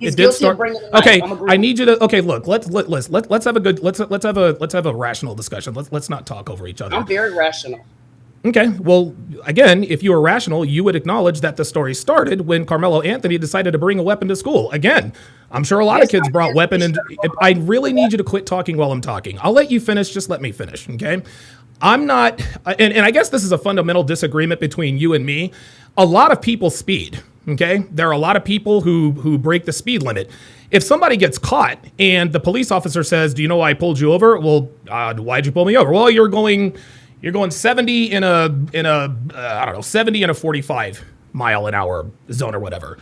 It did start. Okay, I need you to. Okay, look. Let's have a good. Let's have a rational discussion. Let's not talk over each other. I'm very rational. Okay. Well, again, if you were rational, you would acknowledge that the story started when Carmelo Anthony decided to bring a weapon to school. Again, I'm sure a lot of kids brought weapon, and I really need you to quit talking while I'm talking. I'll let you finish. Just let me finish. Okay. I'm not, and I guess this is a fundamental disagreement between you and me. A lot of people speed, okay? There are a lot of people who break the speed limit. If somebody gets caught and the police officer says, do you know why I pulled you over? Well, why'd you pull me over? Well, you're going 70 in a 70 in a 45 mile an hour zone or whatever.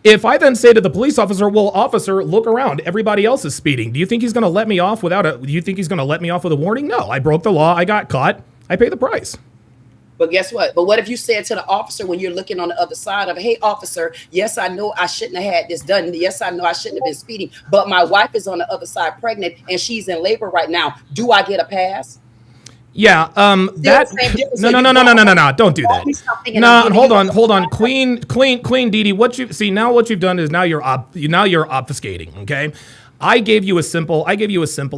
If I then say to the police officer, well, officer, look around. Everybody else is speeding. Do you think he's going to let me off with a warning? No, I broke the law. I got caught. I pay the price. But guess what? But what if you said to the officer when you're looking on the other side of, hey, officer, yes, I know I shouldn't have had this done. Yes, I know I shouldn't have been speeding. But my wife is on the other side pregnant and she's in labor right now. Do I get a pass? Yeah, no, don't do that. No, hold on. Queen Dee, what you've done is now you're obfuscating, okay? I gave you a simple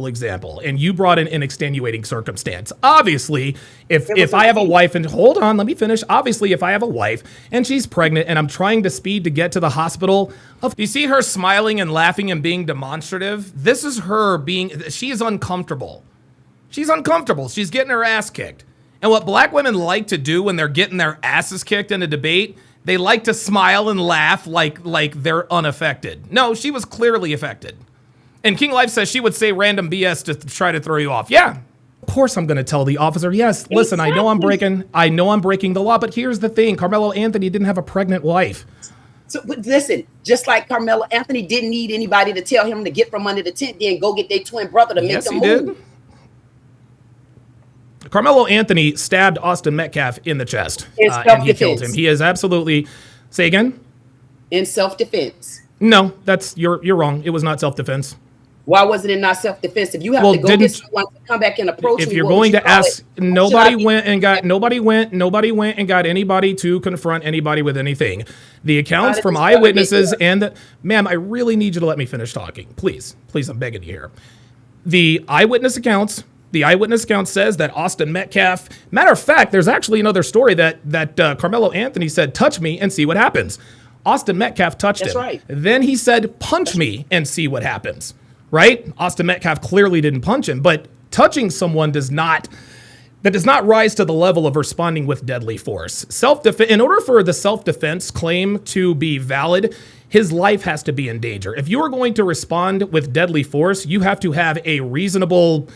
example, and you brought in an extenuating circumstance. Obviously, if I have a wife, and hold on, let me finish. Obviously, if I have a wife and she's pregnant and I'm trying to speed to get to the hospital, you see her smiling and laughing and being demonstrative? This is her she is uncomfortable. She's uncomfortable. She's getting her ass kicked. And what black women like to do when they're getting their asses kicked in a debate, they like to smile and laugh like they're unaffected. No, she was clearly affected. And King Life says she would say random BS to try to throw you off. Yeah, of course I'm going to tell the officer, yes, listen, I know I'm breaking the law, but here's the thing. Carmelo Anthony didn't have a pregnant wife. So, but listen, just like Carmelo Anthony didn't need anybody to tell him to get from under the tent, then go get their twin brother to make them move. Did. Carmelo Anthony stabbed Austin Metcalf in the chest, and he killed him. He is absolutely, say again? In self-defense. No, you're wrong. It was not self-defense. Why wasn't it not self-defense? If you have to go get someone to come back and approach me, if you're going to ask, nobody went and got anybody to confront anybody with anything. The accounts from eyewitnesses ma'am, I really need you to let me finish talking. Please, I'm begging you here. The eyewitness accounts says that Austin Metcalf, matter of fact, there's actually another story that Carmelo Anthony said, touch me and see what happens. Austin Metcalf touched him. That's right. Then he said, punch me and see what happens. Right? Austin Metcalf clearly didn't punch him, but touching someone does not rise to the level of responding with deadly force. In order for the self-defense claim to be valid, his life has to be in danger. If you are going to respond with deadly force, you have to have a reasonable,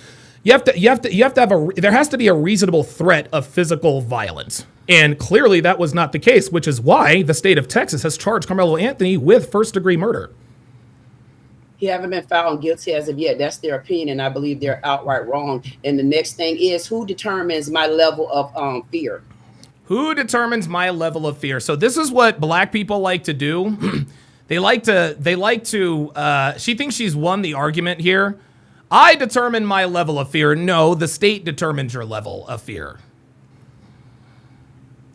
there has to be a reasonable threat of physical violence. And clearly that was not the case, which is why the state of Texas has charged Carmelo Anthony with first-degree murder. He haven't been found guilty as of yet. That's their opinion, and I believe they're outright wrong. And the next thing is, who determines my level of fear? Who determines my level of fear? So this is what black people like to do. They like to, she thinks she's won the argument here. I determine my level of fear. No, the state determines your level of fear.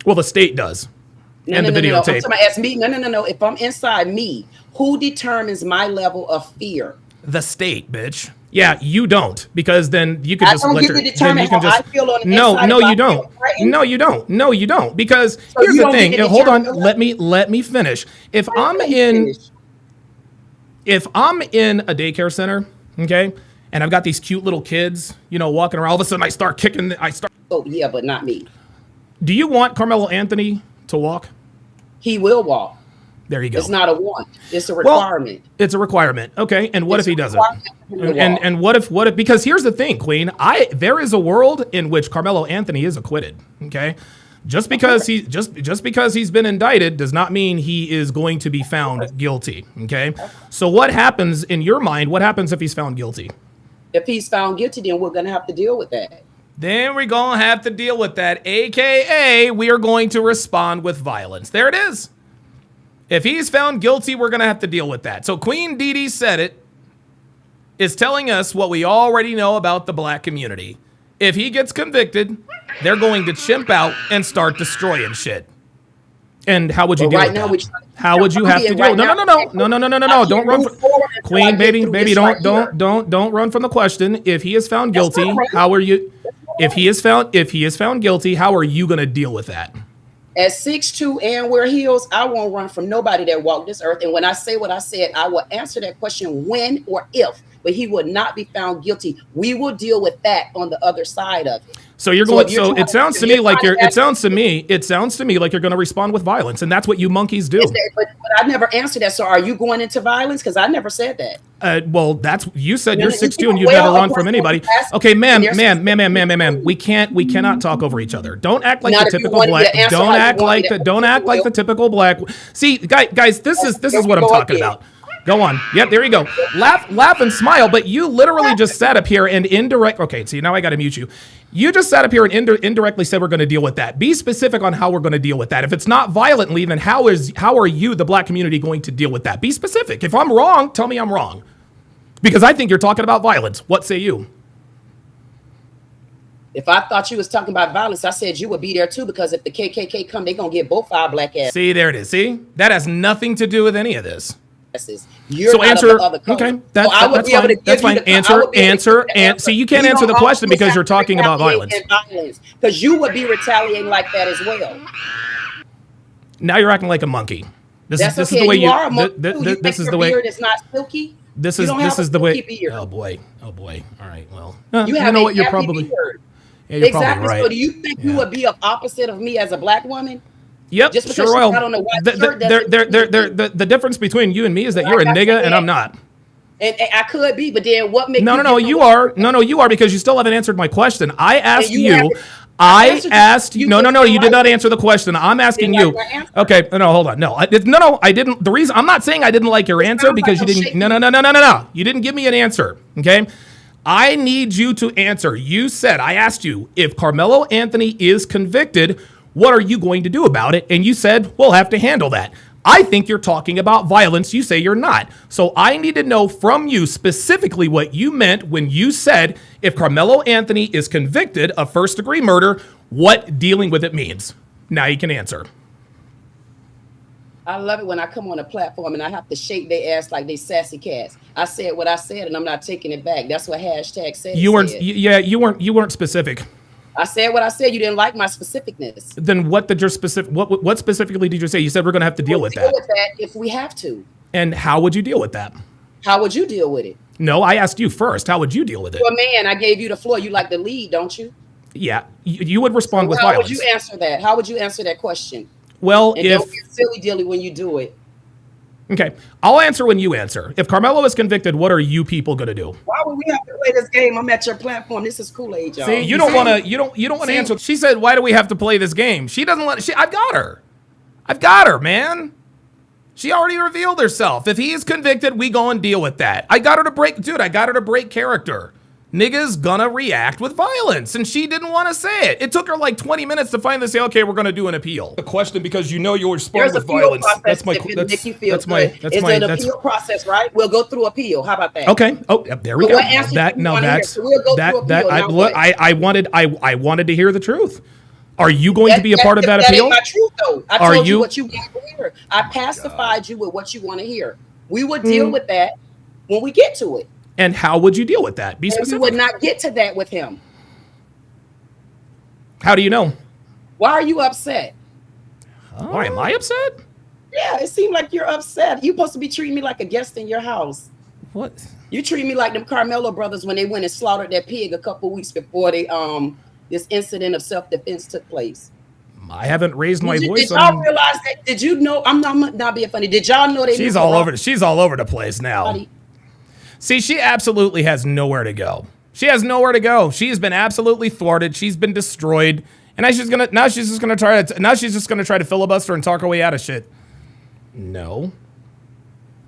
Well, the state does. And the videotape. Somebody asked me, no. If I'm inside me, who determines my level of fear? The state, bitch. Yeah, you don't, because then you could just I feel on the inside. No, you don't. No, you don't. No, you don't. Because here's the thing. Hold on. Let me finish. If I'm in a daycare center, okay, and I've got these cute little kids, walking around, all of a sudden I start kicking. Oh yeah, but not me. Do you want Carmelo Anthony to walk? He will walk. There you go. It's not a want. It's a requirement. Well, it's a requirement. Okay. And what if he doesn't? And what if, because here's the thing, Queen, there is a world in which Carmelo Anthony is acquitted. Okay. Just because he's been indicted does not mean he is going to be found guilty. Okay. So what happens in your mind? What happens if he's found guilty? If he's found guilty, then we're going to have to deal with that. Then we're going to have to deal with that. AKA, we are going to respond with violence. There it is. If he's found guilty, we're going to have to deal with that. So Queen Dee said it, is telling us what we already know about the black community. If he gets convicted, they're going to chimp out and start destroying shit. And how would you deal with that? How would you have to deal? No. Don't run from Queen, baby, don't run from the question. If he is found guilty, how are you? If he is found guilty, how are you going to deal with that? At 6'2" and wear heels, I won't run from nobody that walked this earth. And when I say what I said, I will answer that question when or if. But he would not be found guilty. We will deal with that on the other side of it. So you're going. So it sounds to me like you're. It sounds to me like you're going to respond with violence, and that's what you monkeys do. But I never answered that. So are you going into violence? Because I never said that. Well, you said you're 6'2" and you've never run from anybody. Okay, ma'am. We cannot talk over each other. Don't act like the typical black. Don't act like the typical black. See, guys, this is what I'm talking about. Go on. Yep, there you go. Laugh and smile, but you literally just sat up here and okay, see, now I got to mute you. You just sat up here and indirectly said we're going to deal with that. Be specific on how we're going to deal with that. If it's not violently, then how are you, the black community, going to deal with that? Be specific. If I'm wrong, tell me I'm wrong. Because I think you're talking about violence. What say you? If I thought you was talking about violence, I said you would be there too, because if the KKK come, they're going to get both our black ass. See, there it is. See? That has nothing to do with any of this. You're so answer. Okay, that's fine. Answer. See, you can't answer the question because you're talking about violence. Because you would be retaliating like that as well. Now you're acting like a monkey. This is the way you. This is the way. It's not silky. This is the way. Oh boy. All right. Well, you know what? You're probably. Yeah, you're exactly. Probably right. So do you think you would be of opposite of me as a black woman? Yep, sure will. The difference between you and me is that you're a nigga and I'm not. And I could be, but then what makes No, you are. No, you are, because you still haven't answered my question. I asked you. No, you did not answer the question. I'm asking you. Okay, no, hold on. No, I didn't. The reason I'm not saying I didn't like your answer because you didn't. No. You didn't give me an answer. Okay. I need you to answer. I asked you, if Carmelo Anthony is convicted, what are you going to do about it? And you said, we'll have to handle that. I think you're talking about violence. You say you're not. So I need to know from you specifically what you meant when you said if Carmelo Anthony is convicted of first-degree murder, what dealing with it means. Now you can answer. I love it when I come on a platform and I have to shake their ass like they sassy cats. I said what I said and I'm not taking it back. That's what hashtag said. You weren't specific. I said what I said. You didn't like my specificness. Then what did your specific? What specifically did you say? You said we're going to have to deal with that. If we have to. And how would you deal with that? How would you deal with it? No, I asked you first. How would you deal with it? Well, man, I gave you the floor. You like the lead, don't you? Yeah, you would respond with violence. How would you answer that? How would you answer that question? Well, and don't get silly dilly when you do it. Okay, I'll answer when you answer. If Karmelo is convicted, what are you people gonna do? Why would we have to play this game? I'm at your platform. This is Kool-Aid, y'all. See, you don't want to answer. She said, "Why do we have to play this game?" She doesn't let. I've got her, man. She already revealed herself. If he is convicted, we go and deal with that. I got her to break character. Niggas gonna react with violence, and she didn't want to say it. It took her like 20 minutes to finally say, "Okay, we're gonna do an appeal." The question, because you'll respond with violence. That's my. It's an appeal process, right? We'll go through appeal. How about that? Okay. Oh, there we go. I wanted to hear the truth. Are you going to be a part of that appeal? That ain't my truth, though. I told you what you want to hear. I pacified you with what you want to hear. We would deal with that when we get to it. And how would you deal with that? Be specific. We would not get to that with him. How do you know? Why are you upset? Why am I upset? Yeah, it seemed like you're upset. You're supposed to be treating me like a guest in your house. What? You treat me like them Karmelo brothers when they went and slaughtered that pig a couple weeks before they this incident of self-defense took place. I haven't raised my voice. Did y'all realize that? Did you know? I'm not being funny. Did y'all know they? She's all over the place now. See, she absolutely has nowhere to go. She has nowhere to go. She has been absolutely thwarted. She's been destroyed, and now she's just gonna try to filibuster and talk her way out of shit. No.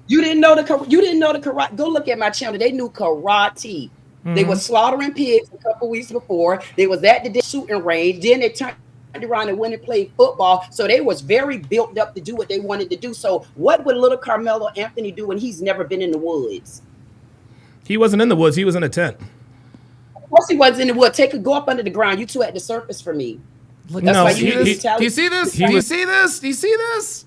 You didn't know the karate. Go look at my channel. They knew karate. Mm-hmm. They were slaughtering pigs a couple weeks before. They was at the shooting range. Then they turned around and went and played football. So they was very built up to do what they wanted to do. So what would little Carmelo Anthony do when he's never been in the woods? He wasn't in the woods. He was in a tent. Of course he was in the woods. Go up under the ground. You two at the surface for me. That's why you do you see this? Do you see this? Do you see this?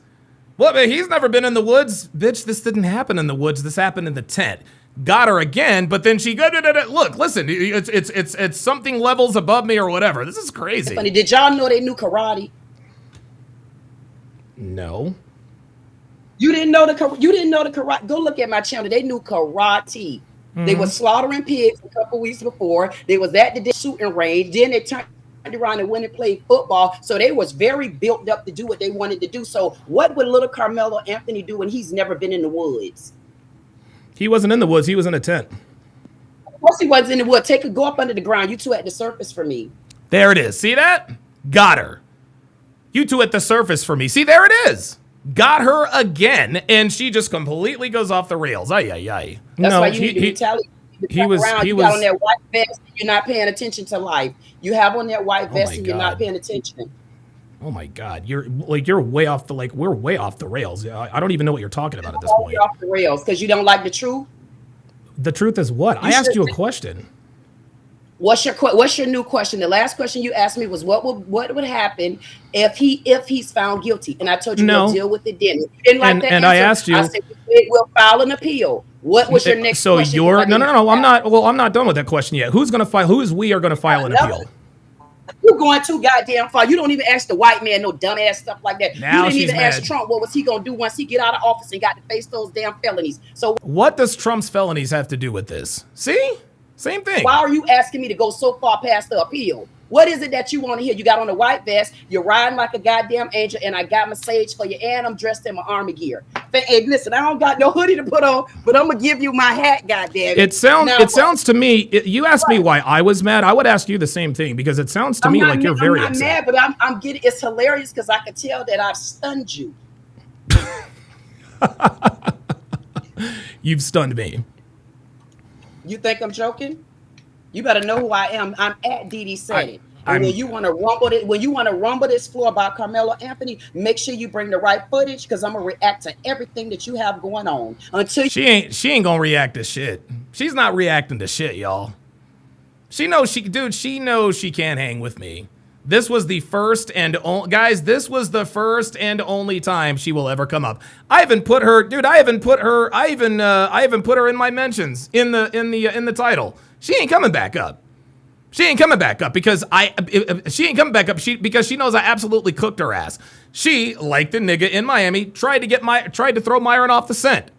What, man? He's never been in the woods. Bitch, this didn't happen in the woods. This happened in the tent. Got her again, but then she look, listen, it's something levels above me or whatever. This is crazy. Funny. Did y'all know they knew karate? No. You didn't know the karate. Go look at my channel. They knew karate. Mm-hmm. They were slaughtering pigs a couple weeks before. They was at the shooting range. Then they turned around and went and played football. So they was very built up to do what they wanted to do. So what would little Carmelo Anthony do when he's never been in the woods? He wasn't in the woods. He was in a tent. Of course he wasn't in the woods. Go up under the ground. You two at the surface for me. There it is. See that? Got her. You two at the surface for me. See, there it is. Got her again, and she just completely goes off the rails. Ay. That's why you need to retaliate. He was on that white vest. You're not paying attention to life. You have on that white vest, and you're not paying attention. Oh my God, you're way off we're way off the rails. I don't even know what you're talking about at this point. You're off the rails because you don't like the truth. The truth is what? I asked you a question. What's your new question? The last question you asked me was what would happen if he's found guilty? And I told you we'll deal with it then. You didn't like that and answer. I asked you. I said we'll file an appeal. What was your next question? So you're no. I'm not. Well, I'm not done with that question yet. Who's gonna file? We are gonna file an appeal. You're going too goddamn far. You don't even ask the white man no dumbass stuff like that. Now you didn't even mad. ask Trump what was he gonna do once he get out of office and got to face those damn felonies. So what does Trump's felonies have to do with this? See? Same thing. Why are you asking me to go so far past the appeal? What is it that you want to hear? You got on a white vest, you're riding like a goddamn angel, and I got my sage for you, and I'm dressed in my army gear. Hey, listen, I don't got no hoodie to put on, but I'm gonna give you my hat, goddamn. It sounds to me. You asked me why I was mad. I would ask you the same thing because it sounds to me like you're very upset. I'm not mad, but I'm getting. It's hilarious because I can tell that I've stunned you. You've stunned me. You think I'm joking? You better know who I am. I'm at Dee Dee Said It. And when you want to rumble this floor about Carmelo Anthony, make sure you bring the right footage because I'm gonna react to everything that you have going on. Until she ain't gonna react to shit. She's not reacting to shit, y'all. She knows she can't hang with me. This was the first and only, guys, this was the first and only time she will ever come up. I even put her in my mentions in the title. She ain't coming back up. She ain't coming back up because because she knows I absolutely cooked her ass. She, like the nigga in Miami, tried to throw Myron off the scent.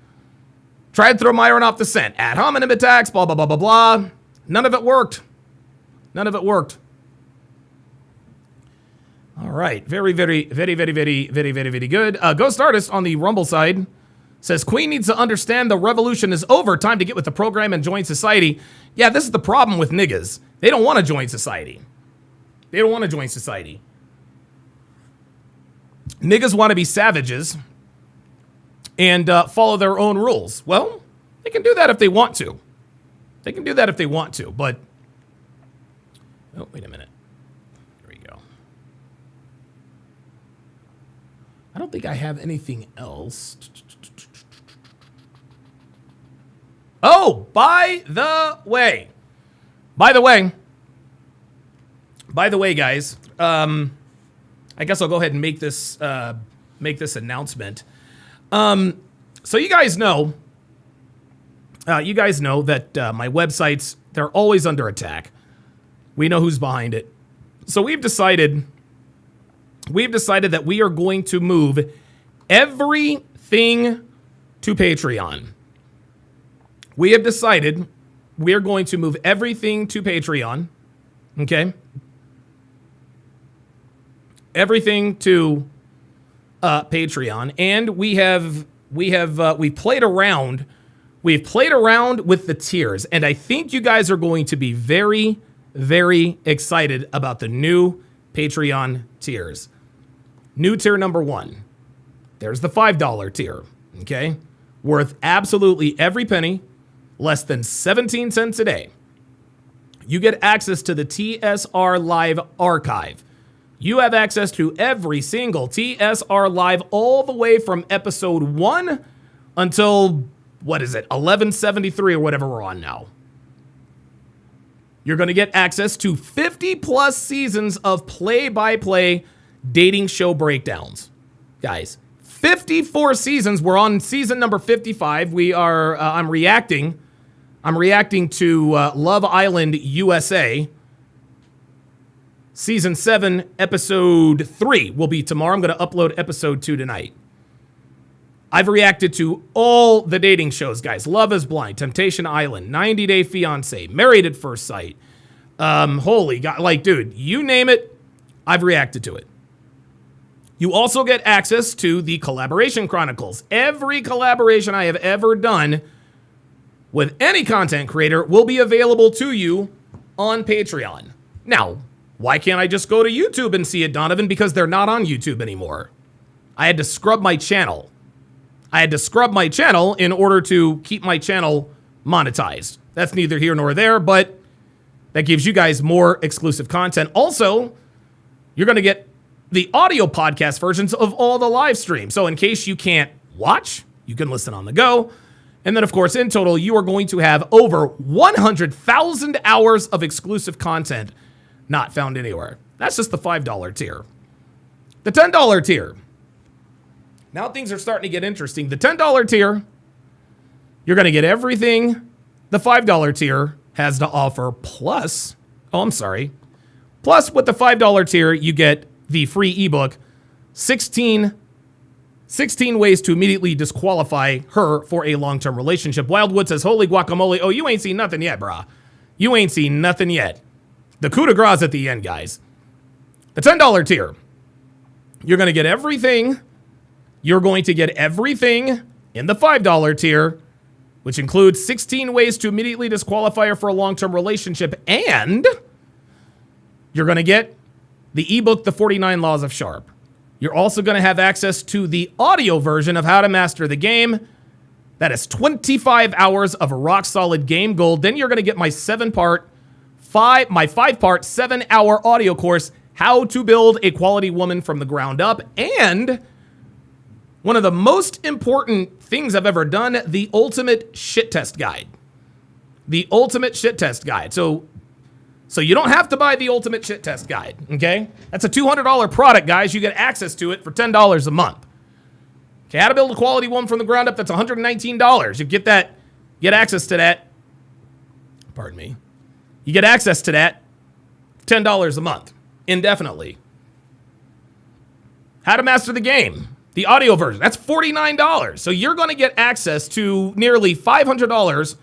Tried to throw Myron off the scent. Ad hominem attacks, blah, blah, blah, blah, blah. None of it worked. None of it worked. All right. Very, very, very, very, very, very, very, very good. Ghost Artist on the Rumble side says, Queen needs to understand the revolution is over. Time to get with the program and join society. Yeah, this is the problem with niggas. They don't want to join society. They don't want to join society. Niggas want to be savages and follow their own rules. Well, they can do that if they want to. They can do that if they want to, but... Oh, wait a minute. Here we go. I don't think I have anything else. Oh, by the way, guys, I guess I'll go ahead and make this announcement. So you guys know that my websites, they're always under attack. We know who's behind it. So we've decided that we are going to move everything to Patreon. We have decided we are going to move everything to Patreon. Okay? Everything to Patreon, and we've played around with the tiers, and I think you guys are going to be very, very excited about the new Patreon tiers. New tier number 1. There's the $5 tier, okay? Worth absolutely every penny, less than 17 cents a day. You get access to the TSR Live archive. You have access to every single TSR Live all the way from episode 1 until, 1173 or whatever we're on now. You're going to get access to 50 plus seasons of play-by-play dating show breakdowns. Guys, 54 seasons. We're on season number 55. I'm reacting to Love Island USA. Season 7, episode 3 will be tomorrow. I'm going to upload episode 2 tonight. I've reacted to all the dating shows, guys. Love is Blind, Temptation Island, 90 Day Fiancé, Married at First Sight. Holy God, dude, you name it, I've reacted to it. You also get access to the Collaboration Chronicles. Every collaboration I have ever done with any content creator will be available to you on Patreon. Now, why can't I just go to YouTube and see it, Donovan? Because they're not on YouTube anymore. I had to scrub my channel. In order to keep my channel monetized. That's neither here nor there, but that gives you guys more exclusive content. Also, you're going to get the audio podcast versions of all the live streams. So in case you can't watch, you can listen on the go. And then, of course, in total, you are going to have over 100,000 hours of exclusive content not found anywhere. That's just the $5 tier. The $10 tier. Now things are starting to get interesting. The $10 tier, you're going to get everything the $5 tier has to offer. Plus, with the $5 tier, you get the free ebook, 16 ways to immediately disqualify her for a long-term relationship. Wildwood says, holy guacamole. Oh, you ain't seen nothing yet, brah. You ain't seen nothing yet. The coup de grace at the end, guys. The $10 tier, you're going to get everything. You're going to get everything in the $5 tier, which includes 16 ways to immediately disqualify her for a long-term relationship. And you're going to get the ebook, The 49 Laws of Sharpe. You're also going to have access to the audio version of How to Master the Game. That is 25 hours of rock-solid game gold. Then you're going to get my 7-part my 5-part, 7-hour audio course, How to Build a Quality Woman from the Ground Up, and one of the most important things I've ever done, the Ultimate Shit Test Guide. The Ultimate Shit Test Guide. So you don't have to buy the Ultimate Shit Test Guide, okay? That's a $200 product, guys. You get access to it for $10 a month. Okay, How to Build a Quality Woman from the Ground Up, that's $119. You get access to that. Pardon me. You get access to that $10 a month, indefinitely. How to Master the Game, the audio version, that's $49. So you're going to get access to nearly $500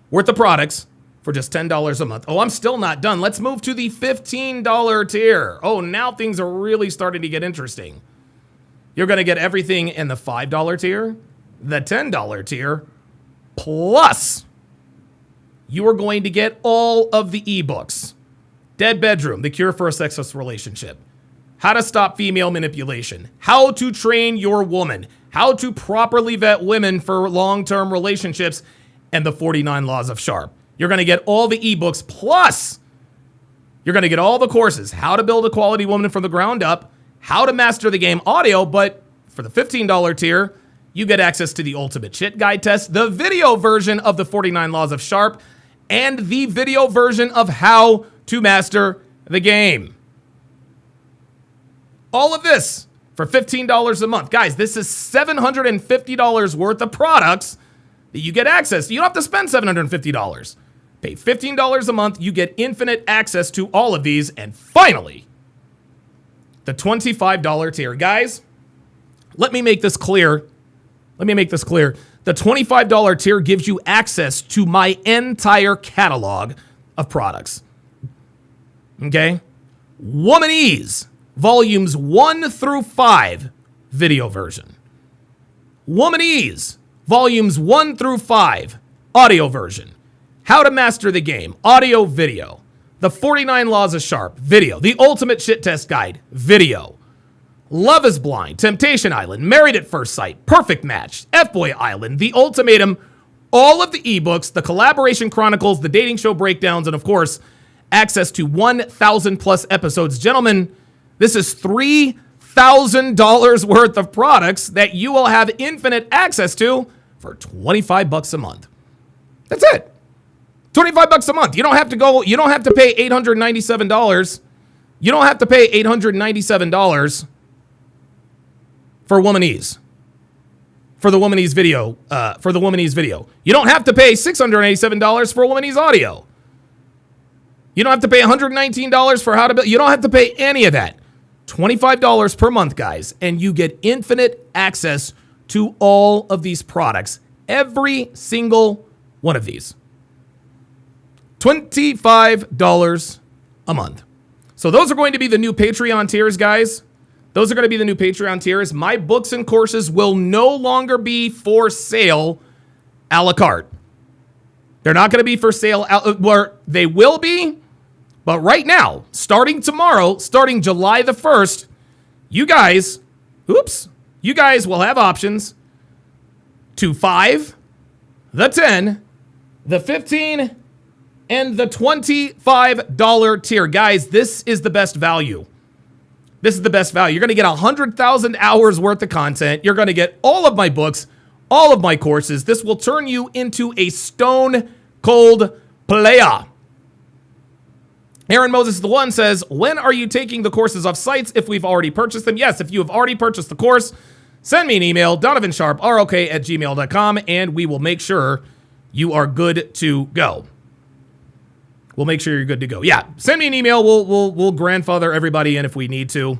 worth of products for just $10 a month. Oh, I'm still not done. Let's move to the $15 tier. Oh, now things are really starting to get interesting. You're going to get everything in the $5 tier, the $10 tier, plus you are going to get all of the ebooks. Dead Bedroom, The Cure for a Sexless Relationship. How to Stop Female Manipulation. How to Train Your Woman. How to Properly Vet Women for Long-Term Relationships. And the 49 Laws of Sharpe. You're going to get all the ebooks, plus you're going to get all the courses. How to Build a Quality Woman from the Ground Up. How to Master the Game audio, but for the $15 tier, you get access to the Ultimate Shit Guide test, the video version of the 49 Laws of Sharpe, and the video version of How to Master the Game. All of this for $15 a month. Guys, this is $750 worth of products that you get access to. You don't have to spend $750. Pay $15 a month. You get infinite access to all of these. And finally, the $25 tier. Guys, let me make this clear. The $25 tier gives you access to my entire catalog of products. Okay? Womanese, volumes 1 through 5, video version. Womanese, volumes 1 through 5, audio version. How to Master the Game, audio, video. The 49 Laws of Sharpe, video. The Ultimate Shit Test Guide, video. Love is Blind, Temptation Island, Married at First Sight, Perfect Match, F-Boy Island, The Ultimatum, all of the ebooks, the Collaboration Chronicles, the Dating Show Breakdowns, and of course, access to 1,000 plus episodes. Gentlemen, this is $3,000 worth of products that you will have infinite access to for $25 a month. That's it. $25 a month. You don't have to pay $897. You don't have to pay $897 for Womanese. For the Womanese video. You don't have to pay $687 for Womanese audio. You don't have to pay $119 for How to Build. You don't have to pay any of that. $25 per month, guys, and you get infinite access to all of these products. Every single one of these. $25 a month. So those are going to be the new Patreon tiers, guys. Those are going to be the new Patreon tiers. My books and courses will no longer be for sale a la carte. They're not going to be for sale, where they will be, but right now, starting tomorrow, starting July the 1st, you guys will have options to 5, the 10, the 15, and the $25 tier. Guys, this is the best value. This is the best value. You're going to get 100,000 hours worth of content. You're going to get all of my books, all of my courses. This will turn you into a stone cold player. Aaron Moses the One says, when are you taking the courses off sites if we've already purchased them? Yes, if you have already purchased the course, send me an email, donovansharperok@gmail.com, and we will make sure you are good to go. We'll make sure you're good to go. Yeah, send me an email. We'll grandfather everybody in if we need to.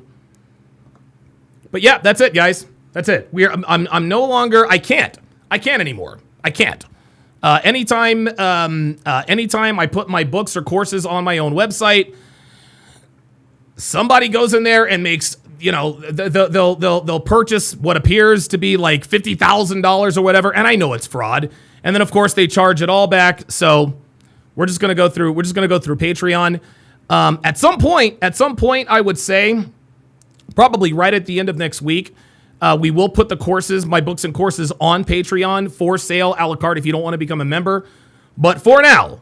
But yeah, that's it, guys. That's it. I'm no longer. I can't anymore. I can't. Anytime I put my books or courses on my own website, somebody goes in there and makes, they'll purchase what appears to be like $50,000 or whatever, and I know it's fraud. And then of course they charge it all back. So we're just gonna go through Patreon. At some point, I would say, probably right at the end of next week, we will put the courses, my books and courses, on Patreon for sale a la carte if you don't want to become a member. But for now,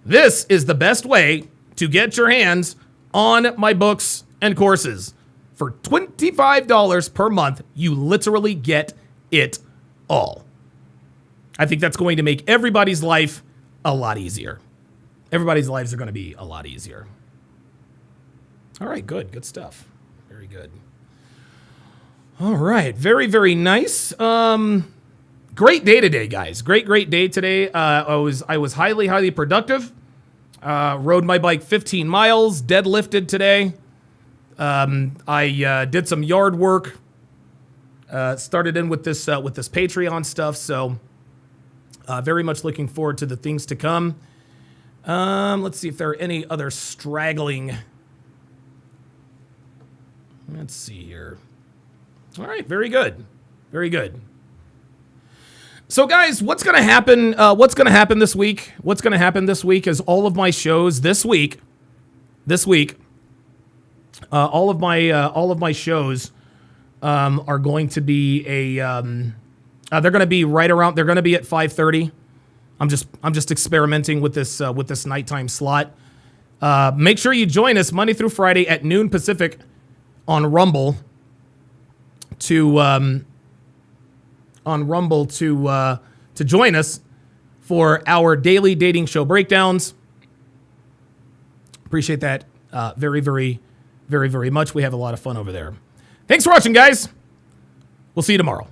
This is the best way to get your hands on my books and courses. For $25 per month, you literally get it all. I think that's going to make everybody's life a lot easier. Everybody's lives are going to be a lot easier. All right, good. Good stuff. Very good. All right, very, very nice. Great day today, guys. Great day today. I was highly productive. Rode my bike 15 miles, deadlifted today. I did some yard work. Started in with this Patreon stuff, so very much looking forward to the things to come. Let's see if there are any other straggling. Let's see here. All right, very good. Very good. So, guys, what's going to happen? What's going to happen this week? What's going to happen this week is all of my shows this week. All of my shows are going to be they're going to be right around. They're going to be at 5:30. I'm just experimenting with this nighttime slot. Make sure you join us Monday through Friday at noon Pacific on Rumble to join us for our daily dating show breakdowns. Appreciate that very much. We have a lot of fun over there. Thanks for watching, guys. We'll see you tomorrow.